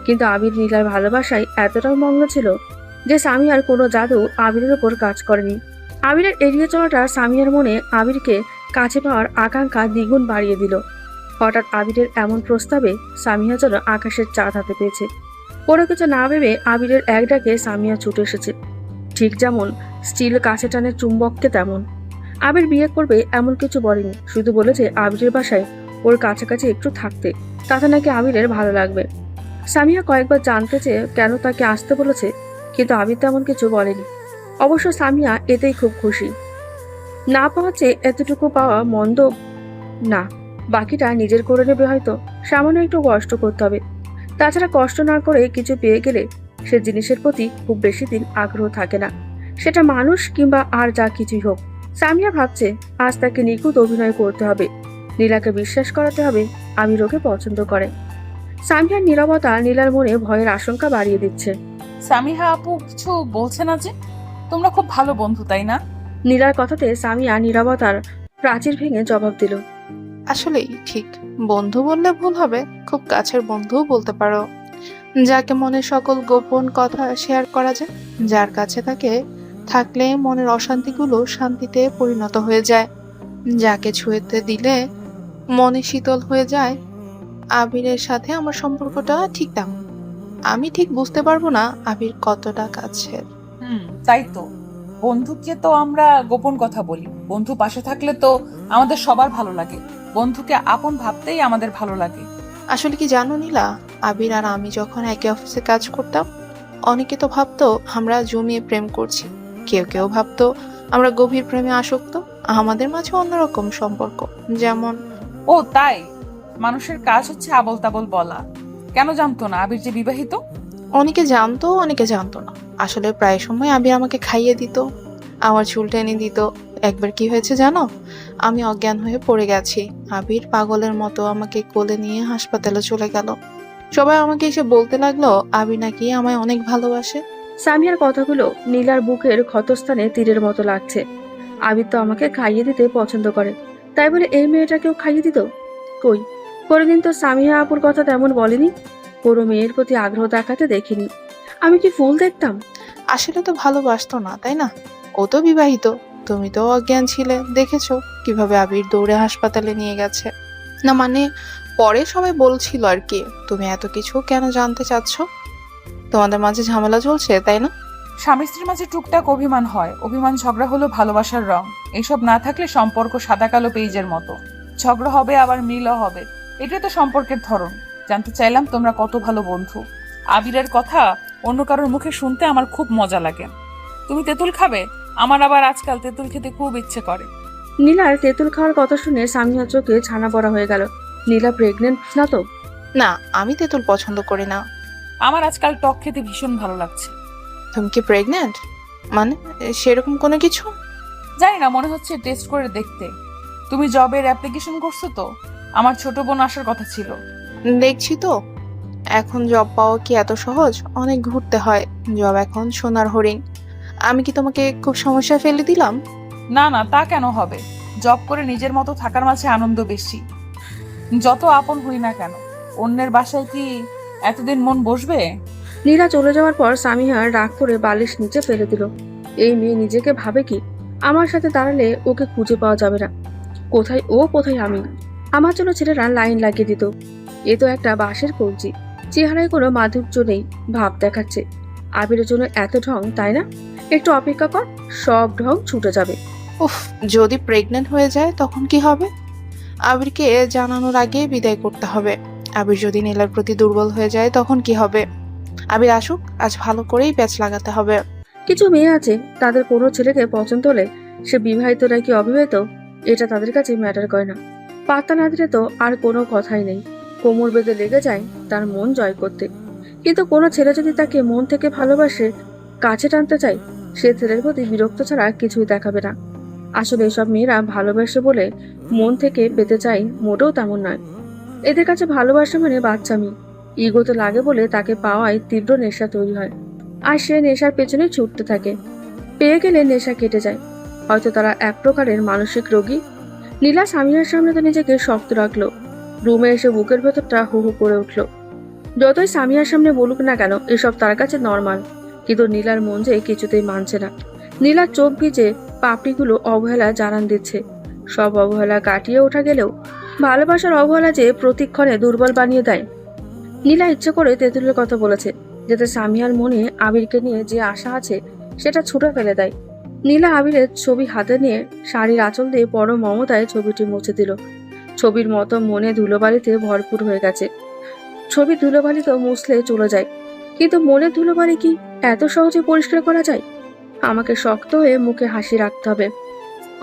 কিন্তু আবির নীলার ভালোবাসায় এতটাও মগ্ন ছিল যে সামিয়ার কোনো জাদু আবিরের ওপর কাজ করেনি। আবিরের এড়িয়ে চলাটা সামিয়ার মনে আবিরকে কাছে পাওয়ার আকাঙ্ক্ষা দ্বিগুণ বাড়িয়ে দিল। হঠাৎ আবিরের এমন প্রস্তাবে সামিয়া যেন আকাশের চাঁদ হাতে পেয়েছে। কোনো কিছু না ভেবে আবিরের এক ডাকে সামিয়া ছুটে এসেছে। ঠিক যেমন স্টিল কাছে টানে চুম্বককে তেমন। আবির বিয়ে করবে এমন কিছু বলেনি, শুধু বলেছে আবিরের বাসায় ওর কাছাকাছি একটু থাকতে, তাতে নাকি আবিরের ভালো লাগবে। সামিয়া কয়েকবার জানতে চেয়ে কেন তাকে আসতে বলেছে, কিন্তু আবির তেমন কিছু বলেনি। অবশ্য সামিয়া এতেই খুব খুশি। না পাওয়া চেয়ে এতটুকু পাওয়া মন্দ না, বাকিটা নিজের করে নেবে হয়তো। সামান্য একটু কষ্ট করতে হবে। তাছাড়া কষ্ট না করে কিছু পেয়ে গেলে সে জিনিসের প্রতি খুব বেশি দিন আগ্রহ থাকে না, সেটা মানুষ কিংবা আর যা কিছুই হোক। সামিয়া ভাবছে আজ তাকে নিখুঁত অভিনয় করতে হবে, নীলাকে বিশ্বাস করাতে হবে আবির ওকে পছন্দ করে। সামিয়ার নীরবতা নীলার মনে ভয়ের আশঙ্কা বাড়িয়ে দিচ্ছে। সামিহা আপু কিছু বলছে না যে? তোমরা খুব ভালো বন্ধু তাই না? নীলার কথাতে সামিয়া নীরবতার প্রাচীর ভেঙে জবাব দিল, আসলেই ঠিক, বন্ধু বললে ভুল হবে, খুব কাছের বন্ধুও বলতে পারো। যাকে মনের সকল গোপন কথা শেয়ার করা যায়, যার কাছে থাকলে মনের অশান্তিগুলো শান্তিতে পরিণত হয়ে যায়, যাকে ছুঁয়েতে দিলে মনে শীতল হয়ে যায়। আবিরের সাথে আমার সম্পর্কটা ঠিক তেমন। আমি ঠিক বুঝতে পারবো না আবির কতটা কাছের। তাই তো, বন্ধুকে তো আমরা গোপন কথা বলি, বন্ধু পাশে থাকলে তো আমাদের সবার ভালো লাগে, বন্ধুকে আপন ভাবতেই আমাদের ভালো লাগে। আসলে কি জানো নীলা, আবির আর আমি যখন একই অফিসে কাজ করতাম, অনেকে তো ভাবতো আমরা জমিয়ে প্রেম করছি, কেউ কেউ ভাবতো আমরা গভীর প্রেমে আসক্ত। আমাদের মাঝে অন্যরকম সম্পর্ক। যেমন ও তাই, মানুষের কাজ হচ্ছে আবল তাবল বলা। কেন জানতো না আবির যে বিবাহিত? অনেকে জানতো, অনেকে জানতো না। আসলে প্রায় সময় আবির আমাকে খাইয়ে দিত, আমার চুল টেনে দিত। একবার কি হয়েছে জানো, আমি অজ্ঞান হয়ে পড়ে গেছি। আবির পাগলের মতো আমাকে কোলে নিয়ে হাসপাতালে চলে গেল। সবাই আমাকে এসে বলতে লাগলো আবির নাকি আমায় অনেক ভালোবাসে। সামিয়ার কথাগুলো নীলার বুকের ক্ষতস্থানে তীরের মতো লাগছে। আবির তো আমাকে খাইয়ে দিতে পছন্দ করে, তাই বলে এই মেয়েটাকেও খাইয়ে দিত? কই, কোনোদিন তো সামিয়া আপুর কথা তেমন বলেনি। কোনো মেয়ের প্রতি আগ্রহ দেখাতে দেখিনি। আমি কি ফুল দেখতাম? আসলে তো ভালোবাসতো না, তাই না? ও তো বিবাহিত, তুমি তো অজ্ঞান ছিলে, দেখেছো কিভাবে আবির দৌড়ে হাসপাতালে নিয়ে গেছে। না মানে পরে সবাই বলছিল আর কি, তুমি এত কিছু কেন জানতে চাচ্ছ? তোমাদের মাঝে ঝামেলা চলছে, তাই না? স্বামী স্ত্রীর মাঝে টুকটাক অভিমান হয়, অভিমান ঝগড়া হলো ভালোবাসার রং। এসব না থাকলে সম্পর্ক সাদা কালো পেজের মতো, ঝগড়া হবে আবার মিলও হবে, এটাই তো সম্পর্কের ধরন। জানতে চাইলাম তোমরা কত ভালো বন্ধু। আবিরের কথা অন্য কারোর মুখে শুনতে আমার খুব মজা লাগে। তুমি তেঁতুল খাবে? আমার আবার আজকাল তেঁতুল খেতে খুব ইচ্ছে করে। নীলার তেঁতুল খাওয়ার কথা শুনে সামিয়ার চোখে ছানা পড়া হয়ে গেল। নীলা প্রেগনেন্ট না তো? না, আমি তেঁতুল পছন্দ করি না। আমার আজকাল টক খেতে ভীষণ ভালো লাগছে। তুমি কি প্রেগনেন্ট? মানে সেরকম কোনো কিছু? জানি না, মনে হচ্ছে টেস্ট করে দেখতে। তুমি জবের অ্যাপ্লিকেশন করছো তো? আমার ছোট বোন আসার কথা ছিল। দেখছি তো, এখন জব পাওয়া কি এত সহজ? অনেক ঘুরতে হয়। জব এখন সোনার হরিণ। আমি কি তোমাকে খুব সমস্যায় ফেলে দিলাম? না না, তা কেন হবে? জব করে নিজের মতো থাকার মাঝে আনন্দ বেশি। যত আপন হই না কেন, অন্যের বাসায় কি এতদিন মন বসবে? নীলা চলে যাওয়ার পর সামিয়া রাগ করে বালিশ নিচে ফেলে দিল। এই মেয়ে নিজেকে ভাবে কি আমার সাথে দাঁড়ালে ওকে খুঁজে পাওয়া যাবে না। কোথায় ও, কোথায় আমি? আমার জন্য ছেলেরা লাইন লাগিয়ে দিত। এ তো একটা বাঁশের কবজি, চেহারায় কোনো মাধুর্য নেই, ভাব দেখাচ্ছে। আবিরের জন্য এত ঢং, তাই না? একটু অপেক্ষা কর, সব ঢং ছুটে যাবে। উফ, যদি প্রেগনেন্ট হয়ে যায় তখন কি হবে? আবিরকে জানানোর আগে বিদায় করতে হবে। আবির যদি নীলার প্রতি দুর্বল হয়ে যায় তখন কি হবে? আবির আসুক, আজ ভালো করেই প্যাচ লাগাতে হবে। কিছু মেয়ে আছে, তাদের কোনো ছেলেকে পছন্দ হলে সে বিবাহিত নাকি অবিবাহিত এটা তাদের কাছে ম্যাটার করে না। পাত্তা না দিলে তো আর কোনো কথাই নেই, কোমর বেঁধে লেগে যায় তার মন জয় করতে। কিন্তু কোনো ছেলে যদি তাকে মন থেকে ভালোবাসে, কাছে টানতে চায়, সে ছেলের প্রতি বিরক্ত ছাড়া কিছুই দেখাবে না। আসলে এসব মেয়েরা ভালোবাসে বলে মন থেকে পেতে চায়, মোটেও তেমন নয়। এদের কাছে ভালোবাসা মানে বাচ্চামি, ইগোতে লাগে বলে তাকে পাওয়ায় তীব্র নেশা তৈরি হয়, আর সে নেশার পেছনে ছুটতে থাকে। পেয়ে গেলে নেশা কেটে যায়। হয়তো তারা এক প্রকারের মানসিক রোগী। নীলা সামিয়ার সামনে তো নিজেকে শক্ত রাখলো। রুমে এসে বুকের ভেতরটা হু হু করে উঠলো। যতই সামিয়ার সামনে বলুক না কেন এসব তার কাছে নর্মাল, কিন্তু নীলার মন যে কিছুতেই মানছে না। নীলার চোখ ভিজে পাপড়িগুলো অবহেলা জানান দিচ্ছে। সব অবহেলা কাটিয়ে ওঠা গেলেও ভালোবাসার অবহেলা যে প্রতিক্ষণে দুর্বল বানিয়ে দেয়। নীলা ইচ্ছে করে তেঁতুলের কথা বলেছে, যাতে সামিয়ার মনে আবিরকে নিয়ে যে আশা আছে সেটা ছুটে ফেলে দেয়। নীলা আবিরের ছবি হাতে নিয়ে শাড়ির আঁচল দিয়ে পরম মমতায় ছবিটি মুছে দিল। ছবির মতো মনে ধুলোবালিতে ভরপুর হয়ে গেছে। ছবি ধুলোবালি তো মুছলে চলে যায়, কিন্তু মনের ধুলোবালি কি এত সহজে পরিষ্কার করা যায়? আমাকে শক্ত হয়ে মুখে হাসি রাখতে হবে।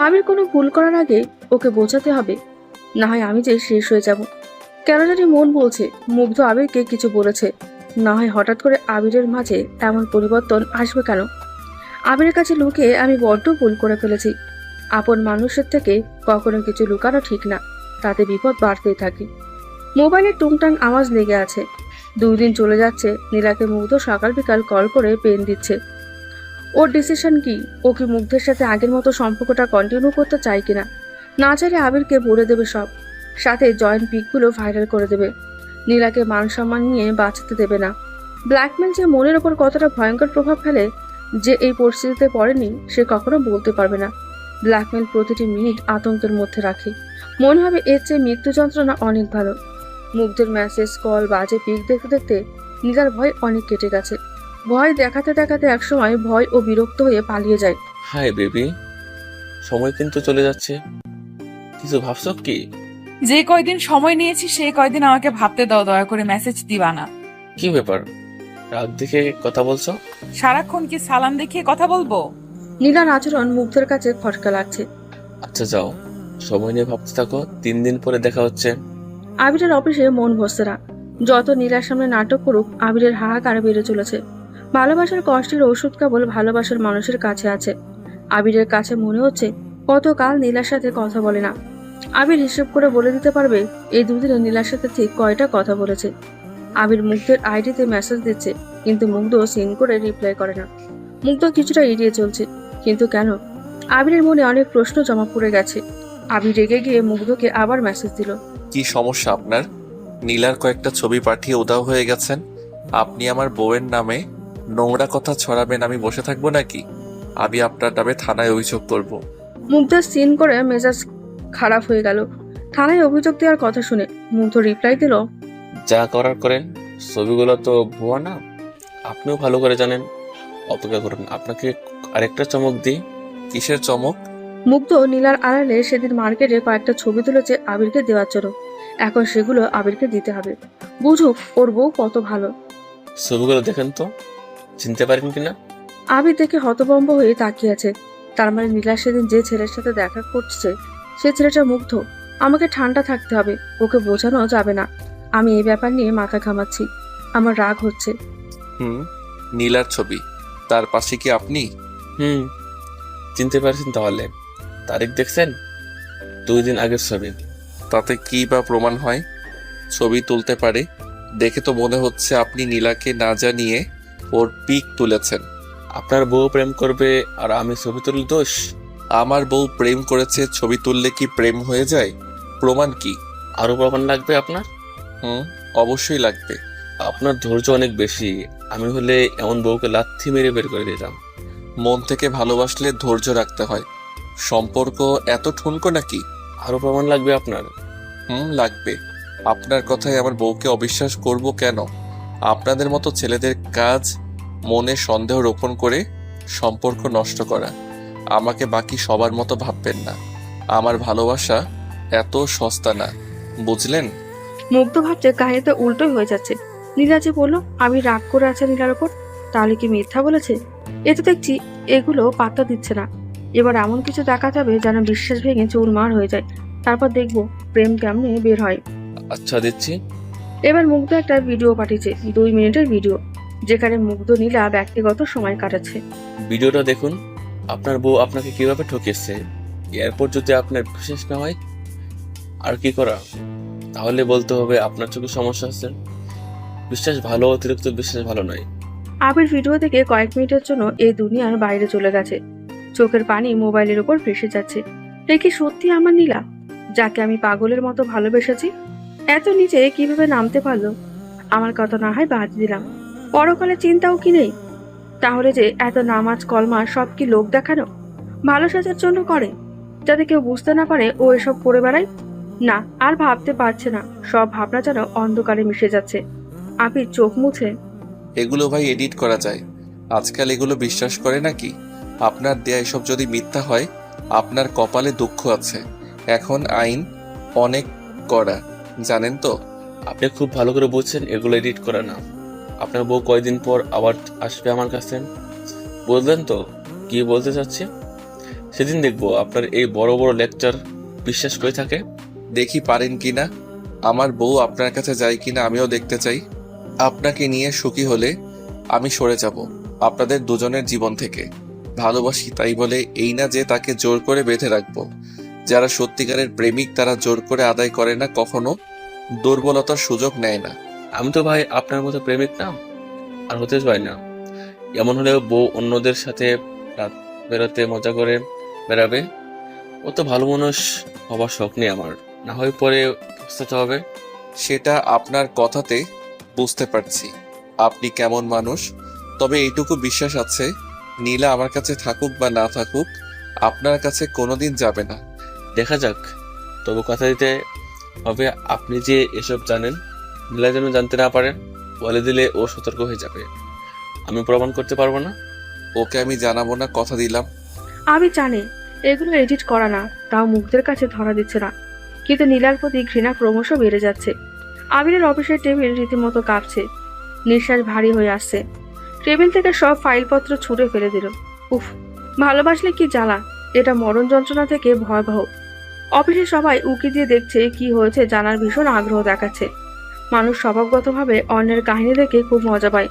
আবির কোনো ভুল করার আগে ওকে বোঝাতে হবে, না হয় আমি যে শেষ হয়ে যাব। কেন জানি মন বলছে মুগ্ধ আবিরকে কিছু বলেছে, না হয় হঠাৎ করে আবিরের মাঝে এমন পরিবর্তন আসবে কেন? আবিরের কাছে লুকিয়ে আমি বড্ড ভুল করে ফেলেছি। আপন মানুষের থেকে কখনো কিছু লুকানো ঠিক না, তাতে বিপদ বাড়তেই থাকে। মোবাইলে টুংটাং আওয়াজ লেগে আছে। 2 দিন চলে যাচ্ছে, নীলাকে মুগ্ধ সকাল বিকাল কল করে পেন দিচ্ছে। ওর ডিসিশন কি? ও কি মুগ্ধের সাথে আগের মতো সম্পর্কটা কন্টিনিউ করতে চায় কিনা? না চাইলে আবিরকে বলে দেবে সব, সাথে জয়েন্ট পিকগুলো ভাইরাল করে দেবে। নীলাকে মান সম্মান নিয়ে বাঁচাতে দেবে না। ব্ল্যাকমেল যে মনের ওপর কতটা ভয়ঙ্কর প্রভাব ফেলে, যে এই পরিস্থিতিতে পড়েনি সে কখনো বলতে পারবে না। ব্ল্যাকমেল প্রতিটি মিনিট আতঙ্কের মধ্যে রাখে। মনে হবে এর চেয়ে মৃত্যু যন্ত্রণা অনেক ভালো। মুগ্ধের মেসেজ, কল, বাজে পিক দেখতে দেখতে নীলার ভয় অনেক কেটে গেছে। ভয় দেখাতে দেখাতে একসময় ভয় ও বিরক্ত হয়ে পালিয়ে যায়। হাই বেবি, সময় কিন্তু চলে যাচ্ছে, কিছু ভাবছো কি? যে কয়দিন সময় নিয়েছি সেই কয়দিন আমাকে ভাবতে দাও, দয়া করে মেসেজ দিবা না। কি ব্যাপার, রাত দেখে কথা বলছো? সারাক্ষণ কি সালাম দেখিয়ে কথা বলবো? নীলার আচরণ মুগ্ধের কাছে খটকা লাগছে। আচ্ছা যাও, সময় নিয়ে ভাবতে থাকো, 3 দিন পরে দেখা হচ্ছে। আবিরের অফিসে মন বসছে না। যত নীলার সামনে নাটক করুক, আবিরের হাহাকার বেড়ে চলেছে। ভালোবাসার কষ্টের ওষুধ কেবল ভালোবাসার মানুষের কাছে আছে। আবিরের কাছে মনে হচ্ছে কতকাল নীলার সাথে কথা বলে না। আবির হিসেব করে বলে দিতে পারবে এই দুদিনে নীলার সাথে ঠিক কয়টা কথা বলেছে। আবির মুগ্ধের আইডিতে মেসেজ দিচ্ছে, কিন্তু মুগ্ধ সিন করে রিপ্লাই করে না। মুগ্ধ কিছুটা এড়িয়ে চলছে, কিন্তু কেন? আবিরের মনে অনেক প্রশ্ন জমা পড়ে গেছে। আবির রেগে গিয়ে মুগ্ধকে আবার মেসেজ দিল। কি সমস্যা আপনার? নীলার কয়েকটা ছবি পাঠিয়ে উধাও হয়ে গেছেন। আপনি আমার বউয়ের নামে নোংরা কথা ছড়াবেন, আমি বসে থাকবো নাকি? আমি আপনার নামে থানায় অভিযোগ করব। মুগ্ধ সিন করে মেজাজ খারাপ হয়ে গেল। থানায় অভিযোগ দেওয়ার কথা শুনে মুগ্ধ রিপ্লাই দিল, যা করার করেন, ছবিগুলো তো ভুয়া না, আপনিও ভালো করে জানেন। অপেক্ষা করুন, আপনাকে আরেকটা চমক দিই। কিসের চমক? মুগ্ধ নীলার আড়ালে সেদিন মার্কেটে কয়েকটা ছবি তুলেছে আবিরকে দেওয়ার জন্য। এখন সেগুলো আবিরকে দিতে হবে, বুঝুক ওর বউ কত ভালো। ছবিগুলো দেখেন তো, চিনতে পারেন কিনা? আবির দেখে হতভম্ব হয়ে তাকিয়ে আছে। তার মানে নীলা সেদিন যে ছেলের সাথে দেখা করছে সে ছেলেটা মুগ্ধ। আমাকে ঠান্ডা থাকতে হবে, ওকে বোঝানো যাবে না। আমি এই ব্যাপার নিয়ে মাথা ঘামাচ্ছি, আমার রাগ হচ্ছে। নীলার ছবি, তার পাশে কি আপনি? চিনতে পারছেন তাহলে? তারিখ দেখছেন? 2 দিন আগের ছবি। তাতে কি বা প্রমাণ হয়? ছবি তুলতে পারে, দেখে তো মনে হচ্ছে আপনি নীলাকে না জানিয়ে ওর পিক তুলেছেন। আপনার বউ প্রেম করবে আর আমি ছবি তুলি দোষ? আমার বউ প্রেম করেছে, ছবি তুললে কি প্রেম হয়ে যায়? প্রমাণ কি? আরো প্রমাণ লাগবে আপনার? অবশ্যই লাগবে। আপনার ধৈর্য অনেক বেশি। আমি হলে এমন বউকে লাথি মেরে বের করে দিতাম। মন থেকে ভালোবাসলে ধৈর্য রাখতে হয়। সম্পর্ক এত ঠুনকো নাকি? আরো প্রমাণ লাগবে আপনার? লাগবে। আপনার কথায় আমার বউকে অবিশ্বাস করব কেন? আপনাদের মতো ছেলেদের কাজ মনে সন্দেহ রোপণ করে সম্পর্ক নষ্ট করা। আমাকে বাকি সবার মতো ভাববেন না। আমার ভালোবাসা এত সস্তা না, বুঝলেন? মুগ্ধ ভাবছে কাহিনীতে উল্টোই হয়ে যাচ্ছে। নীলা যে বললো আমি রাগ করে আছে নীলার ওপর, তাহলে কি মিথ্যা বলেছে? এ তো দেখছি এগুলো পাত্তা দিচ্ছে না। এবার এমন কিছু দেখাতে হবে যেন বিশ্বাস ভেঙে চুরমার হয়ে যায়। তারপর দেখবো প্রেম কেমনে বের হয়। আচ্ছা, দিচ্ছি। এবার মুগ্ধ একটা ভিডিও পাঠিয়েছে, 2 মিনিটের ভিডিও, যেখানে মুগ্ধ নীলা ব্যক্তিগত সময় কাটাচ্ছে। ভিডিওটা দেখুন। আপনার বউ আপনাকে কিভাবে ঠকিয়েছে। এরপর যদি আপনার বিশ্বাস না হয় আর কি করা? তাহলে বলতে হবে আপনার চোখে সমস্যা আছে। বিশ্বাস ভালো, অতিরিক্ত বিশ্বাস ভালো নয়। আবির ভিডিও দেখে কয়েক মিনিটের জন্য এই দুনিয়ার বাইরে চলে গেছে। চোখের পানি মোবাইলের উপর ভেসে যাচ্ছে। এ কি সত্যি আমার নীলা, যাকে আমি পাগলের মতো ভালোবেসেছি? এত নিচে কিভাবে নামতে পারলো? আমার কথা না হয় বাদ দিলাম, পরকালে চিন্তাও কি নেই? তাহলে যে এত নামাজ কলমা সব কি লোক দেখানো, ভালো সাজার জন্য করে, যাতে কেউ বুঝতে না পারে ও এসব করে বেড়ায়? না, আর ভাবতে পারছে না। সব ভাবনা যেন অন্ধকারে মিশে যাচ্ছে। আবির চোখ মুছে, এগুলো ভাই এডিট করা যায়। আজকাল এগুলো বিশ্বাস করে নাকি? আপনার দেয়া এসব যদি মিথ্যা হয়, আপনার কপালে দুঃখ আছে। এখন আইন অনেক কড়া, জানেন তো? আপনি খুব ভালো করে বুঝছেন এগুলো এডিট করে না। আপনার বউ কয়দিন পর আবার আসবে আমার কাছে। বুঝলেন তো কি বলতে চাচ্ছি? সেদিন দেখবো আপনার এই বড় বড় লেকচার বিশ্বাস করে থাকে। দেখি পারেন কিনা। আমার বউ আপনার কাছে যায় কিনা আমিও দেখতে চাই। আপনাকে নিয়ে সুখী হলে আমি সরে যাব আপনাদের দুজনের জীবন থেকে। ভালোবাসি তাই বলে এই না যে তাকে জোর করে বেঁধে রাখবো। যারা সত্যিকারের প্রেমিক তারা জোর করে আদায় করে না, কখনো দুর্বলতার সুযোগ নেয় না। আমি তো ভাই আপনার মতো প্রেমিক না, আর হতে চাই না। এমন হলেও বউ অন্যদের সাথে রাত বেরোতে মজা করে বেড়াবে। ও তো ভালো মানুষ হবার শখ নেই আমার, না হয় পরে পস্তাতে হবে। সেটা আপনার কথাতে বুঝতে পারছি আপনি কেমন মানুষ। তবে এইটুকু বিশ্বাস আছে, নীলা আমার কাছে থাকুক বা না থাকুক, আপনার কাছে কোনোদিন যাবে না। দেখা যাক, তবু কথা দিতে হবে আপনি যে এসব জানেন নীলা যেন জানতে না পারে। বলে দিলে ও সতর্ক হয়ে যাবে। আমি প্রমাণ করতে পারবো না। ওকে আমি জানাবো না, কথা দিলাম। আমি জানি এগুলো এডিট করা না, তাও মুগ্ধের কাছে ধরা দিচ্ছে না। কিন্তু নীলার প্রতি ঘৃণা ক্রমশ বেড়ে যাচ্ছে। আবিরের অফিসের টেবিল রীতিমতো কাঁপছে, নিঃশ্বাস ভারী হয়ে আসছে। টেবিল থেকে সব ফাইলপত্র ছুঁড়ে ফেলে দিল। উফ, ভালোবাসলে কি জ্বালা! এটা মরণ যন্ত্রণা থেকে ভয়াবহ। অফিসে সবাই উকি দিয়ে দেখছে, কি হয়েছে জানার ভীষণ আগ্রহ দেখাচ্ছে। মানুষ স্বভাবগতভাবে অন্যের কাহিনী দেখে খুব মজা পায়।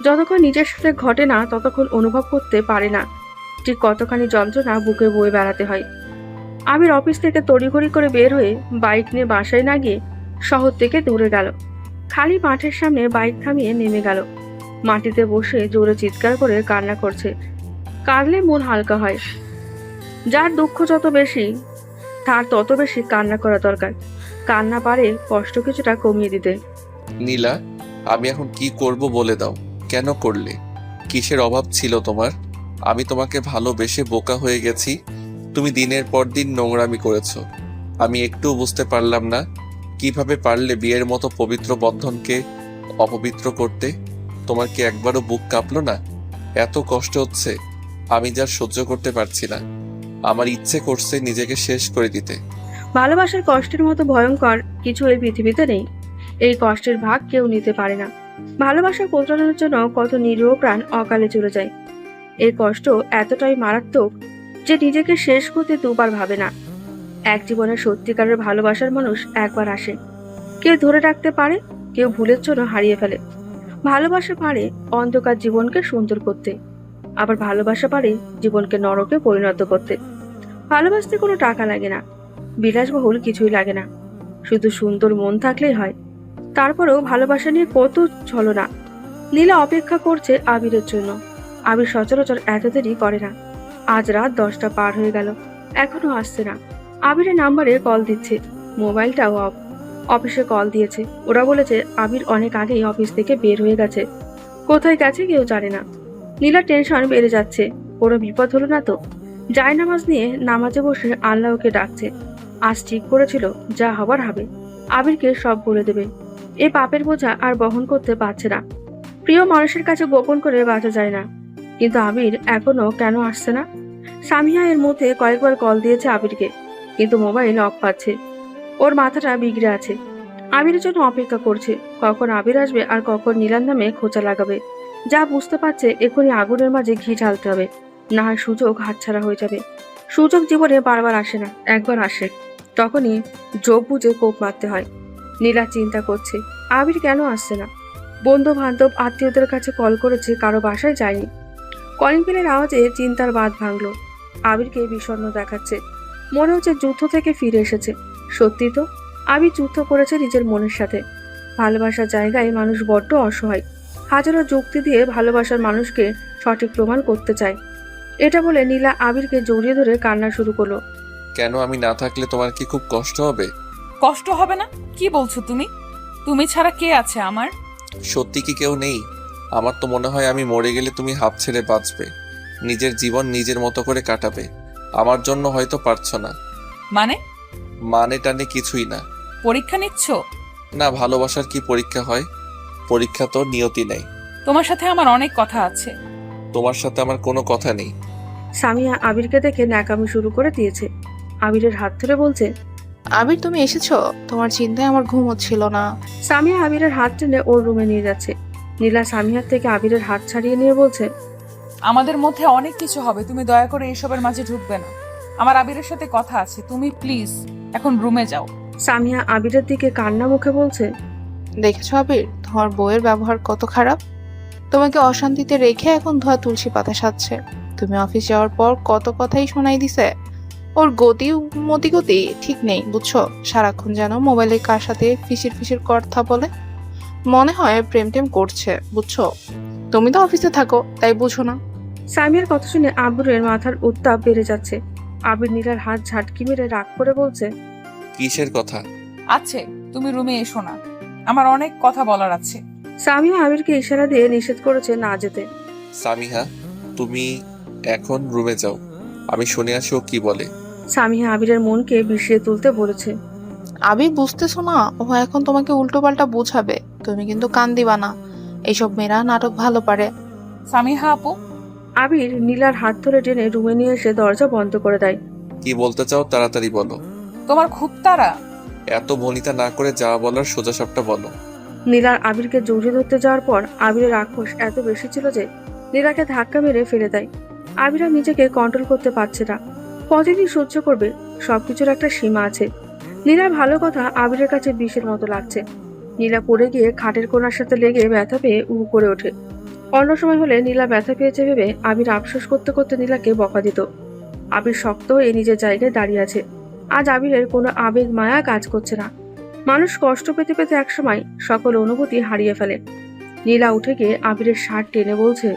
যতক্ষণ নিজের সাথে ঘটে না ততক্ষণ অনুভব করতে পারে না। ঠিক কতখানি যন্ত্রণা বুকে বয়ে বেড়াতে হয়। আবির অফিস থেকে তড়িঘড়ি করে বের হয়ে বাইক নিয়ে বাসায় না গিয়ে শহর থেকে দূরে গেল। খালি মাঠের সামনে বাইক থামিয়ে নেমে গেল। মাটিতে বসে জোরে চিৎকার করে কান্না করছে। কাঁদলে মন হালকা হয়। যার দুঃখ যত বেশি তার তত বেশি কান্না করা দরকার। কান্না পারে কষ্ট কিছুটা কমিয়ে দিতে। নীলা, আমি এখন কি করব বলে দাও। কেন করলে? কিসের অভাব ছিল তোমার? আমি তোমাকে ভালোবেসে বোকা হয়ে গেছি। তুমি দিনের পর দিন নোংরামি করেছো। আমি একটুও বুঝতে পারলাম না কিভাবে পারলে বিয়ের মতো পবিত্র বন্ধনকে অপবিত্র করতে। তোমার কি একবারও বুক কাঁপলো না? এত কষ্ট হচ্ছে, আমি যা সহ্য করতে পারছি না। আমার ইচ্ছে করছে নিজেকে শেষ করে দিতে। ভালোবাসার কষ্টের মতো ভয়ঙ্কর কিছু এই পৃথিবীতে নেই। এই কষ্টের ভাগ কেউ নিতে পারে না। ভালোবাসা কোতরানোর জন্য কত নিরীহ প্রাণ অকালে চলে যায়। এই কষ্ট এতটাই মারাত্মক যে নিজেকে শেষ করতে দুবার ভাবে না। এক জীবনের সত্যিকারের ভালোবাসার মানুষ একবার আসে। কেউ ধরে রাখতে পারে, কেউ ভুলের জন্য হারিয়ে ফেলে। ভালোবাসা পারে অন্ধকার জীবনকে সুন্দর করতে, আবার ভালোবাসা পারে জীবনকে নরকে পরিণত করতে। ভালোবাসতে কোনো টাকা লাগে না, বিলাসবহুল কিছুই লাগে না, শুধু সুন্দর মন থাকলেই হয়। তারপরেও ভালোবাসা নিয়ে কত ছলনা। নীলা অপেক্ষা করছে আবিরের জন্য। আবির সচরাচর এত দেরি করে না। আজ রাত 10টা পার হয়ে গেল, এখনো আসছে না। আবিরের নাম্বারে কল দিচ্ছে, মোবাইলটাও অফ। অফিসে কল দিয়েছে, ওরা বলেছে আবির অনেক আগেই অফিস থেকে বের হয়ে গেছে। কোথায় গেছে কেউ জানে না। নীলার টেনশন বেড়ে যাচ্ছে, কোনো বিপদ হলো না তো। জায়নামাজ নিয়ে নামাজে বসে আল্লাহকে ডাকছে। আজ ঠিক করেছিল যা হবার হবে, আবিরকে সব বলে দেবে। এ পাপের বোঝা আর বহন করতে পারছে না। প্রিয় মানুষের কাছে গোপন করে বাঁচা যায় না, কিন্তু আবির এখনো কেন আসছে না? সামিয়া এর মধ্যে কয়েকবার কল দিয়েছে আবিরকে, কিন্তু মোবাইল অফ পাচ্ছে। ওর মাথাটা বিগড়ে আছে। আবিরের জন্য অপেক্ষা করছে, কখন আবির আসবে আর কখন নীলার নামে খোঁচা লাগাবে। যা বুঝতে পারছে এখনই আগুনের মাঝে ঘি ঢালতে হবে, না হয় সুযোগ হাতছাড়া হয়ে যাবে। সুযোগ জীবনে বারবার আসে না, একবার আসে, তখনই যোগ বুঝে কোপ মারতে হয়। নীলা চিন্তা করছে আবির কেন আসছে না। বন্ধু বান্ধব আত্মীয়দের কাছে কল করেছে, কারো বাসায় যায়নি। কলিং বেলের আওয়াজে চিন্তার বাঁধ ভাঙলো। আবিরকে বিষণ্ণ দেখাচ্ছে, মনে হচ্ছে যুদ্ধ থেকে ফিরে এসেছে। সত্যি তো, আবির যুদ্ধ করেছে নিজের মনের সাথে। ভালোবাসার জায়গায় মানুষ বড্ড অসহায়। হাজারো যুক্তি দিয়ে ভালোবাসার মানুষকে সঠিক প্রমাণ করতে চায়। এটা বলে নীলা আবিরকে জড়িয়ে ধরে কান্না শুরু করলো। কেন আমি না থাকলে তোমার কি খুব কষ্ট হবে? কষ্ট হবে না? কি বলছো তুমি? তুমি ছাড়া কে আছে আমার? সত্যি কি কেউ নেই? আমার তো মনে হয় আমি মরে গেলে তুমি হাত ছেড়ে বাঁচবে, নিজের জীবন নিজের মতো করে কাটাবে। আমার জন্য হয়তো পারছো না। মানে? মানে টানে কিছুই না। পরীক্ষা নিচ্ছ? না, ভালোবাসার কি পরীক্ষা হয়? পরীক্ষা তো নিয়তি নেই। তোমার সাথে আমার অনেক কথা আছে। তোমার সাথে আমার কোনো কথা নেই। সামিয়া আবিরকে দেখে ন্যাকামি শুরু করে দিয়েছে। আবিরের হাত ধরে বলছে, আবির তুমি এসেছো? তোমার চিন্তায় আমার ঘুম হচ্ছিল না। সামিয়া আবিরের হাত টেনে ওর রুমে নিয়ে যাচ্ছে। নীলা সামিয়ার থেকে আবিরের হাত ছাড়িয়ে নিয়ে বলছে, আমাদের মধ্যে অনেক কিছু হবে, তুমি দয়া করে এসবের মাঝে ঢুকবে না। আমার আবিরের সাথে কথা আছে, তুমি প্লিজ এখন রুমে যাও। সামিয়া আবিরের দিকে কান্না মুখে বলছে, দেখেছো আবির, তোমার বউয়ের ব্যবহার কত খারাপ। তোমাকে অশান্তিতে রেখে এখন ধোয়া তুলসী পাতা সাজছে। তুমি অফিস যাওয়ার পর কত কথাই শোনাই দিছে। ওর মতিগতি ঠিক নেই, বুঝছো? সারাক্ষণ যেন মোবাইলে কার সাথে ফিসির ফিসির কথা বলে, মনে হয় প্রেম টেম করছে, বুঝছো? তুমি তো অফিসে থাকো, তাই বুঝো না। সামিয়ার কথা শুনে আবিরের মাথার উত্তাপ বেড়ে যাচ্ছে। আবির নীলার হাত ঝাটকি মেরে রাগ করে বলছে, কিসের কথা? আছে, তুমি রুমে এসো না, আমার অনেক কথা বলার আছে। সামিয়া আবিরকে ইশারা দিয়ে নিষেধ করেছে না যেতে। সামিহা, তুমি এখন রুমে যাও, আমি শুনে আসি ও কি বলে। সামিয়া আবিরের মনকে বিষিয়ে তুলতে বলেছে। আবির বুঝতেছো না, ও এখন তোমাকে উল্টো পাল্টা বুঝাবে। তুমি কিন্তু কান দিবা না, এইসব মেয়েরা নাটক ভালো পারে। সামিহা আপু। আবির নীলার হাত ধরে টেনে রুমে নিয়ে এসে দরজা বন্ধ করে দেয়। কি বলতে চাও তাড়াতাড়ি বলো। তোমার খুব তাড়া? এত ভনিতা না করে যা বলার সোজা সাপটা বলো। নীলার আবিরকে জড়িয়ে ধরতে যাওয়ার পর আবিরের আক্রোশ এত বেশি ছিল যে নীলাকে ধাক্কা মেরে ফেলে দেয়। আবির আর নিজেকে কন্ট্রোল করতে পারছে না। কতদিন সহ্য করবে? সবকিছুর একটা সীমা আছে। নীলার ভালো কথা আবিরের কাছে বিষের মতো লাগছে। নীলা পড়ে গিয়ে খাটের কোণার সাথে লেগে ব্যথা পেয়ে করে ওঠে। অন্য সময় হলে নীলা ব্যথা পেয়েছে ভেবে আবির আফসোস করতে করতে নীলাকে বকা দিত। আবির শক্ত হয়ে নিজের জায়গায় দাঁড়িয়ে আছে। আজ আবিরের কোনো আবেগ মায়া কাজ করছে না। মানুষ কষ্ট পেতে পেতে একসময় সকল অনুভূতি হারিয়ে ফেলে। নীলা উঠে গিয়ে আবিরের শার্ট টেনে বলছে,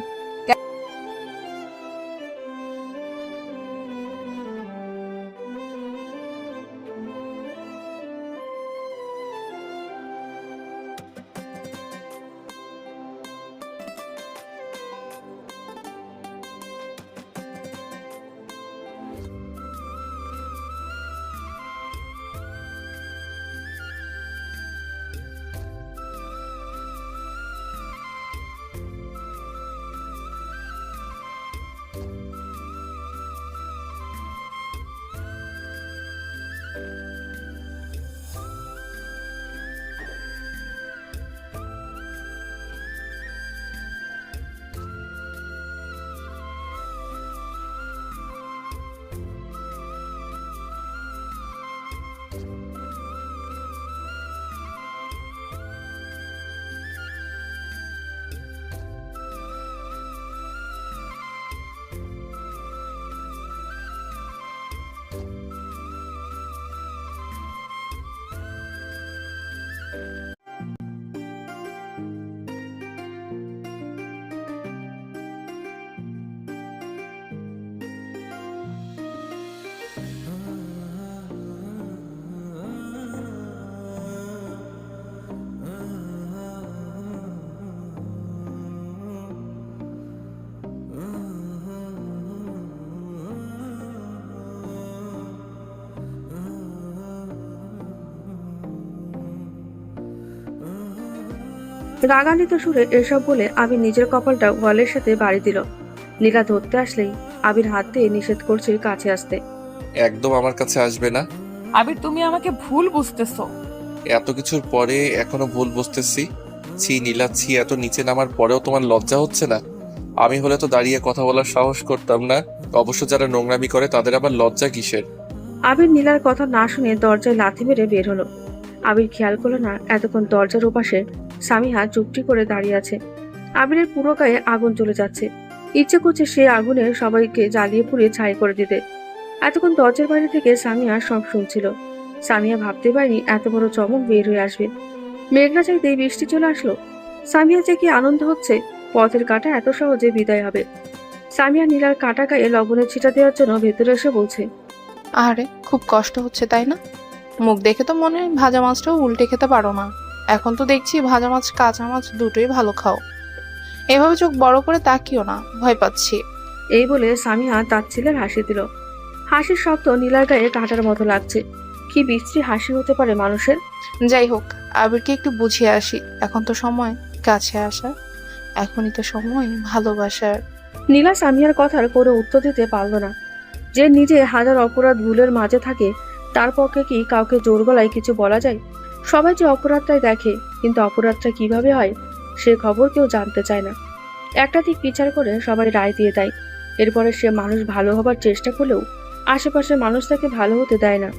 রাগান্বিত সুরে এসব বলে আবির নিজের কপালটা ওয়ালের সাথে বাড়ি দিল। নীলা ধরতে আসলেই আবির হাত দিয়ে নিষেধ করছে কাছে আসতে। একদম আমার কাছে আসবে না। আবির, তুমি আমাকে ভুল বুঝতেছো। এত কিছুর পরে এখনো ভুল বুঝতেছি? ছি নীলা, ছি, এত নিচে নামার পরেও তোমার লজ্জা হচ্ছে না? আমি হলে তো দাঁড়িয়ে কথা বলার সাহস করতাম না। অবশ্য যারা নোংরামি করে তাদের আবার লজ্জা কিসের? আবির নীলার কথা না শুনে দরজায় লাথি মেরে বের হলো। আবির খেয়াল করলো না এতক্ষণ দরজার ওপাশে সামিহা চুপটি করে দাঁড়িয়ে আছে। আবিরের পুরো গায়ে আগুন চলে যাচ্ছে। ইচ্ছে করছে সে আগুনে সবাইকে জ্বালিয়ে পুড়িয়ে ছাই করে দিতে। এতক্ষণ দরজার বাইরে থেকে সামিয়া সব শুনছিল। সামিয়া ভাবতে পারেনি এত বড় চমক বের হয়ে আসবে। মেঘনা চাইতেই বৃষ্টি চলে আসলো। সামিয়া যে কি আনন্দ হচ্ছে, পথের কাঁটা এত সহজে বিদায় হবে। সামিয়া নীলার কাঁটা গায়ে লবণের ছিটা দেওয়ার জন্য ভেতরে এসে বলছে, আরে খুব কষ্ট হচ্ছে তাই না? মুখ দেখে তো মনে হয় ভাজা মাছটাও উল্টে খেতে পারো না। এখন তো দেখছি ভাজা মাছ কাঁচা মাছ দুটোই ভালো খাও। এভাবে চোখ বড় করে তাকিও না, ভয় পাচ্ছি। এই বলে সামিয়া তার ছেলের হাসি দিল। হাসির শব্দ নীলার গায়ে কাঁটার মতো লাগছে। কি বিশ্রী হাসি হতে পারে মানুষের। যাই হোক, আবিরকে একটু বুঝিয়ে আসি। এখন তো সময় কাছে আসার, এখনই তো সময় ভালোবাসার। নীলা সামিয়ার কথার কোনো উত্তর দিতে পারল না। যে নিজে হাজার অপরাধ ভুলের মাঝে থাকে তার পক্ষে কি কাউকে জোর গলায় কিছু বলা যায়? সবাই যে অপরাধটাই দেখে, কিন্তু অপরাধটা কিভাবে হয় সে খবর কেউ জানতে চায় না। একটা দিক বিচার করে সবাই রায় দিয়ে দেয়। এরপরে সে মানুষ ভালো হবার চেষ্টা করলেও আশেপাশের মানুষ তাকে ভালো হতে দেয় না।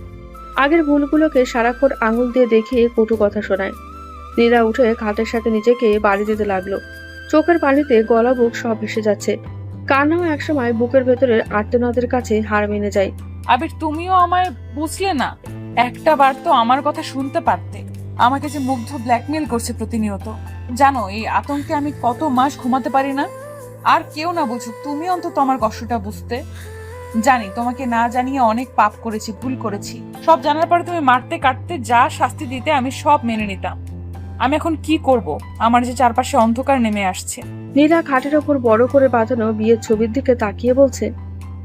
আগের ভুলগুলোকে সারাক্ষণ আঙুল দিয়ে দেখিয়ে কটু কথা শোনায়। নীলা উঠে খাটের সাথে নিজেকে বাড়ি দিতে লাগলো। চোখের পানিতে গলা বুক সব ভেসে যাচ্ছে। কান্নাও একসময় বুকের ভেতরের আর্তনাদের কাছে হার মেনে যায়। আবির, তুমিও আমায় বুঝলে না। একটা বার তো আমার কথা শুনতে পারতে। আমাকে যে মুগ্ধ ব্ল্যাকমেল করছে প্রতিনিয়ত। জানো এই আতঙ্কে আমি কত মাস ঘুমাতে পারি না। আর কেউ না বুঝুক, তুমি অন্তত আমার কষ্টটা বুঝতে। জানি তোমাকে না জানিয়ে অনেক পাপ করেছি, ভুল করেছি। সব জানার পরে তুমি মারতে কাটতে যা শাস্তি দিতে আমি সব মেনে নিতাম। আমি এখন কি করব? আমার যে চারপাশে অন্ধকার নেমে আসছে। নীলা খাটের ওপর বড় করে বাঁধানো বিয়ের ছবির দিকে তাকিয়ে বলছে,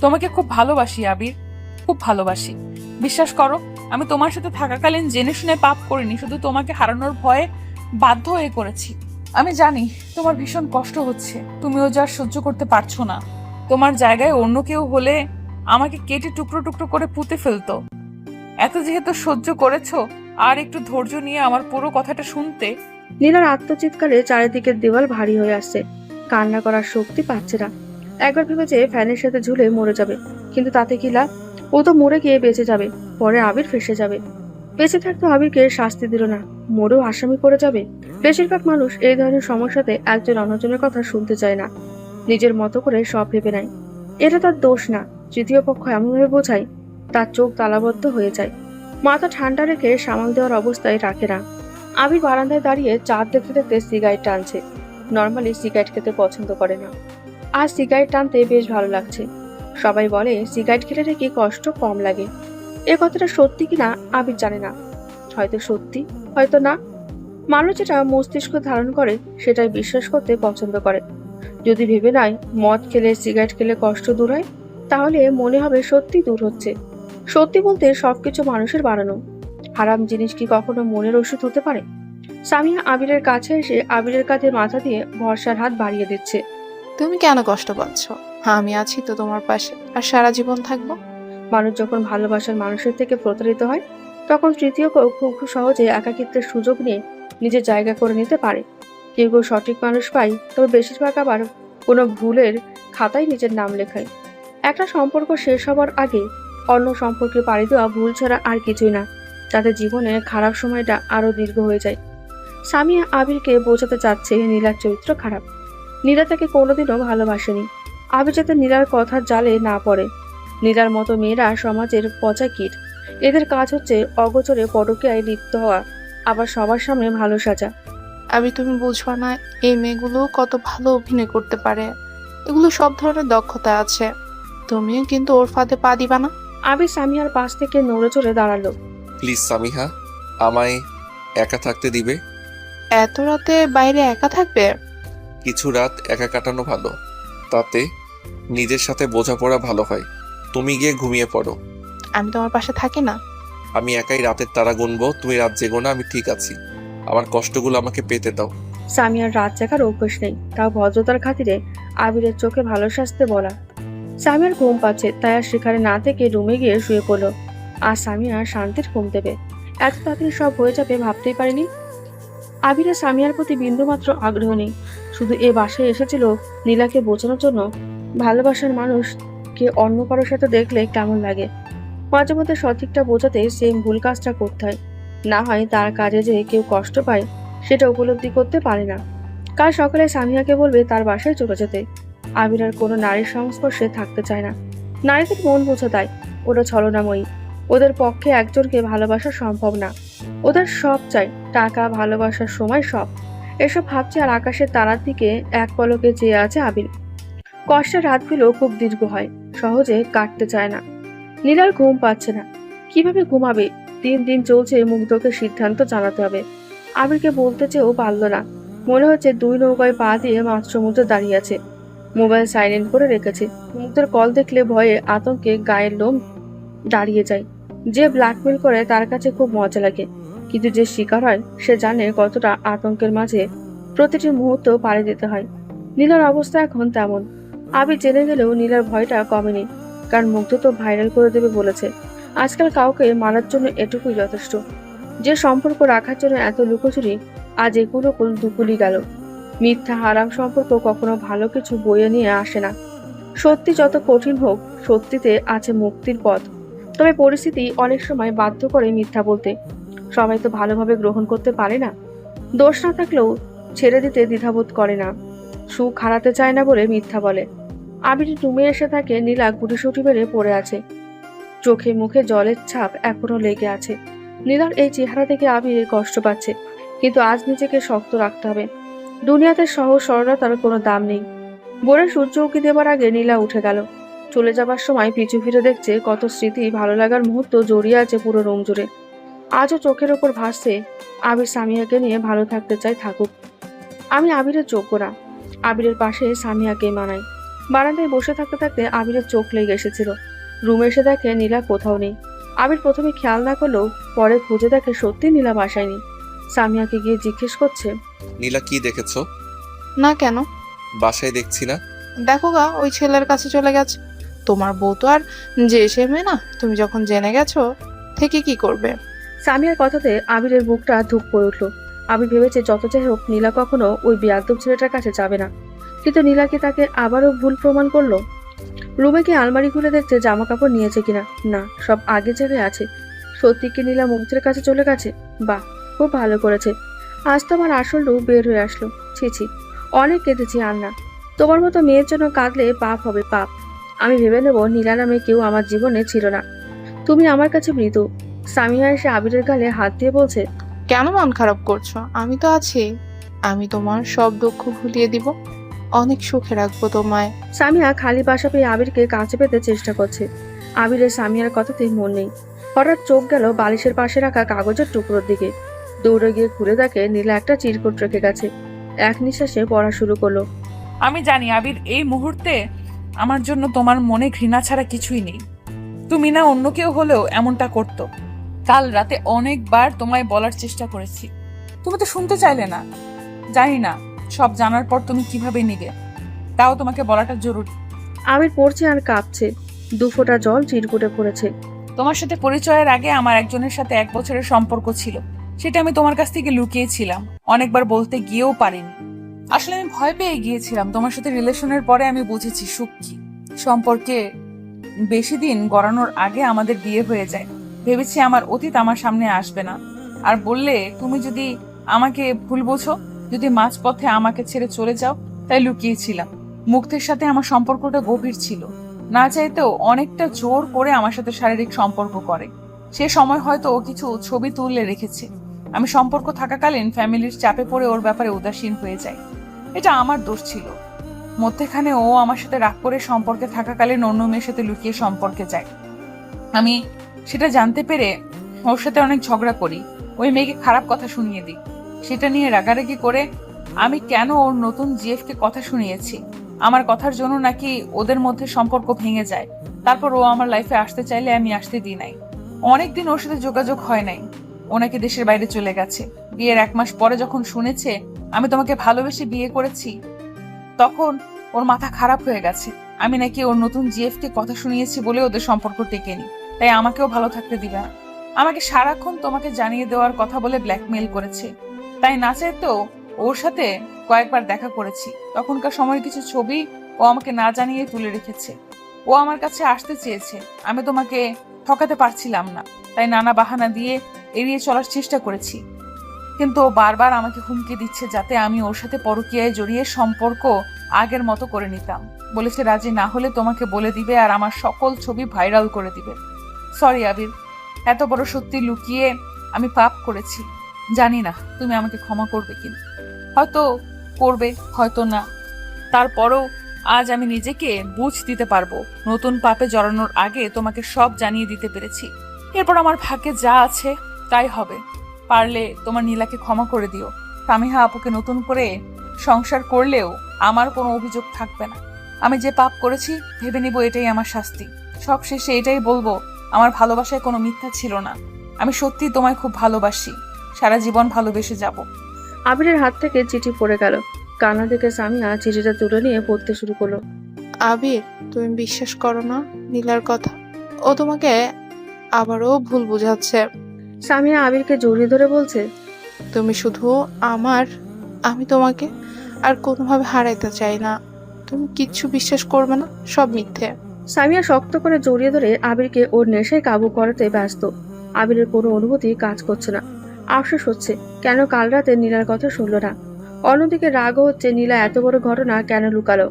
তোমাকে খুব ভালোবাসি আবির, খুব ভালোবাসি। বিশ্বাস করো, আমি তোমার সাথে থাকাকালীন জেনে শুনে পাপ করিনি, শুধু তোমাকে হারানোর ভয়ে বাধ্য হয়ে করেছি। আমি জানি তোমার ভীষণ কষ্ট হচ্ছে, তুমিও যা সহ্য করতে পারছো না। তোমার জায়গায় অন্য কেউ হলে আমাকে কেটে টুকরো টুকরো করে পুঁতে ফেলতো। এত যেহেতু সহ্য করেছো, আর একটু ধৈর্য নিয়ে আমার পুরো কথাটা শুনতে। নীলার আত্মচিৎকারে চারিদিকের দেওয়াল ভারী হয়ে আসছে। কান্না করার শক্তি পাচ্ছে না। একবার ভেবেছে ফ্যানের সাথে ঝুলে মরে যাবে, কিন্তু তাতে কি লাভ? ও তো মরে গিয়ে বেঁচে যাবে, পরে আবির ফেসে যাবে। বেঁচে থাকতে আবিরকে শাস্তি দিল না, মোড়েও আসামি করে যাবে। বেশিরভাগ মানুষ এই ধরনের সমস্যাতে একজন অন্যজনের কথা শুনতে চায় না, নিজের মতো করে সব ভেবে নেয়। এটা তার দোষ না, তৃতীয় পক্ষ এমনভাবে বোঝায় তার চোখ তালাবদ্ধ হয়ে যায়। মাথা ঠান্ডা রেখে সামাল দেওয়ার অবস্থায় রাখে না। আবির বারান্দায় দাঁড়িয়ে চাঁদ দেখতে দেখতে সিগারেট টানছে। নর্মালি সিগারেট খেতে পছন্দ করে না, আর সিগারেট টানতে বেশ ভালো লাগছে। সবাই বলে সিগারেট খেলে নাকি কষ্ট কম লাগে। এ কথাটা সত্যি কিনা আবির জানে না, হয়তো সত্যি হয়তো না। মানুষ যেটা মস্তিষ্ক ধারণ করে সেটাই বিশ্বাস করতে পছন্দ করে। যদি ভেবে নেয় মদ খেলে সিগারেট খেলে কষ্ট দূর হয়, তাহলে মনে হবে সত্যি দূর হচ্ছে। সত্যি বলতে সবকিছু মানুষের বানানো। হারাম জিনিস কি কখনো মনের ওষুধ হতে পারে? সামিয়া আবিরের কাছে এসে আবিরের কাঁধে মাথা দিয়ে ভরসার হাত বাড়িয়ে দিচ্ছে। তুমি কেন কষ্ট পাচ্ছ? আমি আছি তো তোমার পাশে, আর সারা জীবন থাকবো। মানুষ যখন ভালোবাসার মানুষের থেকে প্রতারিত হয়, তখন তৃতীয় কেউ খুব সহজে একাকিত্বের সুযোগ নিয়ে নিজের জায়গা করে নিতে পারে। কেউ কেউ সঠিক মানুষ পায়, তবে বেশিরভাগ আবার কোনো ভুলের খাতায় নিজের নাম লেখায়। একটা সম্পর্ক শেষ হবার আগে অন্য সম্পর্কে পাড়ি দেওয়া ভুল ছাড়া আর কিছুই না, যাতে জীবনে খারাপ সময়টা আরো দীর্ঘ হয়ে যায়। সামিয়া আবিরকে বোঝাতে চাচ্ছে নীলার চরিত্র খারাপ, নীলা তাকে কোনোদিনও ভালোবাসেনি। আবির যাতে নীলার কথার জালে না পড়ে। নীলার মতো মেয়েরা সমাজের পচা কীট, এদের কাজ হচ্ছে অগোচরে পরকীয়ায় লিপ্ত হওয়া, আবার সবার সামনে ভালো সাজা। তুমি বুঝবা না এই মেয়েগুলো কত ভালো অভিনয় করতে পারে। এগুলো সব ধরনের দক্ষতা আছে, তুমিও কিন্তু ওর ফাঁদে পা দিবা না। আবির সামিয়ার পাশ থেকে নড়ে চড়ে দাঁড়ালো। প্লিজ সামিহা, আমায় একা থাকতে দিবে? এত রাতে বাইরে একা থাকবে? কিছু রাত একা কাটানো ভালো, তাতে নিজের সাথে বোঝাপড়া ভালো হয়। তুমি গিয়ে ঘুমিয়ে পড়ো, আমি তোমার পাশে থাকি না? আমি একাই রাতের তারা গুনবো, তুমি রাত জেগো না, আমি ঠিক আছি। আমার কষ্টগুলো আমাকে পেতে দাও। সামিয়ার রাত জাগার অভ্যেস নেই, তাও ভদ্রতার খাতিরে আবিরের চোখে ভালো সাজতে বলা। সামিয়ার ঘুম পাচ্ছে, তাই আর সেখানে না থেকে রুমে গিয়ে শুয়ে পড়লো। আর সামিয়া শান্তির ঘুম দেবে, এত তাড়াতাড়ি সব হয়ে যাবে ভাবতেই পারিনি। আবিরের সামিয়ার প্রতি বিন্দুমাত্র আগ্রহ নেই, শুধু এ বাসায় এসেছিল নীলাকে বোঝানোর জন্য ভালোবাসার মানুষকে অন্য কারোর সাথে দেখলে কেমন লাগে। মাঝে মধ্যে সঠিকটা বোঝাতে সেম ভুল কাজটা করতে হয়, না হয় তার কাজে যে কেউ কষ্ট পায় সেটা উপলব্ধি করতে পারে না। কাল সকালে সামিয়াকে বলবে তার বাসায় চলে যেতে। আবির আর কোনো নারীর সংস্পর্শে থাকতে চায় না। নারীদের মন বোঝা দেয়, ওরা ছলনাময়ী, ওদের পক্ষে একজনকে ভালোবাসা সম্ভব না। ওদের সব চাই, টাকা, ভালোবাসার সময়, সব। এসব ভাবছে আর আকাশের তারার দিকে এক পলকে চেয়ে আছে আবির। কষ্টের রাতগুলো খুব দীর্ঘ হয়, সহজে কাটতে চায় না। নীলার ঘুম পাচ্ছে না, কিভাবে ঘুমাবে? 3 দিন চলছে, মুগ্ধকে সিদ্ধান্ত জানাতে হবে। আবিরকে বলতে চেয়েও পারল না, মনে হচ্ছে 2 নৌকায় পা দিয়ে মাছ সমুদ্রে দাঁড়িয়ে আছে। মোবাইল সাইলেন্ট করে রেখেছে। মুগ্ধের কল দেখলে ভয়ে আতঙ্কে গায়ের লোম দাঁড়িয়ে যায়। যে ব্ল্যাকমেল করে তার কাছে খুব মজা লাগে, কিন্তু যে শিকার হয় সে জানে কতটা আতঙ্কের মাঝে প্রতিটি মুহূর্ত পাড়ি দিতে হয়। নীলার অবস্থা এখন তেমন। আবির জেনে গেলেও নীলার ভয়টা কমেনি, কারণ মুগ্ধ তো ভাইরাল করে দেবে বলেছে। আজকাল কাউকে মারার জন্য এটুকুই যথেষ্ট। যে সম্পর্ক রাখার জন্য এত লুকোচুরি, আজ এগুলো দুকুলি গেল। মিথ্যা হারাম সম্পর্ক কখনো ভালো কিছু বয়ে নিয়ে আসে না। সত্যি যত কঠিন হোক, সত্যিতে আছে মুক্তির পথ। তবে পরিস্থিতি অনেক সময় বাধ্য করে মিথ্যা বলতে। সবাই তো ভালোভাবে গ্রহণ করতে পারে না। দোষ না থাকলেও ছেড়ে দিতে দ্বিধাবোধ করে না, সুখ হারাতে চায় না বলে মিথ্যা বলে। আবির রুমে এসে থাকে, নীলা গুটিসুটি বেড়ে পড়ে আছে, চোখে মুখে জলের ছাপ এখনো লেগে আছে। নীলার এই চেহারা থেকে আবির কষ্ট পাচ্ছে, কিন্তু আজ নিজেকে শক্ত রাখতে হবে। দুনিয়াতে সহজ সরলতার কোনো দাম নেই। ভোরে সূর্য উঁকি দেবার আগে নীলা উঠে গেল। চলে যাবার সময় পিছু ফিরে দেখছে কত স্মৃতি, ভালো লাগার মুহূর্ত জড়িয়ে আছে পুরো রুম জুড়ে। আজও চোখের ওপর ভাসছে আবির সামিয়াকে নিয়ে ভালো থাকতে চাই, থাকুক। আমি আবিরের যোগ্য না, আবিরের পাশে সামিয়াকে মানাই। বারান্দায় বসে থাকতে থাকতে আবিরের চোখ লেগে এসেছিল। রুমে এসে দেখে নীলা কোথাও নেই। আবির প্রথমে খেয়াল না করলেও পরে খুঁজে দেখে সত্যি নীলা বাসায় নেই। সামিয়াকে গিয়ে জিজ্ঞেস করছে, নীলা, কি দেখেছো? না কেন? বাসায় দেখছি না। দেখো গা, ওই ছেলের কাছে চলে গেছে। তোমার বউ তো আর যে সে মেয়ে না, তুমি যখন জেনে গেছো থেকে কি করবে? সামিয়ার কথাতে আবিরের বুকটা ধুক পড়ে উঠল। আবির ভেবেছে যত যাই হোক নীলা কখনো ওই বেয়াদব ছেলেটার কাছে যাবে না, কিন্তু নীলা কি তাকে আবারও ভুল প্রমাণ করলো? রুমে গিয়ে আলমারি খুলে দেখছে জামা কাপড় নিয়েছে কিনা। না, সব আগে জায়গায় আছে। সত্যি কি নীলা মুগ্ধের কাছে চলে গেছে? বাহ, খুব ভালো করেছে। আজ তো আমার আসল রূপ বের হয়ে আসলো। ছি ছি, অনেক কেঁদেছি আর না। তোমার মতো মেয়ের জন্য কাঁদলে পাপ হবে, পাপ। আমি ভেবে নেব নীলা নামে কেউ আমার জীবনে ছিল না। তুমি আমার কাছে মৃদু। সামিয়া এসে আবিরের গালে হাত দিয়ে বলছে, কেন মন খারাপ করছো? আমি তো আছি। আমি তোমার সব দুঃখ ভুলিয়ে দিব, অনেক সুখে রাখবো তোমায়। সামিয়া খালি বাসা পেয়ে আবিরকে কাছে পেতে চেষ্টা করছে। আবিরের সামিয়ার কথাতে মন নেই। হঠাৎ চোখ গেল বালিশের পাশে রাখা কাগজের টুকরোর দিকে। দৌড়ে গিয়ে ঘুরে দেখে নীলা একটা চিরকুট রেখে গেছে। এক নিঃশ্বাসে পড়া শুরু করলো। আমি জানি আবির, এই মুহূর্তে আমার জন্য তোমার মনে ঘৃণা ছাড়া কিছুই নেই। তুমি না অন্য কেউ হলেও এমনটা করতো। কাল রাতে অনেকবার তোমায় বলার চেষ্টা করেছি, তুমি তো শুনতে চাইলে না। জানি না সব জানার পর তুমি কিভাবে নিবে, তাও তোমাকে বলাটা জরুরি। আবির পড়ছে আর কাঁপছে। 2 ফোঁটা জল চিরকুটে পড়েছে। তোমার সাথে পরিচয়ের আগে আমার একজনের সাথে 1 বছরের সম্পর্ক ছিল। সেটা আমি তোমার কাছ থেকে লুকিয়েছিলাম, অনেকবার বলতে গিয়েও পারিনি। আসলে আমি ভয় পেয়ে গিয়েছিলাম। তোমার সাথে রিলেশনের পরে আমি বুঝেছি সুখ কি। সম্পর্কে বেশি দিন গড়ানোর আগে আমাদের বিয়ে হয়ে যায়। ভেবেছি আমার অতীত আমার সামনে আসবে না। আর বললে তুমি যদি আমাকে ভুল বোঝো, যদি মাঝপথে আমাকে ছেড়ে চলে যাও, তাই লুকিয়েছিলাম। মুগ্ধের সাথে আমার সম্পর্কটা গভীর ছিল। না চাইতেও অনেকটা জোর করে আমার সাথে শারীরিক সম্পর্ক করে। সে সময় হয়তো ও কিছু ছবি তুলে রেখেছে। আমি সম্পর্ক থাকাকালীন ফ্যামিলির চাপে পড়ে ওর ব্যাপারে উদাসীন হয়ে যাই। এটা আমার দোষ ছিল। মধ্যেখানে ও আমার সাথে রাগ করে সম্পর্কে থাকাকালীন অন্য মেয়ের সাথে লুকিয়ে সম্পর্কে যায়। আমি সেটা জানতে পেরে ওর সাথে অনেক ঝগড়া করি, ওই মেয়েকে খারাপ কথা শুনিয়ে দিই। সেটা নিয়ে রাগারাগি করে আমি কেন ওর নতুন জিএফকে কথা শুনিয়েছি। আমার কথার জন্য নাকি ওদের মধ্যে সম্পর্ক ভেঙে যায়। তারপর ও আমার লাইফে আসতে চাইলে আমি আসতে দিই নাই। অনেকদিন ওর সাথে যোগাযোগ হয় নাই। ও নাকি দেশের বাইরে চলে গেছে। বিয়ের 1 মাস পরে যখন শুনেছে আমি তোমাকে ভালোবেসে বিয়ে করেছি, তখন ওর মাথা খারাপ হয়ে গেছে। আমি নাকি ওর নতুন জিএফকে কথা শুনিয়েছি বলে ওদের সম্পর্ক টেকেনি, তাই আমাকেও ভালো থাকতে দিবে না। আমাকে সারাক্ষণ তোমাকে জানিয়ে দেওয়ার কথা বলে ব্ল্যাকমেইল করেছে। তাই না চাইতেও ওর সাথে কয়েকবার দেখা করেছি। তখনকার সময়ের কিছু ছবি ও আমাকে না জানিয়ে তুলে রেখেছে। ও আমার কাছে আসতে চেয়েছে, আমি তোমাকে ঠকাতে পারছিলাম না, তাই নানা বাহানা দিয়ে এড়িয়ে চলার চেষ্টা করেছি। কিন্তু ও বারবার আমাকে হুমকি দিচ্ছে যাতে আমি ওর সাথে পরকীয়ায় জড়িয়ে সম্পর্ক আগের মতো করে নিতাম। বলেছে রাজি না হলে তোমাকে বলে দিবে আর আমার সকল ছবি ভাইরাল করে দিবে। সরি আবির, এত বড় সত্যি লুকিয়ে আমি পাপ করেছি। জানি না তুমি আমাকে ক্ষমা করবে কিনা। হয়তো করবে, হয়তো না। তারপরও আজ আমি নিজেকে বুঝ দিতে পারবো। নতুন পাপে জড়ানোর আগে তোমাকে সব জানিয়ে দিতে পেরেছি। এরপর আমার ভাগ্যে যা আছে তাই হবে। পারলে তোমার নীলাকে ক্ষমা করে দিও। সামিহা আপুকে নতুন করে সংসার করলেও আমার কোনো অভিযোগ থাকবে না। আমি যে পাপ করেছি ভেবে নিব এটাই আমার শাস্তি। সব শেষে এটাই বলবো, আমার ভালোবাসায় কোনো মিথ্যা ছিল না। আমি সত্যি তোমায় খুব ভালোবাসি, সারা জীবন ভালোবেসে যাব। আবিরের হাত থেকে চিঠি পড়ে গেল। কান্না দেখে সামিয়া চিঠিটা তুলে নিয়ে পড়তে শুরু করলো। আবির, তুমি বিশ্বাস করো না নীলার কথা? ও তোমাকে আবারও ভুল বুঝাচ্ছে। সামিয়া আবিরকে জড়িয়ে ধরে বলছে, তুমি শুধু আমার, আমি তোমাকে আর কোনোভাবে হারাইতে চাই না। তুমি কিচ্ছু বিশ্বাস করবে না, সব মিথ্যে। সামিয়া শক্ত করে জড়িয়ে ধরে আবিরকে ওর নেশায় কাবু করাতে ব্যস্ত। আবিরের কোনো অনুভূতি কাজ করছে না। আফসোস হচ্ছে কেন কাল রাতে নীলার কথা শুনলো না। অন্যদিকে রাগও হচ্ছে নীলা এত বড় ঘটনা কেন লুকালো।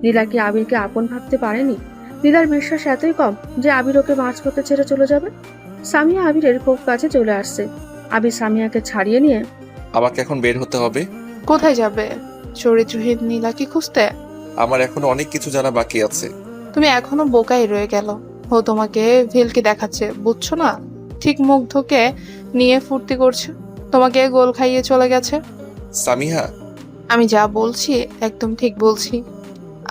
নীলা কি আবিরকে আপন ভাবতে পারেনি? নীলার বিশ্বাস এতই কম যে আবির ওকে মাঝপথে ছেড়ে চলে যাবে? সামিয়া আবিরের খুব কাছে চলে আসছে। আবির সামিয়াকে ছাড়িয়ে নিয়ে, আমাকে এখন বের হতে হবে। কোথায় যাবে? চরিত্রহীন নীলাকে খুঁজতে? আমার এখনো অনেক কিছু জানা বাকি আছে। তুমি এখনো বোকাই রয়ে গেল। ও তোমাকে ভেলকি দেখাচ্ছে, বুঝছো না? ঠিক মুগ্ধকে নিয়ে ফুর্তি করছে, তোমাকে গোল খাইয়ে চলে গেছে। সামিহা, আমি যা বলছি একদম ঠিক বলছি।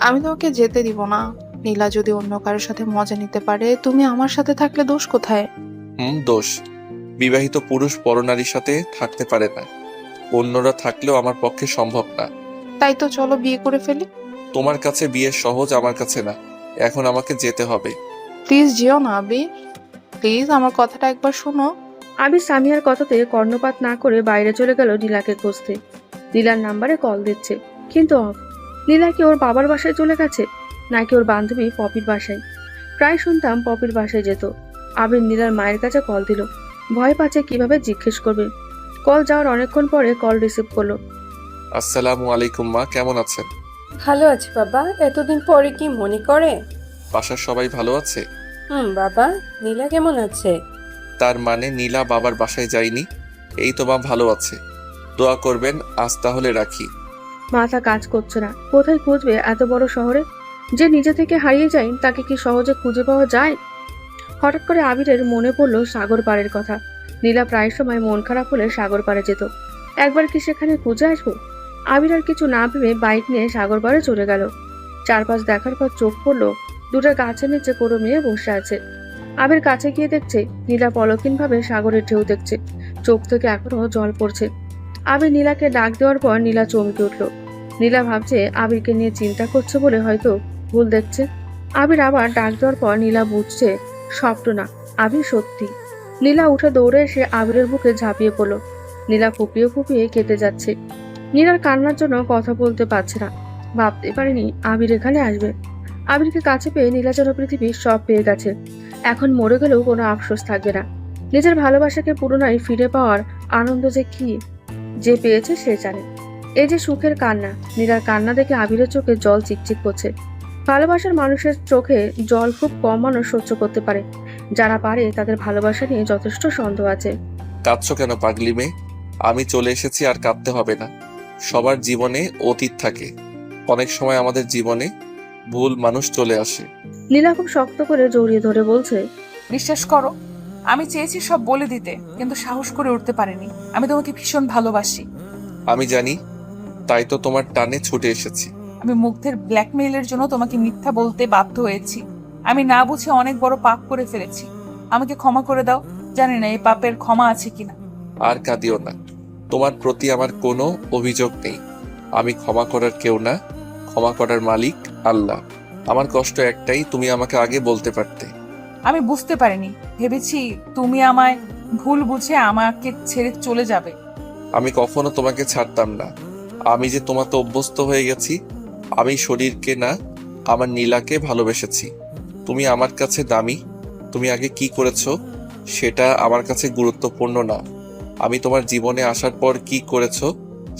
আমি তোমাকে যেতে দিব না। নীলা যদি অন্য কারোর সাথে মজা নিতে পারে, তুমি আমার সাথে থাকলে দোষ কোথায়? দোষ। বিবাহিত পুরুষ পরনারীর সাথে থাকতে পারে না। অন্যরা থাকলেও আমার পক্ষে সম্ভব না। তাই তো চলো বিয়ে করে ফেলি। তোমার কাছে বিয়ে সহজ, আমার কাছে না। এখন আমাকে যেতে হবে। প্লিজ যেও না আবির, প্লিজ আমার কথাটা একবার শোনো। আবির সামিয়ার কথাতে কর্ণপাত না করে বাইরে চলে গেল নীলাকে খুঁজতে। নীলার নাম্বারে কল দিচ্ছে, কিন্তু অফ। নীলা কি ওর বাবার বাসায় চলে গেছে নাকি ওর বান্ধবী পপির বাসায়? প্রায় শুনতাম পপির বাসায় যেত। আবির নীলার মায়ের কাছে কল দিল, ভয় পাচ্ছে কিভাবে জিজ্ঞেস করবে। কল যাওয়ার অনেকক্ষণ পরে কল রিসিভ করলো। আসসালামু আলাইকুম মা, কেমন আছেন? ভালো আছি বাবা, এতদিন পরে কি মনে করে? বাসার সবাই ভালো আছে? বাবা, নীলা কেমন আছে? তার মানে নীলা বাবার বাসায় যায়নি? এই তো মা, ভালো আছে। দোয়া করবেন। আজ তাহলে রাখি। মাথা কাজ করছে না, কোথায় খুঁজবে এত বড় শহরে? যে নিজে থেকে হারিয়ে যায় তাকে কি সহজে খুঁজে পাওয়া যায়? হঠাৎ করে আবিরের মনে পড়লো সাগর পাড়ের কথা। নীলা প্রায় সময় মন খারাপ হলে সাগর পাড়ে যেত। একবার কি সেখানে খুঁজে আসবো? আবির আর কিছু না ভেবে বাইক নিয়ে সাগর পাড়ে চলে গেল। চারপাশ দেখার পর চোখ পড়লো দুটো গাছের নিচে কোনো মেয়ে বসে আছে। আবির কাছে গিয়ে দেখছে নীলা পলকিন ভাবে সাগরের ঢেউ দেখছে, চোখ থেকে এখনো জল পড়ছে। আবির নীলাকে ডাক দেওয়ার পর নীলা চমকে উঠলো। নীলা ভাবছে আবিরকে নিয়ে চিন্তা করছে বলে হয়তো ভুল দেখছে। আবির আবার ডাক দেওয়ার পর নীলা বুঝছে স্বপ্ন না, আবির সত্যি। নীলা উঠে দৌড়ে এসে আবিরের বুকে ঝাঁপিয়ে পড়লো। নীলা ফুপিয়ে ফুপিয়ে কেটে যাচ্ছে। নীলার কান্নার জন্য কথা বলতে পারছে না। ভাবতে পারেনি আবির এখানে আসবে। আবিরকে কাছে পেয়ে নীলা যেন পৃথিবীর সব পেয়ে গেছে। এখন মরে গেলেও কোনো আফসোস থাকবে না। নিজের ভালোবাসাকে পুনরায় ফিরে পাওয়ার আনন্দ যে কি, যে পেয়েছে সে জানে। এই যে সুখের কান্না, নীলার কান্না দেখে আবিরের চোখে জল চিকচিক করছে। ভালোবাসার মানুষের চোখে জল খুব কম মানুষ সহ্য করতে পারে। যারা পারে তাদের ভালোবাসা নিয়ে যথেষ্ট সন্দেহ আছে। কাঁদছো কেন পাগলি মেয়ে? আমি চলে এসেছি, আর কাঁদতে হবে না। সবার জীবনে অতীত থাকে। অনেক সময় আমাদের জীবনে ভুল মানুষ চলে আসে। নীলা খুব শক্ত করে জড়িয়ে ধরে বলছে, বিশ্বাস করো, আমি চেয়েছি সব বলে দিতে, কিন্তু সাহস করে উঠতে পারিনি। আমি তোমাকে ভীষণ ভালোবাসি। আমি জানি, তাই তো তোমার টানে ছুটে এসেছি। আমি মুগ্ধের ব্ল্যাকমেইলের জন্য তোমাকে মিথ্যা বলতে বাধ্য হয়েছি। আমি না বুঝে অনেক বড় পাপ করে ফেলেছি। আমাকে ক্ষমা করে দাও। জানি না এই পাপের ক্ষমা আছে কিনা। আর কাঁদিও না। তোমার প্রতি আমার কোনো অভিযোগ নেই। আমি ক্ষমা করার কেউ না, ক্ষমা করার মালিক আল্লাহ। আমার কষ্ট একটাই, তুমি আমাকে আগে বলতে পারতে। আমি বুঝতে পারিনি, ভেবেছি তুমি আমায় ভুল বুঝে আমাকে ছেড়ে চলে যাবে। আমি কখনো তোমাকে ছাড়তাম না। আমি যে তোমাকে অভ্যস্ত হয়ে গেছি। আমি শরীরকে না, আমার নীলাকে ভালোবেসেছি। তুমি আমার কাছে দামি। তুমি আগে কি করেছো সেটা আমার কাছে গুরুত্বপূর্ণ না। আমি তোমার জীবনে আসার পর কি করেছো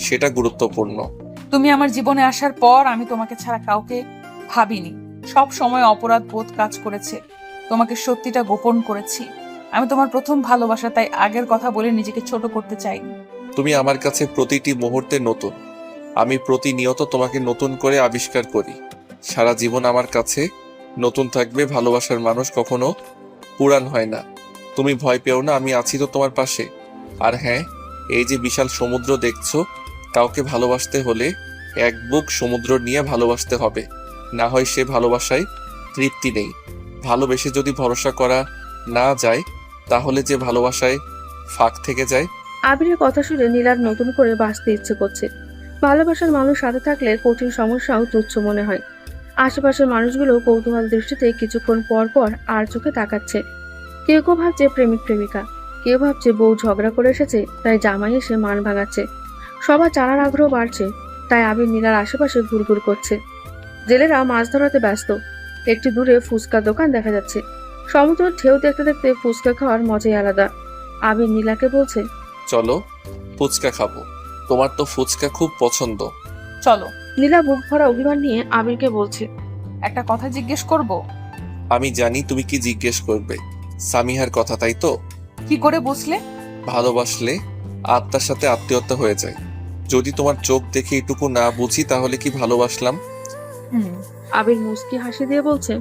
সেটা গুরুত্বপূর্ণ। তুমি আমার জীবনে আসার পর আমি তোমাকে ছাড়া কাউকে ভাবিনি। সব সময় অপরাধ বোধ কাজ করেছে। তোমাকে সত্যিটা গোপন করেছি। আমি তোমার প্রথম ভালোবাসা, তাই আগের কথা বলে নিজেকে ছোট করতে চাইনি। তুমি আমার কাছে প্রতিটি মুহূর্তে নতুন। আমি প্রতিনিয়ত তোমাকে নতুন করে আবিষ্কার করি। সারা জীবন আমার কাছে নতুন থাকবে। ভালোবাসার মানুষ কখনো পুরান হয় না। তুমি ভয় পেও না, আমি আছি তো তোমার পাশে। আর হ্যাঁ, এই যে বিশাল সমুদ্র দেখছো, কাউকে ভালোবাসতে হলে এক বুক সমুদ্র নিয়ে ভালোবাসতে হবে। না হয় সে ভালোবাসায় তৃপ্তি নেই। ভালোবেসে যদি ভরসা করা না যায়, তাহলে যে ভালোবাসায় ফাঁক থেকে যায়। আবিরের কথা শুনে নীলার নতুন করে বাঁচতে ইচ্ছে করছে। ভালোবাসার মানুষ সাথে থাকলে কঠিন সমস্যাও তুচ্ছ মনে হয়। আশেপাশের মানুষগুলো কৌতূহল দৃষ্টিতে কিছুক্ষণ পর পর আর চোখে তাকাচ্ছে। কেউ কেউ ভাবছে প্রেমিক প্রেমিকা, কেউ ভাবছে বউ ঝগড়া করে এসেছে তাই জামাই এসে মান ভাঙাচ্ছে। সবার জানার আগ্রহ বাড়ছে, তাই আবির নীলার আশেপাশে ঘুরঘুর করছে। জেলেরা মাছ ধরাতে ব্যস্ত। একটু দূরে ফুচকার দোকান দেখা যাচ্ছে। সমুদ্র ঢেউ দেখতে দেখতে ফুচকা খাওয়ার মজাই আলাদা। আবির নীলাকে বলছে, চলো ফুচকা খাবো। তোমার তো ফুচকা খুব পছন্দ। চলো। নীলা বুক ভরা অভিমান নিয়ে আবিরকে বলছে, একটা কথা জিজ্ঞেস করব? আমি জানি তুমি কি জিজ্ঞেস করবে। সামিহার কথা, তাই তো? কি করে বুঝলে? ভালোবাসলে আত্মার সাথে আত্মীয়তা হয়ে যায়। যদি তোমার চোখ দেখে এটুকু না বুঝি, তাহলে কি ভালোবাসলাম? আবির মুস্কি হাসি দিয়ে বলছে,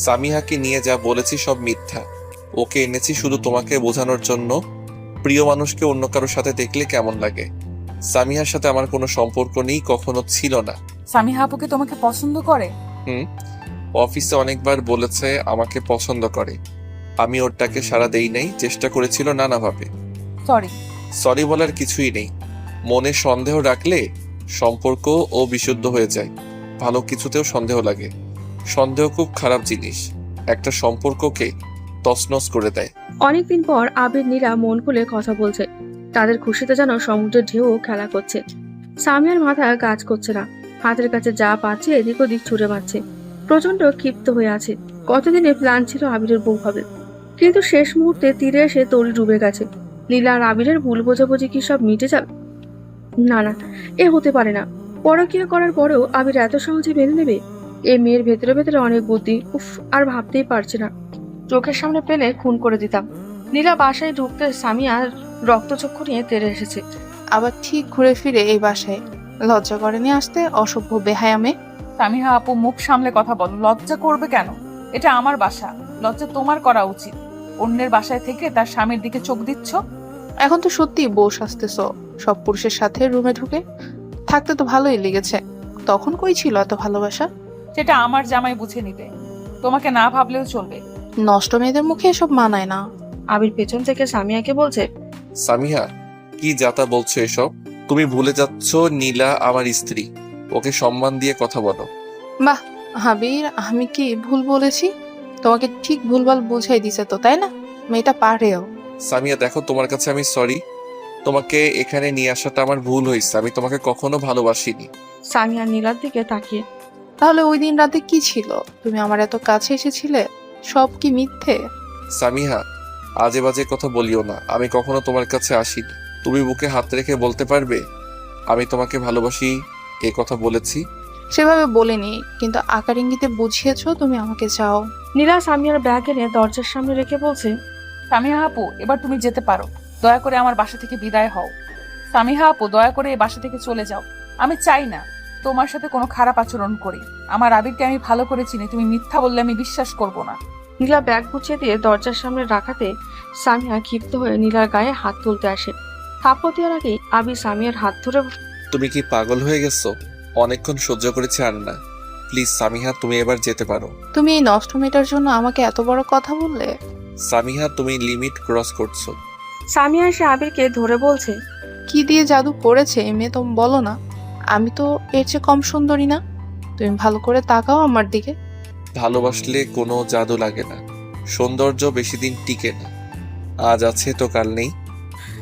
সামিহাকে নিয়ে যা বলেছি সব মিথ্যা। ওকে এনেছি শুধু তোমাকে বোঝানোর জন্য। প্রিয় মানুষকে অন্য কারোর সাথে দেখলে কেমন লাগে। সামিহার সাথে আমার কোনো সম্পর্ক নেই, কখনো ছিল না। সামিহা আপুকে তোমাকে পছন্দ করে? অফিসে অনেকবার বলেছে আমাকে পছন্দ করে। আমি ওরটাকে সাড়া দেই নাই, চেষ্টা করেছিল নানাভাবে। সরি বলার কিছুই নেই। মনে সন্দেহ রাখলে সম্পর্ক ও বিশুদ্ধ হয়ে যায়। ভালো কিছুতেও সন্দেহ লাগে। সন্দেহ খুব খারাপ জিনিস, একটা সম্পর্ককে তছনছ করে দেয়। অনেকদিন পর আবির নীলা মন খুলে কথা বলছে। তাদের খুশিতে যেন সমুদ্রের ঢেউ খেলা করছে। সামিয়ার মাথা কাজ করছে না। হাতের কাছে যা পাচ্ছে এদিক ওদিক ছুড়ে মারছে। প্রচন্ড ক্ষিপ্ত হয়ে আছে। কতদিনে প্ল্যান ছিল আবিরের বউ হবে। কিন্তু শেষ মুহূর্তে তীরে এসে তরি ডুবে গেছে। নীলা আর আবিরের ভুল বোঝাবুঝি কি সব মিটে যাবে? না না, এ হতে পারে না। পরকীয়া করার পরেও আবির এত সহজে মেনে নেবে? এ মেয়ের ভেতরে ভেতরে অনেক বুদ্ধি। উফ, আর ভাবতেই পারছি না। চোখের সামনে পেলে খুন করে দিতাম। নীলা বাসায় ঢুকতে সামিয়া রক্তচক্ষু নিয়ে তেড়ে এসেছে। আবার ঠিক ঘুরে ফিরে এই বাসায় লজ্জা করেনি আসতে, অসভ্য বেহায়া মেয়ে। সামিহা আপু, মুখ সামলে কথা বলো। লজ্জা করবে কেন? এটা আমার বাসা, লজ্জা তোমার করা উচিত। অন্যের বাসায় থেকে তার স্বামীর দিকে চোখ দিচ্ছ। এখন তো সত্যি বউ সাজতেছ সব পুরুষের সাথে রুমে ঢুকে। থাকতে তো ভালোই লেগেছে, তখন কই ছিল এত ভালোবাসা? সেটা আমার জামাই বুঝে নিবে, তোমাকে না ভাবলেও চলবে। নষ্ট মেয়েদের মুখে এসব মানায় না। আবির পেছন থেকে সামিয়াকে বলছে, সামিহা, কি যাতা বলছো এসব? তুমি ভুলে যাচ্ছ নীলা আমার স্ত্রী। ওকে সম্মান দিয়ে কথা বলো। বাহ আবির, আমি কি ভুল বলেছি? তোমাকে ঠিক ভুলভাল বুঝাই দিছে তো, তাই না? মেয়েটা পারেও। সামিয়া দেখো, তোমার কাছে আমি সরি। তোমাকে এখানে নিয়ে আসাটা আমার ভুল হয়েছে। আমি তোমাকে কখনো ভালোবাসিনি। সামিয়া নীলার দিকে তাকিয়ে, তাহলে ওই দিন রাতে কি ছিল? তুমি আমার এত কাছে এসেছিলে, সব কি মিথ্যে? সামিহা, আজে বাজে কথা বলিও না। আমি কখনো তোমার কাছে আসিনি। তুমি বুকে হাত রেখে বলতে পারবে আমি তোমাকে ভালোবাসি এ কথা বলেছি? সেভাবে বলিনি, কিন্তু আকার ইঙ্গিতে বুঝিয়েছো তুমি আমাকে চাও। নীলা সামিয়ার ব্যাগ এনে দরজার সামনে রেখে বলছে, সামিহা আপু, এবার তুমি যেতে পারো। দয়া করে আমার বাসা থেকে বিদায় হও। সামিহা আপু, দয়া করে এই বাসা থেকে চলে যাও। আমি চাই না তোমার সাথে কোনো খারাপ আচরণ করি। আমার আবিরকে আমি ভালো করে চিনি, তুমি মিথ্যা বললে আমি বিশ্বাস করব না। নীলা ব্যাগ গুছিয়ে দিয়ে দরজার সামনে রাখাতে সামিয়া ক্ষিপ্ত হয়ে নীলার গায়ে হাত তুলতে আসে। থাপ্পড় দেওয়ার আগেই আবির সামিয়ার হাত ধরে, তুমি কি পাগল হয়ে গেছো? অনেকক্ষণ সহ্য করেছি আর না। প্লিজ সামিহা, তুমি এবার যেতে পারো। তুমি এই নষ্ট মেয়েটার জন্য আমাকে এত বড় কথা বললে? সামিহা, তুমি লিমিট ক্রস করছো। সামিয়া এসে আবিরকে ধরে বলছে, কি দিয়ে জাদু করেছে এই মেয়ে, তুমি বলো না? আমি তো এর চেয়ে কম সুন্দরী না। তুমি ভালো করে তাকাও আমার দিকে। ভালোবাসলে কোনো জাদু লাগে না। সৌন্দর্য বেশি দিন টিকে না। আজ আছে তো কাল নেই।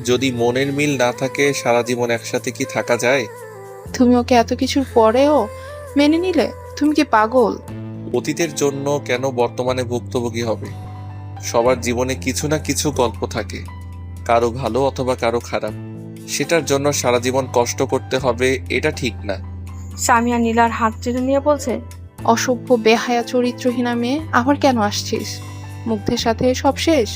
যদি মনের মিল না থাকে, সারা জীবন একসাথে কি থাকা যায়? তুমি ওকে এত কিছুর পরেও মেনে নিলে? তুমি কি পাগল? অতীতের জন্য কেন বর্তমানে ভুক্তভোগী হবে? সবার জীবনে কিছু না কিছু গল্প থাকে, কারো ভালো অথবা কারো খারাপ। সেটার জন্য সারা জীবন কষ্ট করতে হবে, এটা ঠিক না। সামিয়া নীলার হাত টেনে নিয়ে বলছে, অসভ্য বেহায়া চরিত্রহীনা মেয়ে, আবার কেন আসছিস? মুগ্ধের সাথে সব শেষ,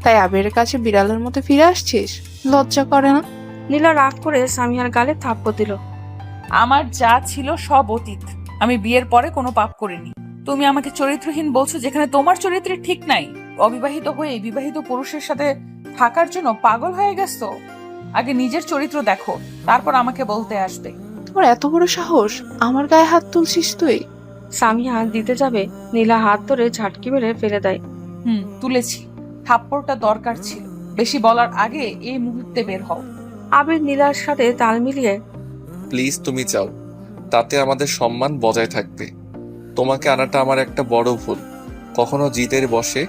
তাই আবিরের কাছে বিড়ালের মতো ফিরে আসছিস? লজ্জা করে না? নীলা রাগ করে সামিয়ার গালে থাপ্পড় দিল। আমার যা ছিল সব অতীত। আমি বিয়ের পরে কোনো পাপ করিনি। তুমি আমাকে চরিত্রহীন বলছো, যেখানে তোমার চরিত্রে ঠিক নাই। অবিবাহিত হয়ে বিবাহিত পুরুষের সাথে থাকার জন্য পাগল হয়ে গেছো? আগে নিজের চরিত্র দেখো, তারপর আমাকে বলতে আসবে। তোমার এত বড় সাহস, আমার গায়ে হাত তুলছিস তুই? সামিয়া দিতে যাবে, নীলা হাত ধরে ঝাটকি মেরে ফেলে দেয়। তুলেছি। থাপ্পড়টা দরকার ছিল। বেশি বলার আগে এই মুহূর্তে বের হও। আবির নীলার সাথে তাল মিলিয়ে, প্লিজ তুমি যাও, তাতে আমাদের সম্মান বজায় থাকবে। তোমাকে আনাটা আমার একটা বড় ভুল। কখনো জিদের বসে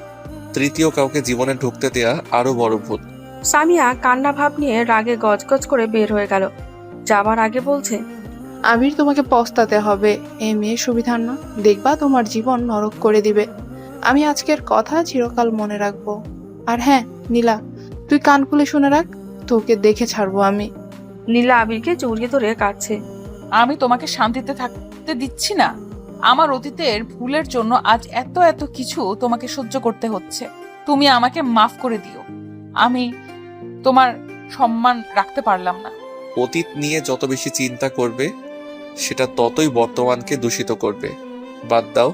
তৃতীয় কাউকে জীবনে ঢুকতে দেয়া আরো বড় ভুল। সামিয়া কান্না ভাব নিয়ে রাগে গজগজ করে বের হয়ে গেল। যাবার আগে বলছে, আবির, তোমাকে পস্তাতে হবে। এই মেয়ে সুবিধার না, দেখবা তোমার জীবন নরক করে দিবে। আমি আজকের কথা চিরকাল মনে রাখবো। আর হ্যাঁ নীলা, তুই কান খুলে শুনে রাখ, তোকে দেখে ছাড়বো আমি। নীলা আবিরকে জড়িয়ে ধরে কাঁদছে। আমি তোমাকে শান্তিতে থাকতে দিচ্ছি না। আমার অতীতের ভুলের জন্য আজ এত এত কিছু তোমাকে সহ্য করতে হচ্ছে। তুমি আমাকে মাফ করে দিও। আমি তোমার সম্মান রাখতে পারলাম না। অতীত নিয়ে যত বেশি চিন্তা করবে, সেটা ততই বর্তমানকে দূষিত করবে। বাদ দাও,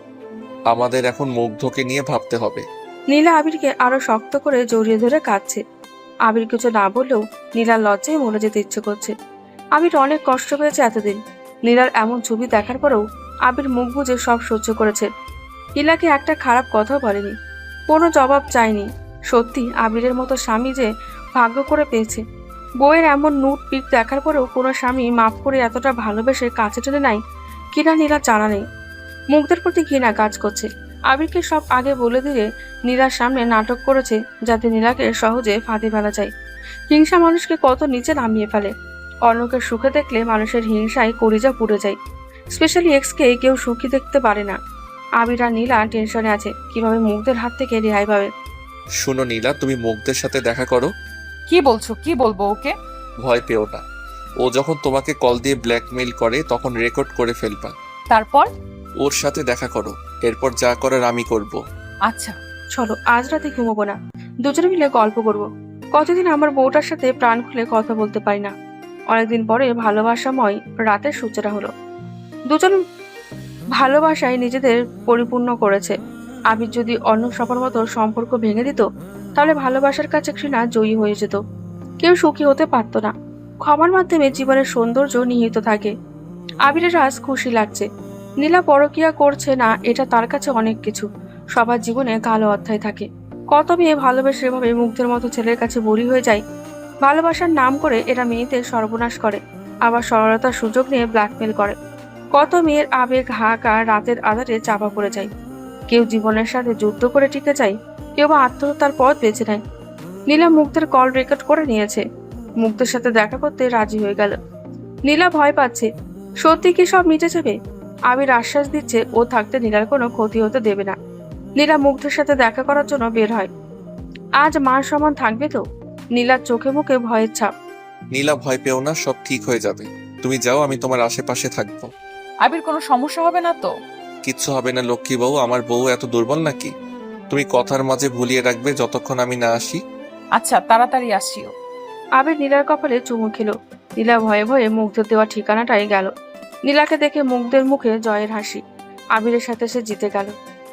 আমাদের এখন মুগ্ধকে নিয়ে ভাবতে হবে। নীলা আবিরকে আরো শক্ত করে জড়িয়ে ধরে কাঁদছে। আবির কিছু না বললেও নীলার লজ্জায় মরে যেতে ইচ্ছে করছে। আবির অনেক কষ্ট পেয়েছে এতদিন। নীলার এমন ছবি দেখার পরেও আবির মুখ বুজে সব সহ্য করেছে। নীলাকে একটা খারাপ কথাও বলেনি, কোনো জবাব চায়নি। সত্যি আবিরের মতো স্বামী যে ভাগ্য করে পেয়েছে। বউয়ের এমন নুট পিক দেখার পরেও কোনো স্বামী মাফ করে এতটা ভালোবেসে কাছে টেনে নেয় কিনা নীলার জানা নেই। মুগ্ধের প্রতি ঘৃণা কাজ করছে। আবিরকে সব আগে বলে দিয়ে নীলার সামনে নাটক করেছে, যাতে নীলাকে সহজে ফাঁদে ফেলা যায়। হিংসা মানুষকে কত নিচে নামিয়ে ফেলে। অন্যকে সুখে দেখলে মানুষের হিংসায় কলিজা পুড়ে যায়। স্পেশালি এক্সকে কেউ সুখী দেখতে পারে না। আবির আর নীলা টেনশনে আছে কিভাবে মুগ্ধের হাত থেকে রেহাই পাবে। শুনো নীলা, তুমি মুগ্ধের সাথে দেখা করো। কি বলছো? কি বলবো ওকে? ভয় পেও না। ও যখন তোমাকে কল দিয়ে ব্ল্যাকমেইল করে তখন রেকর্ড করে ফেলবা। তারপর? ওর সাথে দেখা করো, এরপর যা করার আমি করব। আচ্ছা। চলো, আজ রাতে ঘুমাবো না, দুজনে মিলে গল্প করব। কতদিন আমার বউটার সাথে প্রাণ খুলে কথা বলতে পারি না। অনেকদিন পরে ভালোবাসাময় রাতের সূচনা হলো। দুজন ভালোবাসায় নিজেদের পরিপূর্ণ করেছে। আবির যদি অন্য সবার মতো সম্পর্ক ভেঙে দিত, তাহলে ভালোবাসার কাছে ঘৃণা জয়ী হয়ে যেত। কেউ সুখী হতে পারতো না। ক্ষমার মাধ্যমে জীবনের সৌন্দর্য নিহিত থাকে। আবিরের আজ খুশি লাগছে। নীলা পরকিয়া করছে না, এটা তার কাছে অনেক কিছু। সবার জীবনে কালো অধ্যায় থাকে। কত মেয়ে ভালোবেসে এভাবে মুগ্ধের মতো ছেলের কাছে বলি হয়ে যায়। ভালোবাসার নাম করে এরা মেয়েদের সর্বনাশ করে, আবার সরলতার সুযোগ নিয়ে ব্ল্যাকমেল করে। কত মেয়ের আবেগ হাহাকার রাতের আধারে চাপা পড়ে যায়। কেউ জীবনের সাথে যুদ্ধ করে টিকে যায়, কেউ বা আত্মহত্যার পথ বেছে নেয়। নীলা মুগ্ধের কল রেকর্ড করে নিয়েছে। মুগ্ধের সাথে দেখা করতে রাজি হয়ে গেল। নীলা ভয় পাচ্ছে, সত্যি কি সব মিটে যাবে? আবির আশ্বাস দিচ্ছে ও থাকতে নীলার কোনো ক্ষতি হতে দেবে না। নীলা মুগ্ধের সাথে দেখা করার জন্য বের হয়। আজ মার সমান থাকবে তো? নীলার চোখে মুখে ভয়ের ছাপ। নীলা, ভয় পেও না, সব ঠিক হয়ে যাবে। তুমি যাও, আমি তোমার আশেপাশে থাকবো। আবির, কোনো সমস্যা হবে না তো? কিচ্ছু হবে না লক্ষ্মী বউ, আমার বউ এত দুর্বল নাকি? তুমি কথার মাঝে ভুলিয়ে রাখবে যতক্ষণ আমি না আসি। আচ্ছা, তাড়াতাড়ি আসিও। আবির নীলার কপালে চুমু খেলো। নীলা ভয়ে ভয়ে মুগ্ধের দেওয়া ঠিকানাটাই গেল। নীলাকে দেখে মুগ্ধের মুখে জয়ের হাসি। আবিরের সাথে সে জিতে গেল।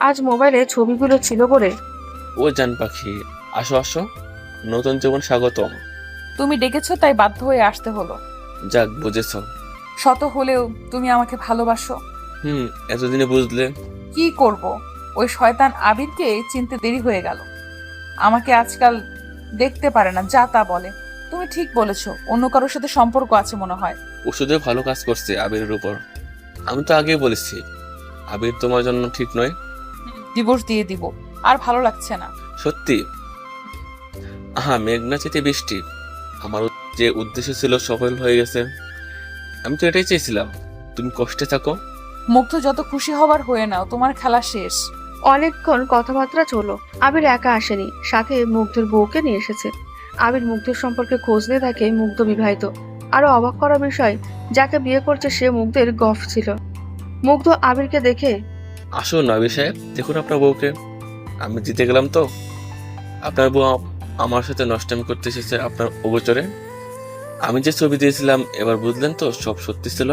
আজ মোবাইলে ছবিগুলো ছিল বলে। ও জান পাখি, আসো আসো, নতুন জীবন স্বাগতম। তুমি ডেকেছো তাই বাধ্য হয়ে আসতে হলো। যাক, বুঝেছ। শত হলেও তুমি আমাকে ভালোবাসো। এতদিনে বুঝলে। কি করব, ওই শয়তান আবিরকে চিনতে দেরি হয়ে গেল। আমাকে আজকাল দেখতে পারে না, যা তা বলে। তুমি ঠিক বলেছো, অন্য কারোর সাথে সম্পর্ক আছে মনে হয়। ওষুধে ভালো কাজ করছে আবিরের উপর। আমি তো আগেই বলেছি আবির তোমার জন্য ঠিক নয়। ডিভোর্স দিয়ে দিব, আর ভালো লাগছে না। সত্যি? মেঘনা চেতে বৃষ্টি। আমার যে উদ্দেশ্য ছিল সফল হয়ে গেছে। আমি তো এটাই চেয়েছিলাম, তুমি কষ্টে থাকো। মুগ্ধ যত খুশি হবার হয়ে নাও, তোমার খেলা শেষ। অনেকক্ষণ কথাবার্তা চলো। আবির একা আসেনি, সাথে মুগ্ধের বউকে নিয়ে এসেছে। আবির মুগ্ধের সম্পর্কে খোঁজ নিয়ে থাকে মুগ্ধ বিবাহিত। আরো অবাক করার বিষয়, যাকে বিয়ে করছে সে মুগ্ধের গফ ছিল। মুগ্ধ আবিরকে দেখে, আসুন আবির সাহেব, দেখুন আপনার বউকে। আমি জিতে গেলাম তো। আপনার বউ আমার সাথে নষ্টামি করতে এসেছে আপনার অগোচরে। আমি যে ছবি দিয়েছিলাম এবার বুঝলেন তো সব সত্যি ছিল।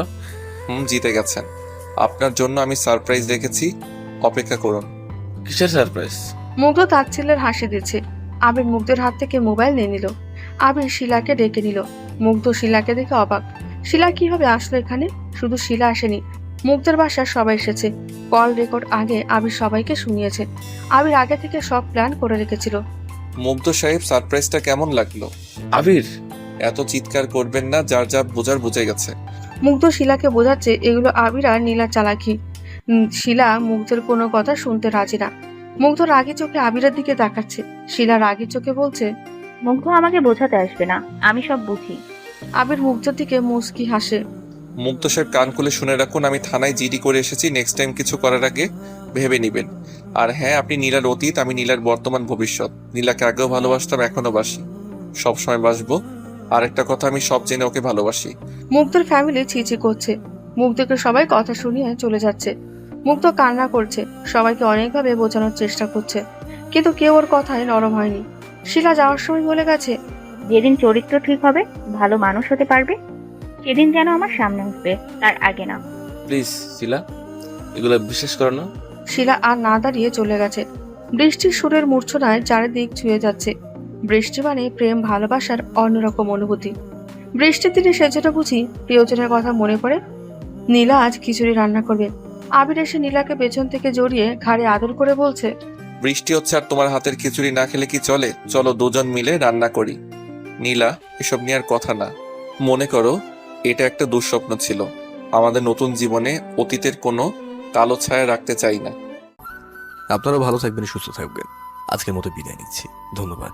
জিতে গেছেন। আপনার জন্য আমি সারপ্রাইজ রেখেছি, অপেক্ষা করুন। কিসের সারপ্রাইজ? মুগ্ধ তাচ্ছিল্যের হাসি দিচ্ছে। আবির মুগ্ধের হাত থেকে মোবাইল নিয়ে নিল। আবির শিলাকে ডেকে নিল। মুগ্ধ শিলাকে দেখে অবাক। শিলা কিভাবে আসলো এখানে? শুধু শিলা আসেনি, মুগ্ধের বাসার সবাই এসেছে। কল রেকর্ড আগে আবির সবাইকে শুনিয়েছে। আবির আগে থেকে সব প্ল্যান করে রেখেছিল। মুগ্ধ সাহেব, সারপ্রাইজটা কেমন লাগলো? আবির, এত চিৎকার করবেন না, যার যা বোঝার বুঝে গেছে। মুগ্ধ শিলাকে বোঝাচ্ছে এগুলো আবির আর নীলার চালাকি। শিলা মুগ্ধের কোনো কথা শুনতে রাজি না। মুগ্ধ রাগী চোখে আবিরের দিকে তাকাচ্ছে। শিলা রাগী চোখে বলছে, মুগ্ধ আমাকে বোঝাতে আসবে না, আমি সব বুঝি। আবির মুগ্ধর দিকে মুচকি হাসে। মুগ্ধ সাহেব, কান খুলে শুনে রাখুন, আমি থানায় জিডি করে এসেছি। নেক্সট টাইম কিছু করার আগে ভেবে নিবেন। আর হ্যাঁ, আপনি নীলার অতীত, আমি নীলার বর্তমান ভবিষ্যৎ। নীলাকে আগেও ভালোবাসতাম, এখনো বাসি, সবসময় বাসবো। আর একটা কথা, আমি সব জেনে ওকে ভালোবাসি। মুগ্ধর ফ্যামিলি ছিছি করছে। মুগ্ধকে সবাই কথা শুনিয়ে চলে যাচ্ছে। মুগ্ধ কান্না করছে, সবাইকে অনেকভাবে বোঝানোর চেষ্টা করছে, কিন্তু কেউ ওর কথায় নরম হয়নি। শিলা যাওয়ার সময় বলে গেছে, যেদিন চরিত্র ঠিক হবে, ভালো মানুষ হতে পারবে, সেদিন যেন আমার সামনে আসবে, তার আগে না। প্লিজ শিলা, এগুলো বিশ্বাস করো না। শিলা আর না দাঁড়িয়ে চলে গেছে। বৃষ্টির সুরের মূর্ছনায় চারিদিক ছুঁয়ে যাচ্ছে। বৃষ্টি মানে প্রেম, ভালোবাসার অন্যরকম অনুভূতি। বৃষ্টির দিনে সেজন্য বুঝি প্রিয়জনের কথা মনে পড়ে। নীলা আজ খিচুড়ি রান্না করবে। আবির এসে নীলাকে পেছন থেকে জড়িয়ে ঘাড়ে আদর করে বলছে, বৃষ্টি হচ্ছে আর তোমার হাতের খিচুড়ি না খেলে কি চলে? চলো দুজন মিলে রান্না করি। নীলা, এসব নিয়ে আর কথা না। মনে করো এটা একটা দুঃস্বপ্ন ছিল। আমাদের নতুন জীবনে অতীতের কোনো কালো ছায়া রাখতে চাই না। আপনারা ভালো থাকবেন, সুস্থ থাকবেন। আজকের মতো বিদায় নিচ্ছি, ধন্যবাদ।